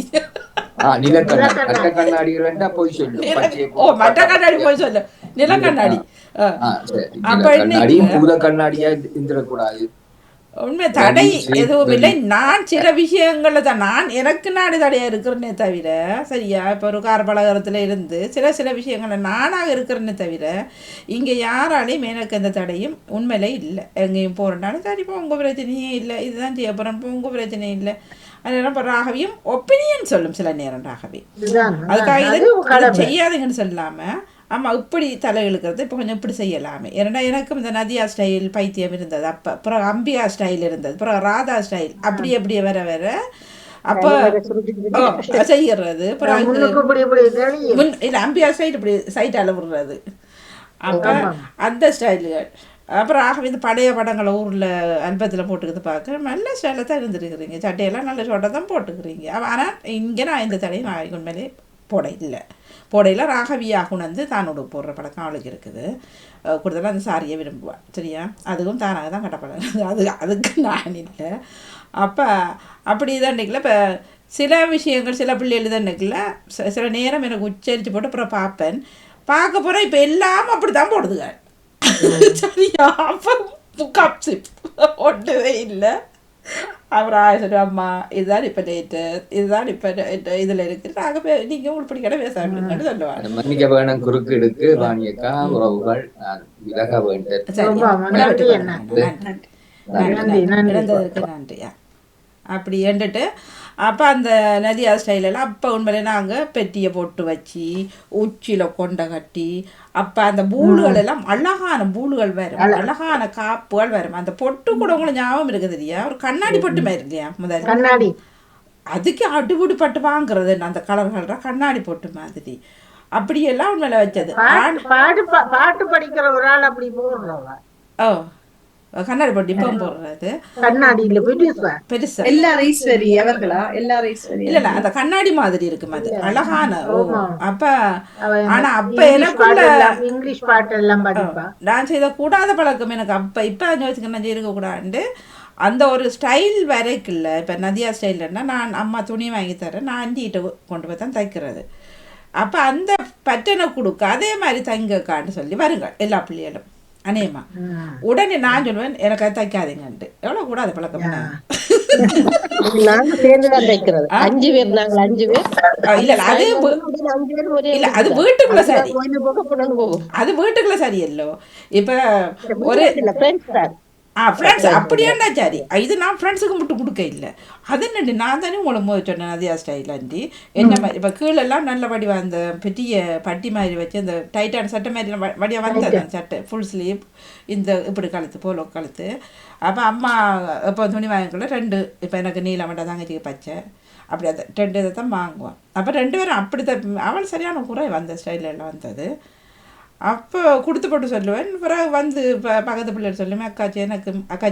A: மற்ற கண்ணாடி போய் சொல்லு, நில கண்ணாடி. அப்ப உண்மை தடை எதுவும் இல்லை. நான் சில விஷயங்கள்ல தான் நான் எனக்கு நாடு தடையா இருக்கிறேன்னே தவிர சரியா. இப்போ ஒரு கார் பலகாரத்துல இருந்து சில விஷயங்கள்ல நானாக இருக்கிறேன்னே தவிர இங்க யாராலையும் எனக்கு எந்த தடையும் உண்மையிலே இல்லை. எங்கேயும் போறேன்னாலும் சரி இப்போ உங்க பிரச்சனையே இல்லை, இதுதான் செய்ய போறேன் இப்போ உங்க பிரச்சனையும் இல்லை. அதனால ராகவியும் ஒப்பீனியன் சொல்லும் சில நேரம் ராகவி. அதுக்காக இது செய்யாதுங்கன்னு சொல்லாம ஆமா இப்படி தலை இழுக்கிறது இப்போ கொஞ்சம் இப்படி செய்யலாமே. ஏன்னா எனக்கும் இந்த நதியா ஸ்டைல் பைத்தியம் இருந்தது, அப்போ அப்புறம் அம்பியா ஸ்டைல் இருந்தது, அப்புறம் ராதா ஸ்டைல், அப்படி அப்படியே வர வர அப்போ செய்யறது. இல்லை அம்பியா ஸ்டைல் இப்படி சைட்டால விடுறது, அப்போ அந்த ஸ்டைலுகள். அப்புறம் ஆகவே இந்த பழைய படங்களை ஊரில் அல்பத்தில் போட்டுக்கிறது பார்க்க நல்ல ஸ்டைலில் தான் இருந்துருக்குறீங்க, சட்டையெல்லாம் நல்ல ஷோட்டை தான் போட்டுக்கிறீங்க. ஆனால் இங்கே நான் இந்த தடையும் நான் உண்மையிலே போட இல்லை, போடையில் ராகவியாக உணர்ந்து தானோட போடுற பழக்கம் அவளுக்கு இருக்குது. கூடுதலாக அந்த சாரியை விரும்புவாள். சரியா, அதுவும் தானாக தான் கட்டப்பட அதுக்கு நான் இல்லை. அப்போ அப்படி தான் நினைக்கல. இப்போ சில விஷயங்கள் சில பிள்ளைகள் தான் நினைக்கல. சில நேரம் எனக்கு உச்சரித்து போட்டு அப்புறம் பார்ப்பேன். பார்க்க போகிறேன் இப்போ எல்லாம் அப்படி தான் போடுதுங்க. சரியா, அப்போ கப்சிப் ஒன்றுவே இல்லை. அப்புறம் ஆயிரம் அம்மா இதுதான் இப்போ லேட்டு, இதுதான் இப்போ இதில் இருக்குது, நாங்கள் நீங்கள் உங்களுக்கு பிடிக்காத பேசாட்டுங்கன்னு சொல்லுவாங்க.
J: மன்னிக்க வேணும் குறுக்கு எடுக்கு வாணியக்கா உறவுகள் விலக
A: இறந்ததுக்கு நன்றியா அப்படி ஏண்டுட்டு. அப்போ அந்த நதியா ஸ்டைலெல்லாம் அப்போ உண்மையிலே நாங்கள் பெட்டியை போட்டு வச்சு உச்சியில் கொண்டை கட்டி அப்போ அந்த பூலுகள் எல்லாம் அழகான பூலுகள் வரும், அழகான காப்புகள் வரும். அந்த பொட்டு கூட உங்களுக்கு ஞாபகம் இருக்குது இல்லையா, ஒரு கண்ணாடி பொட்டு மாதிரி இல்லையா முதல்ல
H: கண்ணாடி,
A: அதுக்கு அடிபுடி பட்டு வாங்குறது அந்த கலர் கலரா கண்ணாடி பொட்டு மாதிரி அப்படியெல்லாம் உண்மையில வச்சது.
H: பாட்டு படிக்கிற ஒரு ஆள் அப்படி போடுறவங்க.
A: ஓ, கண்ணாடி பொட்டு இப்போ போடுறது
H: கண்ணாடியில
A: பெருசா
F: எல்லாரும் ஈஸ்வரி அவர்களா, எல்லாரும் ஈஸ்வரி
A: இல்ல அந்த கண்ணாடி மாதிரி இருக்கும் அது அழகான. ஓ, அப்ப ஆனா அப்ப எனக்குள்ள
H: இங்கிலீஷ் பாட்டு எல்லாம் படிப்பா.
A: நான் செய்த கூடாத பழக்கம் எனக்கு அப்ப இப்ப யோசிக்க நான் இருக்க கூடாது. அந்த ஒரு ஸ்டைல் வரைக்குல்ல. இப்போ நதியா ஸ்டைல்னா நான் அம்மா துணி வாங்கி தரேன், நான் அண்டிகிட்ட கொண்டு போய் தான் தைக்கிறது. அப்போ அந்த பட்டனை கொடுக்க அதே மாதிரி தைங்கக்கான்னு சொல்லி வருங்க எல்லா பிள்ளைகளும் அநேகமா. உடனே நான் சொல்லுவேன் எனக்கு அது தைக்காதீங்கன்ட்டு. எவ்வளோ கூடாது பழக்கம்.
I: நாங்க சேர்ந்துதான் தைக்கிறது. 5 பேர், நாங்கள் 5 பேர்.
A: இல்ல அது இல்ல அது வீட்டுக்குள்ள சரி, அது வீட்டுக்குள்ள சரியல்லோ. இப்ப ஒரு ஃப்ரெண்ட்ஸ் அப்படியாண்டா சரி, இது நான் ஃப்ரெண்ட்ஸுக்கு மட்டும் கொடுக்க இல்லை. அது என்னண்டு நான் தானே உங்களை சொன்னேன் நதியா ஸ்டைலாண்டி என்ன மாதிரி. இப்போ கீழெல்லாம் நல்ல வடிவா அந்த பெரிய பட்டி மாதிரி வச்சு அந்த டைட்டான சட்டை மாதிரி வடிவா வந்தது சட்டை ஃபுல் ஸ்லீவ் இந்த இப்படி கழுத்து போல கழுத்து. அப்போ அம்மா இப்போ துணி வாங்கிக்கல 2, இப்போ எனக்கு நீல மட்டும் தங்கச்சிக்கு பச்சை அப்படி அதை 2 இதை தான் வாங்குவான். அப்போ 2 பேரும் அப்படி தான் அவள் சரியான குறை வந்த ஸ்டைலெல்லாம் வந்தது. அப்போ கொடுத்து போட்டு சொல்லுவேன். பிறகு வந்து பக்கத்து பிள்ளைகள் சொல்லுவேன் அக்கா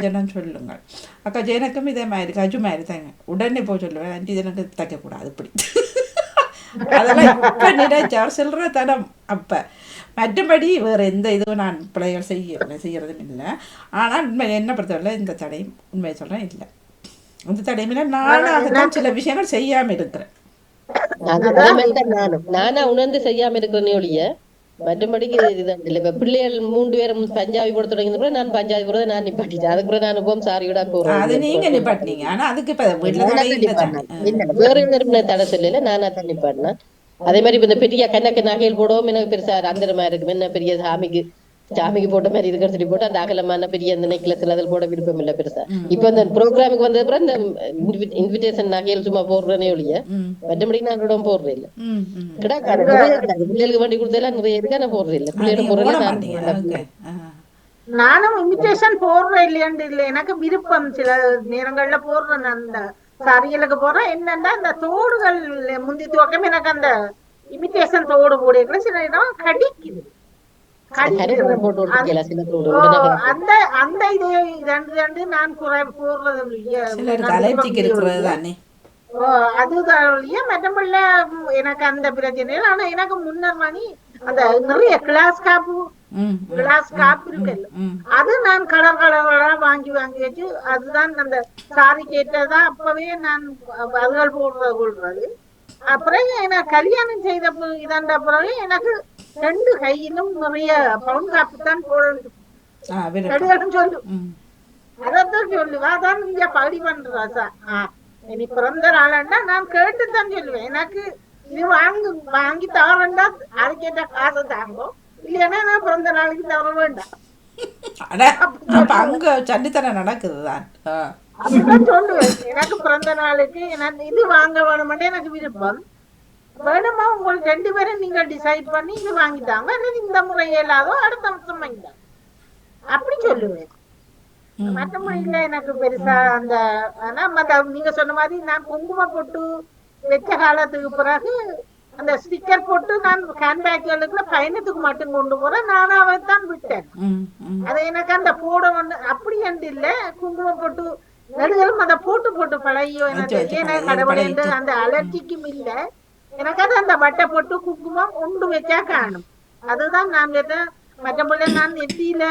A: ஜெனன்னு சொல்லுங்கள், அக்கா ஜெனக்கும் இதே மாதிரி கஜு மாதிரி தாங்க. உடனே போய் சொல்லுவேன் ஆண்டி எனக்கு தைக்கக்கூடாது இப்படி. அதெல்லாம் இப்போ நினைச்சா சில்லற தனம். அப்போ மற்றபடி வேறு எந்த இதுவும் நான் பிள்ளைகள் செய்யறதும் இல்லை. ஆனால் உண்மை என்ன பொறுத்தவரை இந்த தடையும் உண்மையை சொல்கிறேன் இல்லை. இந்த தடையுமே நானாகத்தான் சில விஷயங்கள் செய்யாமல் இருக்கிறேன்.
I: நானா உணர்ந்து செய்யாம இருக்கிறேன்னு ஒழிய மற்றபடிக்கு இதுதான் இல்லை. இப்ப பிள்ளைகள் 3 பேரும் பஞ்சாபி போட தொடங்கின நான் பஞ்சாபி போறதை நான் நிப்பாட்டிட்டேன். அதுக்கு பிறகு நான் அனுபவம் சாரியோட போறேன்.
A: அது நீங்க நிப்பாட்டினீங்க. ஆனா அதுக்கு இப்ப
I: வேற யாரும் தடை சொல்லல, நானா தான் நிப்பாட்டினேன். அதே மாதிரி இப்ப இந்த பெரிய கண்ணக்கு நகைகள் போடவும் எனக்கு பெருசா அந்தரமா இருக்கு. என்ன பெரிய சாமிக்கு போட்ட மாதிரி இருக்கிற சொல்லி போட்டு அந்த அகலமான பெரிய அந்த நெக்லஸ் அதில் போட விருப்பம் இல்லை பெருசா. இப்ப இந்த ப்ரோக்ராமுக்கு வந்த அப்புறம் இந்த இன்விடேஷன் நகைகள் சும்மா போடுறேனே ஒழிய மற்றபடி நான் கூட போடுறேன் இல்லை. கிடாக்காது பிள்ளைகளுக்கு வண்டி கொடுத்தெல்லாம் நிறைய இருக்கு, நான் போடுறேன் இல்லை. பிள்ளைகளும் போடுறேன்.
H: நானும் இன்விடேஷன் போடுறேன் இல்லையாண்டு இல்லை, எனக்கு விருப்பம். சில நேரங்கள்ல போடுறேன் அந்த சாரிகளுக்கு போடுறேன். என்னன்னா இந்த தோடுகள் முந்தி துவக்கம் எனக்கு அந்த இன்விடேஷன் தோடு போடுற சில இடம் கடிக்குது. அந்த இது 2 நான் போடுறது அதுதான் மற்றபடி எனக்கு அந்த பிரச்சனை. ஆனா எனக்கு முன்னர் மணி அந்த நிறைய கிளாஸ் காப்பு இருக்குல்ல, அது நான் கலர் வாங்கி வச்சு அதுதான் அந்த சாரி கேட்டதான் அப்பவே நான் அதுகள் கொள்றது. அப்புறம் எனக்கு கல்யாணம் செய்த இதாண்ட பிறகு எனக்கு 2 கையிலும் நிறைய பவுன் காப்பு தான் போடணும் சொல்லு. அதான் சொல்லுவா. அதான் நீங்க படி பண்றா இனி பிறந்த நாளா நான் கேட்டுதான் சொல்லுவேன். எனக்கு இது வாங்கி தவறண்டா அதுக்கேற்ற காசை தாங்கோ, இல்லைன்னா நான் பிறந்த நாளைக்கு தவற வேண்டாம்.
A: அங்க சண்டித்தனம் நடக்குதுதான்.
H: அப்படிதான் சொல்லுவேன். எனக்கு பிறந்த நாளுக்கு நான் இது வாங்க வேணுமெண்டே எனக்கு விருப்பம். வேணுமா உங்களுக்கு 2 பேரும் நீங்க டிசைட் பண்ணி இது வாங்கிட்டாங்க, இந்த முறை இயலாதோ அடுத்த வருஷம் வாங்கிட்டாங்க அப்படி சொல்லுவேன். மற்றபடியில எனக்கு பெருசா அந்த நீங்க சொன்ன மாதிரி நான் குங்குமம் போட்டு வச்ச காலத்துக்கு பிறகு அந்த ஸ்டிக்கர் போட்டு நான் ஹேண்ட்பேக்குகளுக்குள்ள பயணத்துக்கு மட்டும் கொண்டு போறேன். நானாவே தான் விட்டேன். அது எனக்கு அந்த போட ஒண்ணு அப்படி என்று இல்ல, குங்குமம் போட்டு நடுகளும் அந்த போட்டு பழகியோ எனக்கு கடவுளை அந்த அலர்ஜிக்கும் இல்ல. எனக்கு அது அந்த வட்டை போட்டு குங்குமம் உண்டு வச்சா காணும். அதுதான் நான் கேட்டேன். மற்றபடி நான் நெத்தியில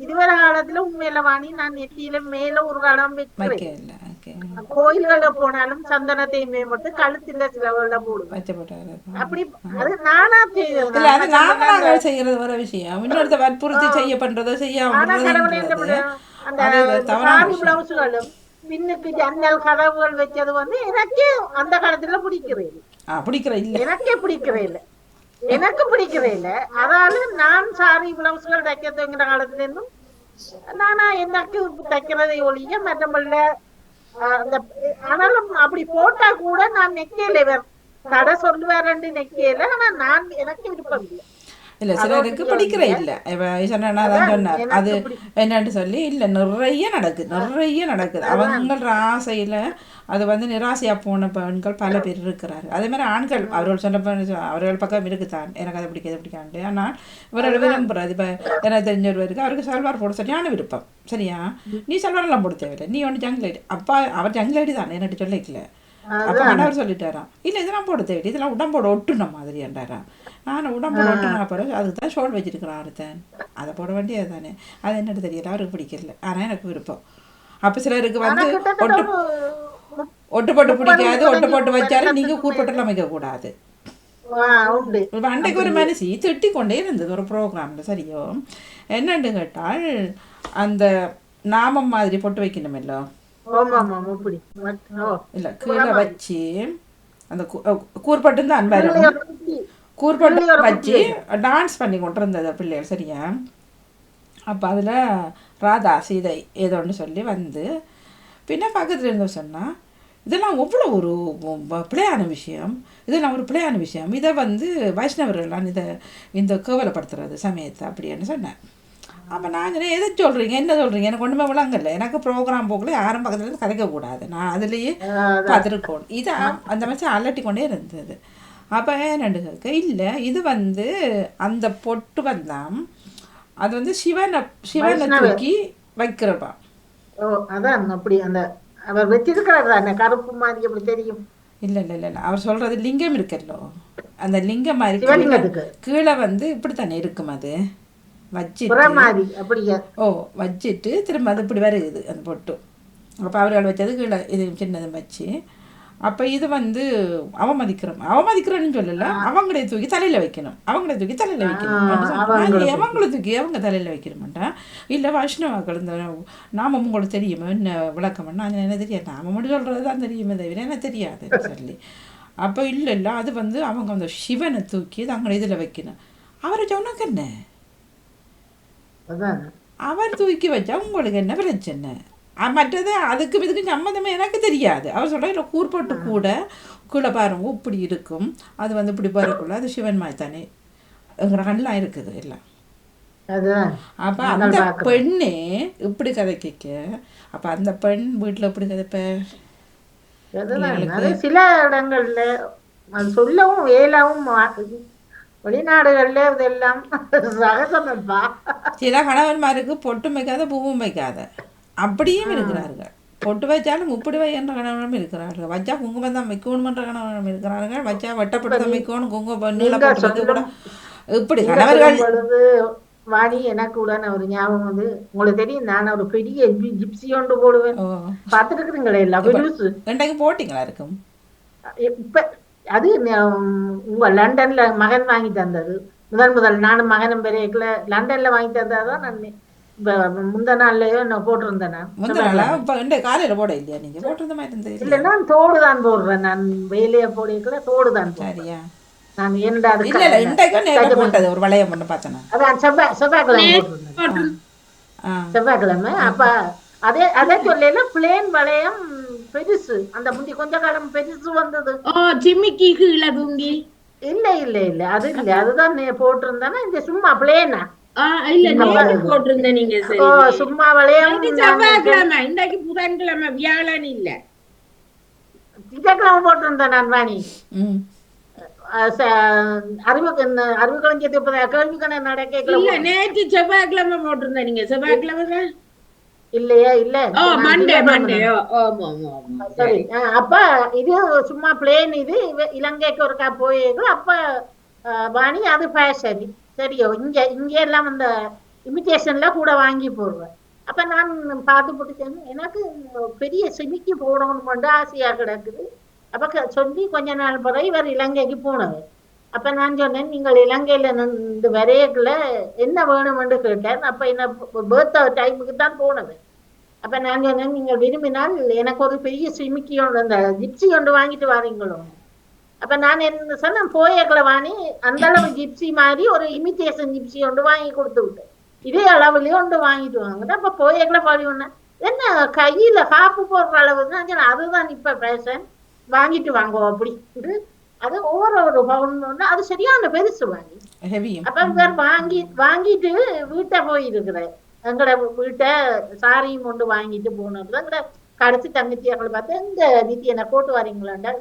H: இதுவரை காலத்துல உண்மையில வாணி நான் நெத்தியில மேல ஒரு காலம் வைக்கிறேன். கோயில்கள போனாலும் சந்தனத்தையுமே மட்டும் கழுத்துல சிலவர்கள போடுவேன். அப்படி அது நானா
A: செய்யறது ஒரு விஷயம். இன்னொருத்த வற்புறுத்தி செய்ய பண்றதோ செய்யாம
H: அந்த சாமி பிளவுஸ்களும் பின்னுக்கு ஜன்னல் கதவுகள் வச்சது வந்து எனக்கே அந்த காலத்துல பிடிக்கிறேன். எனக்கே பிடிக்கிறேன். எனக்கு பிடிக்கவே இல்லை. அதாவது நான் சாரி பிளவுஸ்கள் தைக்க துவங்கிற காலத்துல இருந்தும் நானா எனக்கு தைக்கிறதை ஒழிய மற்றபடி அந்த ஆனாலும் அப்படி போட்டா கூட நான் நெக்கையில தடை சொல்லுவேன் நெக்கையில. ஆனா நான் எனக்கு விருப்பம் இல்லை.
A: இல்ல சிலருக்கு பிடிக்கிற இல்ல. சொன்னாதான் சொன்னார் அது என்னன்னு சொல்லி இல்ல நிறைய நடக்குது. அவங்க ஆசையில அது வந்து நிராசையா போன பெண்கள் பல பேர் இருக்கிறாரு. அதே மாதிரி ஆண்கள் அவர்கள் சொன்ன அவர்கள் பக்கம் இருக்குதான் எனக்கு அதை பிடிக்காது. ஆனால் இவரோட விரும்புறது இப்ப எனக்கு தெரிஞ்சவருக்கு அவருக்கு சல்வார் போட சரியான விருப்பம். சரியா, நீ சல்வார் எல்லாம் போட தேவையில்லை, நீ ஒன்று ஜங்லேடி. அப்பா அவர் ஜங்லேடி தான் என்னட்டு சொல்லிக்கல. அப்ப கணவர் சொல்லிட்டாராம் இல்ல இதெல்லாம் போட தேவையில்லை, இதெல்லாம் உடம்போட ஒட்டுன மாதிரி என்றாராம். நான் உடம்போட ஒட்டுனா பிறகு அதுதான் ஷோல் வச்சிருக்கிறான் ஒருத்தன், அதை போட வேண்டியது தானே. அது என்னட்டு தெரியல, அவருக்கு பிடிக்கல. ஆனா எனக்கு விருப்பம். அப்ப சிலருக்கு வந்து ஒட்டு போட்டு பிடிக்காது. ஒட்டு போட்டு வச்சாலும் நீங்க கூற்பட்டெல்லாம் வைக்க கூடாது. அன்றைக்கு ஒரு மனுஷி திட்டி கொண்டே இருந்தது ஒரு ப்ரோக்ராம்ல. சரியோ என்னன்னு கேட்டால் அந்த நாமம் மாதிரி பொட்டு வைக்கணுமല്ലോ, இல்ல கீழே வச்சு அந்த கூற்பட்டு தான் அன்பாரும் கூற்பட்டு வச்சு டான்ஸ் பண்ணி கொண்டு இருந்தது பிள்ளைகள். சரியா, அப்போ அதில் ராதா சீதை ஏதோன்னு சொல்லி வந்து பின்ன பக்கத்தில் இருந்து சொன்னால் இதெல்லாம் எவ்வளோ ஒரு பிழையான விஷயம், இதை வந்து வைஷ்ணவர்கள்லாம் இந்த கேவலப்படுத்துறது சமயத்தை அப்படின்னு சொன்னேன். அப்போ நான் எதை சொல்கிறீங்க, என்ன சொல்கிறீங்க, எனக்கு ஒன்றுமே விளங்கல. எனக்கு ப்ரோக்ராம் போகல, யாரும் பக்கத்தில் கதைக்கக்கூடாது, நான் அதுலேயே பார்த்துருக்கணும். இதை அந்த மாதிரி அலட்டி கொண்டே இருந்தது. அப்போ என்னண்டு கேட்க இல்லை, இது வந்து அந்த பொட்டு வந்தான் அது வந்து சிவனை தூக்கி வைக்கிறப்பா.
H: அதான் அப்படி அந்த அவர் வச்சிருக்கிறாரு கருப்பு மாதிரி அப்படி தெரியும்.
A: இல்ல அவர் சொல்றது லிங்கம் இருக்கല്ലോ, அந்த லிங்கம் மாதிரி கீழே வந்து இப்படித்தானே இருக்கும். அது வச்சுட்டு திரும்ப அது இப்படி வருது அந்த பொட்டு. அப்போ அவர்கள் வச்சது கீழே இது சின்னது வச்சு. அப்போ இது வந்து அவமதிக்கிறோன்னு சொல்லல, அவங்களே தூக்கி தலையில் வைக்கணும், அவங்கள தூக்கி அவங்க தலையில் வைக்கணுமாட்டா. இல்லை வைஷ்ணவாக்கள் இந்த நாமம் உங்களுக்கு தெரியுமா என்ன விளக்கம்னா என்ன தெரியாது, நாம மட்டும் சொல்கிறது தான் தெரியுமே தவிர என்ன தெரியாதுன்னு சொல்லி. அப்போ இல்லை அது வந்து அவங்க அந்த சிவனை தூக்கி அது அவங்கள இதில் வைக்கணும். அவரை சொன்னாக்க என்ன, அவர் தூக்கி வச்சா உங்களுக்கு என்ன பிரச்சனை, மற்றது அதுக்கு இதுக்கு சம்மந்தமே எனக்கு தெரியாது. அவர் சொல்ற இல்லை கூற்பட்டு கூட கீழே பாருங்க இப்படி இருக்கும், அது வந்து இப்படி வரக்குள்ள அது சிவன் மாதிரி தானே கண்ணெலாம் இருக்குது எல்லாம். அப்ப அந்த பெண்ணே இப்படி கதைக்க, அப்ப அந்த பெண் வீட்டுல இப்படி கதைப்ப
H: சில இடங்கள்ல சொல்லவும் வேலாவும் வெளிநாடுகள்ல இதெல்லாம் சகஜமப்பா.
A: சில கணவன்மாருக்கு பொட்டும் வைக்காத பூவும் வைக்காத அப்படியும் இருக்கிறார்கள். பொட்டு வச்சாலும் முப்படி வைக்கின்ற கணவனும் இருக்கிறார்கள். வச்சா குங்குமம் தான் வைக்கணும்ன்ற கணவனும் இருக்கிறார்கள். வச்சா வட்டப்பட்டு தான் வைக்கணும், குங்குமம் நீள போட்டு கூட இப்படி கணவர்கள்.
H: வாணி எனக்கு உடனே ஒரு ஞாபகம் வந்து, உங்களுக்கு தெரியும் நான் ஒரு பெரிய ஜிப்சி ஒன்று போடுவேன், பார்த்துட்டு இருக்கிறீங்களே எல்லாம்
A: ரெண்டைக்கு போட்டிங்களா இருக்கும்.
H: இப்ப அது உங்க லண்டன்ல மகன் வாங்கி தந்தது முதல் நானும் மகனும் பெரிய லண்டன்ல வாங்கி தந்ததான் நான் முந்த நாள்லயோ நான் போட்டிருந்தேன்.
A: காலையில போட இல்லையா நீங்க போட்டிருந்த மாதிரி இருந்தது?
H: இல்ல நான் தோடு தான் போடுறேன், நான் வேலையை போடல தோடு தான்.
A: சரியா,
H: நான் இரண்டாவது
A: ஒரு வளையம் ஒண்ணு பார்த்தேன்,
H: அதான் செவ்வாய்க்கிழமை. அப்ப அதே சொல்லல பிளேன் வளையம் பெருசு, அந்த முந்தி கொஞ்ச காலம் பெருசு வந்தது.
D: ஜிம்மிக்கு கீழே தூங்கி
H: இல்ல இல்ல இல்ல அது இல்ல, அதுதான் போட்டிருந்தேன்னா இந்த சும்மா பிளேனா
D: போட்டிருந்தேன். நீங்க
H: சும்மா வளையம்
D: செவ்வாய்க்கிழமை, இன்றைக்கு புதன்கிழமை வியாழன் இல்ல
H: திங்கட்கிழமை போட்டிருந்தேன் நான் வாணி. அறிவு களஞ்சியத்தை கேள்வி கணக்கு நடக்க
D: நேற்று செவ்வாய்க்கிழமை போட்டிருந்தேன். நீங்க செவ்வாய்க்கிழமை
H: இல்லையா இல்ல
D: மண்டே ஆமா ஆமா
H: சரி அப்ப இது சும்மா பிளேன் இது இலங்கைக்கு ஒருக்கா போயிருக்கோம் அப்ப வாணி அது ஃபேஷன் சரியோ இங்க எல்லாம் அந்த இமிடேஷன்ல கூட வாங்கி போடுவேன் அப்ப நான் பார்த்து போட்டு எனக்கு பெரிய சிமிக்கி போடணும் கொண்டு ஆசையா கிடக்குது அப்ப சொல்லி கொஞ்ச நாள் பிறகு இவர் இலங்கைக்கு போனது அப்ப நான் சொன்னேன் நீங்கள் இலங்கையில இந்த வரையக்குள்ள என்ன வேணும்னு கேட்டேன் அப்ப என்ன பர்த்டே டைமுக்கு தான் போனது அப்ப நான் சொன்னேன் நீங்கள் விரும்பினால் எனக்கு ஒரு பெரிய சிமிக்கி ஒன்று அந்த ஜிப்சி ஒன்று வாங்கிட்டு வாரீங்களோ அப்ப நான் என்ன சொன்னேன் போயக்குள்ள வாங்கி அந்த அளவு ஜிப்சி மாதிரி ஒரு இமிடேஷன் ஜிப்சி ஒன்று வாங்கி கொடுத்து விட்டேன் இதே அளவுலயே ஒன்று வாங்கிட்டு வாங்க அப்ப போயக்குள்ள பாடி ஒண்ணு என்ன கையில காப்பு போடுற அளவு தான் அதுதான் இப்ப ஃபேஷன் வாங்கிட்டு வாங்குவோம் அப்படின்ட்டு அது ஒரு பவுன் அது சரியான பெருசு வாங்கி அப்ப இவர் வாங்கிட்டு வீட்டை போயிருக்கிறேன் எங்கட வீட்டை சாரியும் கொண்டு வாங்கிட்டு போனது எங்கட கடைசி தங்கச்சி அவங்களை பார்த்து இந்த நிதி என்ன போட்டு வரீங்களாண்டா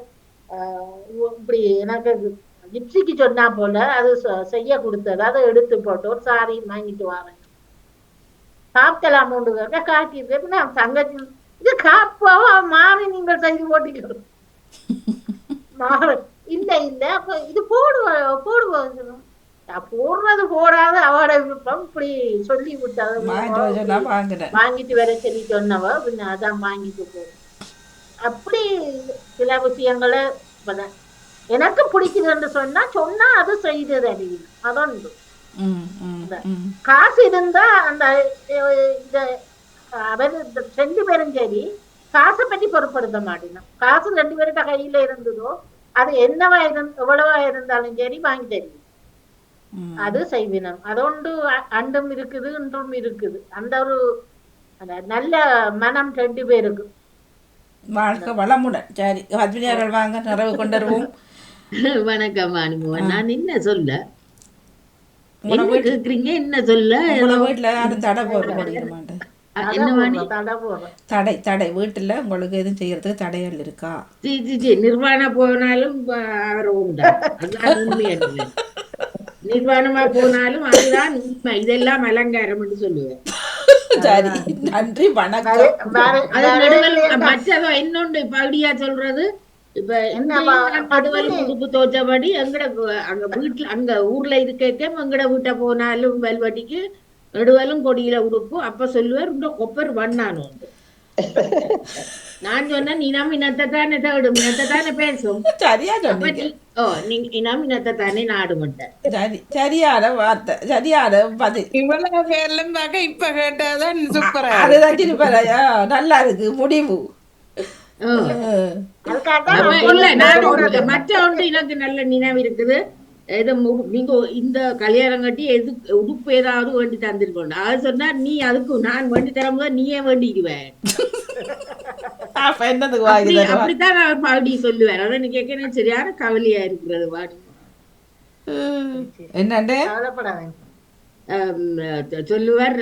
H: இப்படி எனக்கு ஜிப்சிக்கு சொன்னா போல அது செய்ய கொடுத்தது அதை எடுத்து போட்டு ஒரு சாரி வாங்கிட்டு வரேன் சாப்பிட்டலாம் ஒன்று காட்டியிருக்கேன் நான் தங்கச்சி இது காப்பாவா மாறி நீங்கள் செய்து போட்டீங்க மாறு இல்ல அப்ப இது போடுவோம் போடுறது போடாத அவட விருப்பம் இப்படி சொல்லி விட்டது வாங்கிட்டு வர சொல்லி சொன்னவ பின்ன அதான் வாங்கிட்டு போகும் அப்படி சில விஷயங்களை எனக்கு பிடிக்குதுன்னு சொன்னா அது செய்தது அறிவியல் அதொன்று காசு இருந்தா அந்த அவர் 2 பேரும் சரி காசை பற்றி பொருட்படுத்த மாட்டேன் காசு 2 பேருட்ட கையில இருந்ததோ அது என்னவா எவ்வளவா இருந்தாலும் சரி வாங்கி தருவீங்க அது செய்வினம் அதொண்டு அண்டும் இருக்குது இன்றும் இருக்குது அந்த ஒரு நல்ல மனம் 2 பேருக்கு
A: வாழ்க்கை வளமுடன் சரி பத்மினியார்கள் வாங்க நிறைவு கொண்டுருவோம்
D: வணக்கம் அனுபவம் நான் என்ன சொல்ல கேக்குறீங்க என்ன சொல்ல
A: வீட்டுல யாரும் தடை போட மாட்டேன் தடை வீட்டுல உங்களுக்கு எதுவும் செய்யறதுக்கு தடைகள் இருக்கா
D: நிர்வாண போனாலும் அவர் உண்டா அதுதான் உண்மை நிர்வாணமா போனாலும் அதுதான் உண்மை இதெல்லாம் அலங்காரம் சொல்லுவேன்
A: சரி நன்றி வணக்கம்
D: மற்றதோ இன்னொன்று பகுதியா சொல்றது இப்ப நடுவல் உடுப்பு தோச்சபடி எங்கட அங்க வீட்டுல அங்க ஊர்ல இருக்க எங்கட வீட்டை போனாலும் வெல்வட்டிக்கு நடுவலும் கொடியில உடுப்பு அப்ப சொல்லுவார் ஒப்பர் வண்ணானு நான் சொன்னேன் நீ நம்ம இனத்தைத்தானே தேடும் இனத்தைத்தானே பேசும்
A: சரியா சொன்னீங்க
D: நீங்க இனம் இனத்தைத்தானே நாடு மாட்டேன்
A: சரியான வார்த்தை சரியான பதில்
G: இவ்வளவு பேர்லும் இப்ப கேட்டதான் சூப்பரா
A: அதுதான் திருப்பறையா நல்லா இருக்கு முடிவு
D: இல்ல நான் மற்ற ஒன்று எனக்கு நல்ல நினைவு இருக்குது நீங்க இந்த கல்யாணம் கட்டி உடுப்பு ஏதாவது வேண்டி தந்திருக்கோம் அது சொன்னா நீ அதுக்கு நான் வேண்டி தரும்போது நீயே வேண்டிக்குவேன் அப்படித்தான் நான் பாடி சொல்லுவேன் அதான் நீ கேட்க சரியான கவலையா இருக்கிறது வாடி
A: என்னண்டே
D: சொல்லுவார்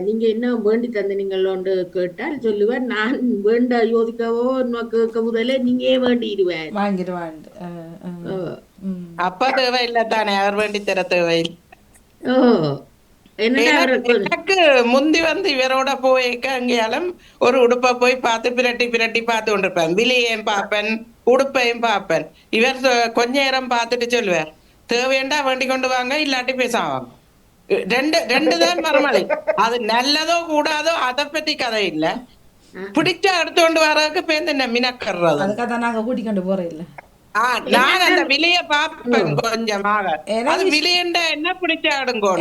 D: நீங்க என்ன வேண்டி தந்தீங்களோன்னு கேட்டால் சொல்லுவார் நான் வேண்ட யோசிக்கவோ கேட்க முதல்ல நீங்க வேண்டிடுவேன்
A: வாங்கிடுவான்
G: அப்ப தேவையில்லை தானே அவர் வேண்டி தர தேவையில்லை எனக்கு முந்தி இவரோட போய்க்க அங்கேயாலும் ஒரு உடுப்பை போய் பார்த்து பிரட்டி பார்த்து கொண்டிருப்பேன் விலையையும் பார்ப்பேன் உடுப்பையும் பார்ப்பேன் இவர் கொஞ்ச நேரம் பார்த்துட்டு சொல்லுவார் தேவையண்டா வேண்டி கொண்டு வாங்க இல்லாட்டி பேசாவாங்க ரெண்டு தான் மறுமலை அது நல்லதோ கூடாதோ அதை பத்தி கதை இல்ல பிடிச்சா எடுத்து கொண்டு வர்றதுக்கு பேருந்து மினக்கறது
A: அதுக்காக நாங்க கூட்டிக்கொண்டு போறோம் இல்ல
G: நான் அந்த விலைய பாப்பேன் கொஞ்சமாக அது விலையண்டா என்ன பிடிச்சா எடுங்கோ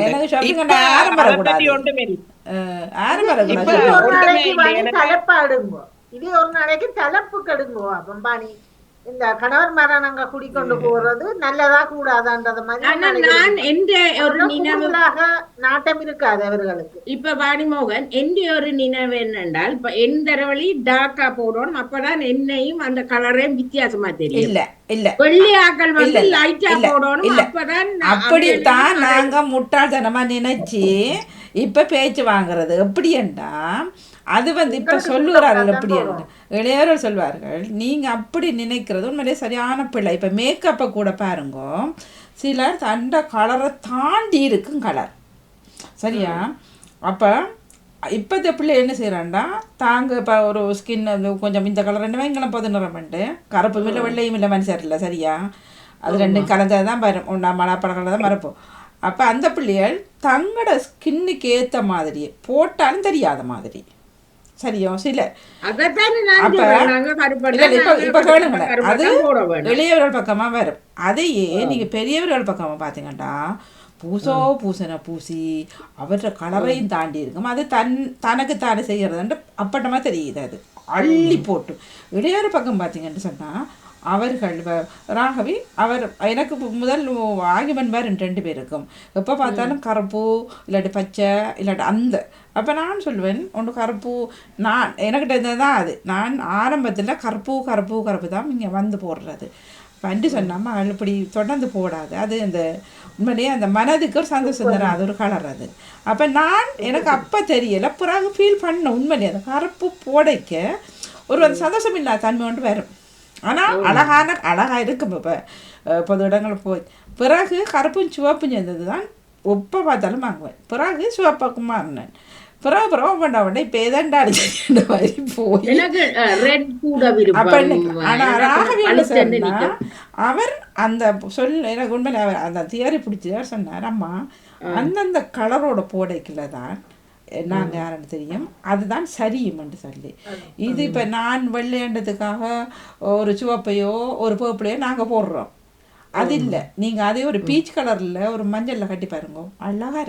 H: இது ஒரு நாளைக்கு தலைப்பு கடுங்கோ பம்பானி இந்த கணவர் மரணங்க குடிக்கொண்டு போறது நல்லதா கூடாதான்றது நாட்டம் இருக்காது அவர்களுக்கு
D: இப்ப வாணிமோகன் எந்த ஒரு நினைவு என்னென்றால் இப்ப எந்த வழி டார்க்கா போடணும் அப்பதான் என்னையும் அந்த கலரையும் வித்தியாசமா தெரியும்
A: இல்ல இல்ல
D: வெள்ளியாக்கள் வந்து லைட்டா போடணும் அப்பதான்
A: அப்படித்தான் நாங்க முட்டாள்தனமா நினைச்சு இப்ப பேச்சு வாங்குறது எப்படின்னா அது இப்ப சொல்லுகிறார்கள் எப்படி இளையவர்கள் சொல்வார்கள் நீங்க அப்படி நினைக்கிறது உண்மையிலே சரியான பிள்ளை. இப்ப மேக்கப்பை கூட பாருங்க, சிலர் தண்ட கலரை தாண்டி இருக்கும் கலர் சரியா. அப்ப இப்போத்த பிள்ளை என்ன செய்கிறான்டா தாங்க இப்போ ஒரு ஸ்கின் கொஞ்சம் இந்த கலர் ரெண்டுமே இங்கே பொது நிறம் பண்ணிட்டு கருப்பும் இல்லை வெள்ளையும் இல்லை மனுஷர் இல்லை சரியா, அது ரெண்டும் கலந்தது தான் வரும், ஒன்றா மலாப்பழ கலர் தான் மறப்போம். அப்போ அந்த பிள்ளைகள் தங்களோட ஸ்கின்னுக்கு ஏற்ற மாதிரி போட்டாலும் தெரியாத மாதிரி சரியோ சில இப்ப கேளுங்க, அது இளையவர்கள் பக்கமா வரும். அதையே நீங்க பெரியவர்கள் பக்கமா பாத்தீங்கன்னா பூசனை பூசி அவற்ற கலரையும் தாண்டி இருக்கும். அது தனக்கு தானே செய்யறதுன்ட்டு அப்பட்டமா தெரியுது. அது அள்ளி போட்டு இளையவர் பக்கம் பார்த்தீங்கன்னு சொன்னா அவர்கள் ராகவி அவர் எனக்கு முதல் ஆகியவன் வேறு 2 பேருக்கும் எப்போ பார்த்தாலும் கருப்பு இல்லாட்டி பச்சை இல்லாட்டி அந்த. அப்போ நான் சொல்லுவேன் ஒன்று கருப்பு, நான் எனக்கிட்ட இருந்தது தான் அது. நான் ஆரம்பத்தில் கருப்பு தான் இங்கே வந்து போடுறது. பண்டி சொன்னாமல் இப்படி தொடர்ந்து போடாது. அது அந்த உண்மையிலேயே அந்த மனதுக்கு ஒரு சந்தோஷம் தரும், அது ஒரு கலர் அது. அப்போ எனக்கு அப்போ தெரியலை, பிறகு ஃபீல் பண்ண உண்மையிலேயே அந்த கருப்பு போடைக்க ஒரு அந்த சந்தோஷம் இல்லாத தன்மை ஒன்று வரும். ஆனால் அழகாக இருக்கும். இப்போ பொது இடங்கள் போய் பிறகு கருப்பும் சிவப்பும் சேர்ந்தது தான் ஒப்ப பார்த்தாலும் வாங்குவேன். பிறகு சிவப்பாக்கும் மாறினேன். பிறகு பண்ண இப்போ எதாண்டா மாதிரி போய் அவர் அந்த எனக்கு உண்மையில அவர் அந்த தியரி பிடிச்சவர் சொன்னார், அம்மா அந்தந்த கலரோட போடைக்குள்ள தான் நாங்கள் யாருன்னு தெரியும், அதுதான் சரியும்னு சொல்லி. இது இப்போ நான் வெள்ளையண்டதுக்காக ஒரு சிவப்பையோ ஒரு பர்பிளையோ நாங்கள் போடுறோம், அது இல்லை. நீங்கள் அதே ஒரு பீச் கலரில் ஒரு மஞ்சளில் கட்டி பாருங்க, அழகாக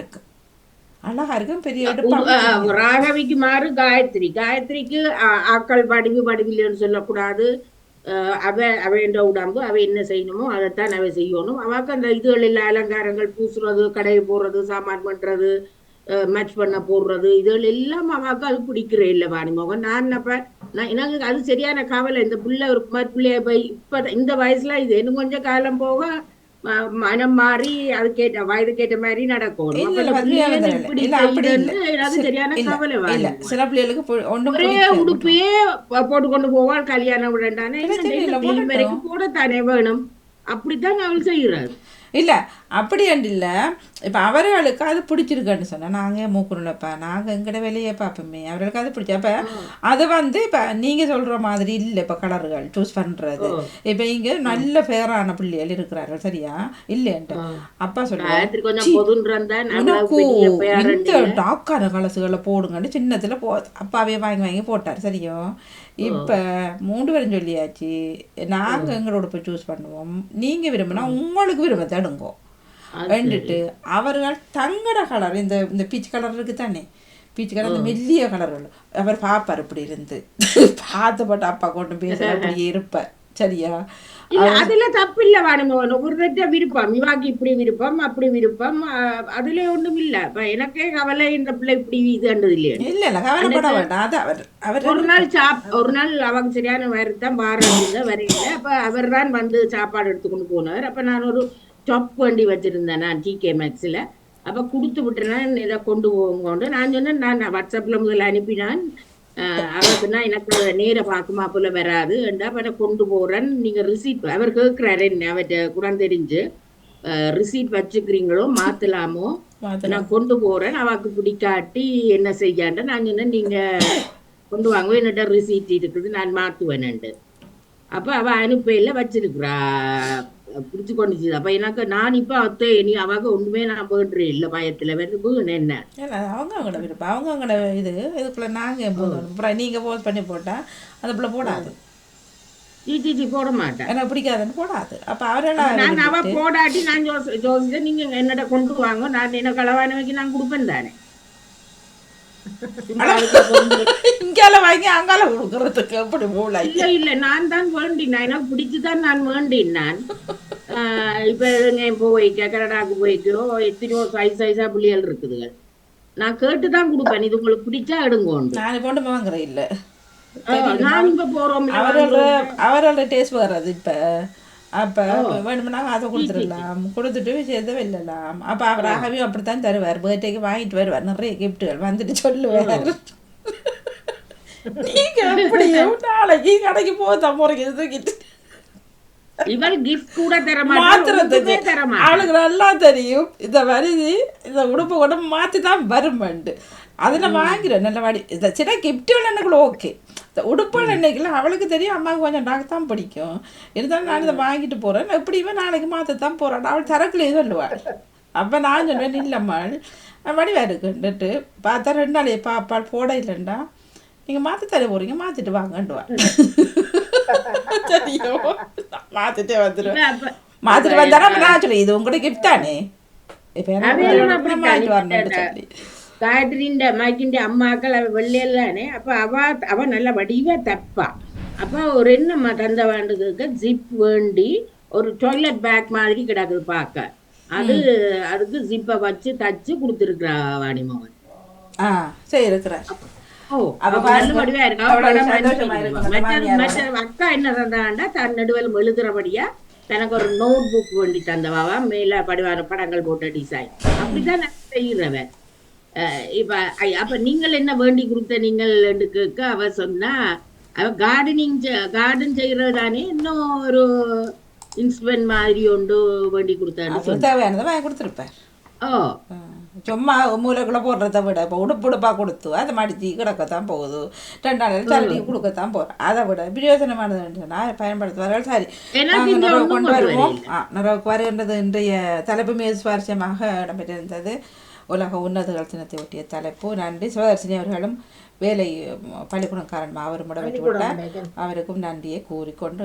A: இருக்கும் பெரிய
C: ராகவிக்கு மாறு காயத்ரிக்கு ஆக்கள் வடிவில்லைன்னு சொல்லக்கூடாது. அவைன்ற உடம்பு அவ என்ன செய்யணுமோ அதைத்தான் அவ செய்யணும். அவாக்கு அந்த இதுகள் இல்லை, அலங்காரங்கள் பூசுறது, கடையை போடுறது, சாமான் பண்றது, மேட்ச் பண்ண போடுறது, இதுகள் எல்லாம் அவாக்கு அது பிடிக்கிறே இல்லை வாணிமோகன். எனக்கு அது சரியான கவலை. இந்த பிள்ளை ஒரு பிள்ளைய இப்ப இந்த வயசுல இது இன்னும் கொஞ்சம் காலம் போக மனம் மாறி அதுக்கேற்ற வயதுக்கேற்ற மாதிரி நடக்கும். சரியான கவலை.
A: சில பிள்ளைகளுக்கு
C: ஒரே உடுப்பையே போட்டுக்கொண்டு போவாள் கல்யாணம் விடண்டானே போடத்தானே வேணும். அப்படித்தான் அவள் செய்யறாரு.
A: இல்லை அப்படி அண்டு இல்லை. இப்போ அவர்களுக்கு அது பிடிச்சிருக்குன்னு சொன்னால் நாங்கள் மூக்குறப்ப நாங்கள் எங்கட வேலையை பார்ப்போமே, அவர்களுக்கு அது பிடிச்ச. அப்போ அது இப்போ நீங்கள் சொல்கிற மாதிரி இல்லை. இப்போ கலர்கள் சூஸ் பண்ணுறது இப்போ இங்கே நல்ல ஃபேரான பிள்ளைகள் இருக்கிறார்கள் சரியா இல்லைன்ட்டு அப்பா சொல்லுவாங்க இந்த டாக்கான கலசுகளை போடுங்கன்னு சின்னத்தில் அப்பாவே வாங்கி போட்டார் சரியோ. இப்போ 3 பேரும் சொல்லியாச்சு, நாங்கள் எங்களோட போய் சூஸ் பண்ணுவோம், நீங்கள் விரும்பினா உங்களுக்கு விரும்ப தடுங்கோ வேண்டுட்டு அவர்கள் தங்கட கலர் இந்த பீச் கலர் இருக்கு தானே, பீச் கலர் இந்த மெல்லிய கலர் அவர் பாப்பார் இப்படி இருந்து பார்த்துப்பட்டு அப்பா கொண்டு பேச அப்படியே இருப்பார் சரியா.
C: அதுல தப்பு இல்ல வாணிமோகன், ஒரு விருப்பம் இவாக்கு இப்படி விருப்பம் அப்படி விருப்பம், அதுல ஒண்ணும் இல்ல. எனக்கே கவலை இந்த பிள்ளை இப்படி இதுன்றது இல்லையா.
A: இல்ல கவலைப்பட வேண்டாம்.
C: ஒரு நாள் அவங்க சரியான வருத்தம் வாரதில்ல வரையில. அப்ப அவர் தான் வந்து சாப்பாடு எடுத்துக்கொண்டு போனார். அப்ப நான் ஒரு டாப் வண்டி வச்சிருந்தேன் நான் TK Maxல. அப்ப கொடுத்து விட்டுறேன் இதை கொண்டு போங்க. நான் சொன்னேன், நான் வாட்ஸ்அப்ல முதல்ல அனுப்பினான். அவருக்குன்னா எனக்கு நேர பார்க்குமா போல வராது என்ன கொண்டு போறேன், நீங்க ரிசீட் அவர் கேட்கிறாரு என்ன அவர்கிட்ட குடம் தெரிஞ்சு ரிசீட் வச்சுக்கிறீங்களோ மாத்தலாமோ, நான் கொண்டு போறேன் அவாக்கு பிடிக்காட்டி என்ன செய்யாண்ட. நான் சொன்னேன் நீங்க கொண்டு வாங்க, என்னட்ட ரிசீட் இருக்குது நான் மாத்துவேன்ண்டு. அப்ப அவ அனுப்பையில வச்சிருக்கிறா பிடிச்சு கொண்டுச்சு. அப்ப எனக்கு நான் இப்ப அத்தை நீ அவங்க ஒண்ணுமே நான் போன்றே இல்ல பயத்துல வருது என்ன
A: அவங்களோட விருப்பம் அவங்களோட இதுக்குள்ள நாங்க போதும். நீங்க போஸ்ட் பண்ணி போட்டா அதுக்குள்ள போடாது,
C: போட மாட்டேன்,
A: எனக்கு பிடிக்காதுன்னு போடாது. அப்ப அவரெல்லாம்
C: நான் அவ போடாட்டி நான் ஜோசிச்சேன் நீங்க என்னட்ட கொண்டு வாங்க, நான் என்ன களவானவைக்கு நான் கொடுப்பேன் தானே.
A: இங்கால வாங்கி அங்கால கொடுக்கறதுக்கு எப்படி போல
C: இல்ல இல்ல நான் தான் வேண்டினேன், எனக்கு பிடிச்சுதான் நான் வேண்டேன். நான் இப்ப போய்க்க கனடாவுக்கு போய்க்கோ எத்தனையோ சைஸா புள்ளிகள் இருக்குதுங்க, நான் கேட்டுதான் கொடுப்பேன் இது உங்களுக்கு பிடிச்சா எடுங்கோண்டு.
A: நான் கொண்டு வாங்குறேன் இல்ல
C: நான் இப்ப போறோம்
A: அவரோட டேஸ்ட் வர்றது இப்ப. அப்போ வேணும்னா அதை கொடுத்துடலாம், கொடுத்துட்டு சேர்த்து வெல்லலாம். அப்போ அவராகவே அப்படித்தான் தருவார், பர்த்டேக்கு வாங்கிட்டு வருவார், நிறைய கிஃப்ட்டுகள் வந்துட்டு சொல்லுவார். நீங்க எப்படியும் நாளைக்கு கடைக்கு போதான் போறீங்க தூக்கிட்டு
C: இவள் கிஃப்ட் கூட தர
A: மாத்துறதுக்கு
C: மாட்டேன்.
A: அவளுக்கு நல்லா தெரியும் இந்த வருது இந்த உடுப்பு கூட மாற்றி தான் வருமெண்டு அதில் வாங்கிறேன் நல்ல வாடி இந்த சின்ன கிஃப்ட்டுகள் என்னக்குள்ள ஓகே இந்த உடுப்புகள் என்னைக்குலாம் அவளுக்கு தெரியும் அம்மாவுக்கு கொஞ்சம் டாக் தான் பிடிக்கும் இருந்தாலும் நான் இதை வாங்கிட்டு போகிறேன் எப்படியுமே நாளைக்கு மாற்றத்தான் போகிறேன் அவள் தரக்குள்ளே சொல்லுவாள் அப்போ நான் சொன்னேன் இல்லைம்மா வடிவா இருக்குன்ட்டு பார்த்தா 2 நாளையே பாப்பாள் போட இல்லைண்டா நீங்கள் மாற்றி தர போகிறீங்க மாற்றிட்டு வாங்கண்டுவா சரியோ மாற்றிட்டே வந்துடுவேன் மாற்றிட்டு வந்தாரா நான் சொல்லி இது உங்களுக்கு கிஃப்ட் தானே இப்போ வாங்கிட்டு வரணும்னு சொல்லி
C: காயத்ரின் மைக்கின் அம்மாக்கள் அவ வெள்ளையல்லானே அப்ப அவ நல்ல வடிவா தப்பா அப்ப ஒரு என்னம்மா தந்த வேண்டுக்கு ஜிப் வேண்டி ஒரு டாய்லெட் பேக் மாதிரி கிடக்குது பார்க்க அதுக்கு ஜிப்பை வச்சு தச்சு கொடுத்துருக்குறா வாணிமோகன்
A: சரி இருக்கிறேன்
C: அக்கா என்ன தந்தாண்டா தன் நடுவில் எழுதுறபடியா தனக்கு ஒரு நோட் புக் வேண்டி தந்தவாவா மேல படங்கள் போட்ட டிசைன் அப்படிதான் நான் செய்யறவன் இப்ப அப்ப நீங்கள் என்ன வேண்டி கொடுத்த நீங்கள் அவ சொன்னா அவ கார்டன் செய்யறதானே இன்னும் ஒரு இன்ஸ்ட்ருமெண்ட் மாதிரி ஒன்று வேண்டி கொடுத்தான்னு
A: வாங்கி கொடுத்துருப்பேன் சும்மா மூளைக்குள்ள போடுறத விட இப்போ உடுப்பா கொடுத்து அதை மடிச்சு கிடக்கத்தான் போகுது 2 நாளையில் சரட்டி கொடுக்கத்தான் போகிறேன் அதை விட பிரயோஜனமானது நான் பயன்படுத்துவார்கள் சரி நாங்கள் கொண்டு வருவோம் நிறைவுக்கு வருகின்றது இன்றைய தலைப்பு மிக சுவாரஸ்யமாக இடம்பெற்றிருந்தது உலக உன்னதர்கள் தினத்தை ஒட்டிய தலைப்பு. நன்றி. சிவதர்சினி அவர்களும் வேலை பள்ளிக்கூடம் காரணமாக அவர் முடவெற்றி விட்டார். அவருக்கும் நன்றியை கூறிக்கொண்டு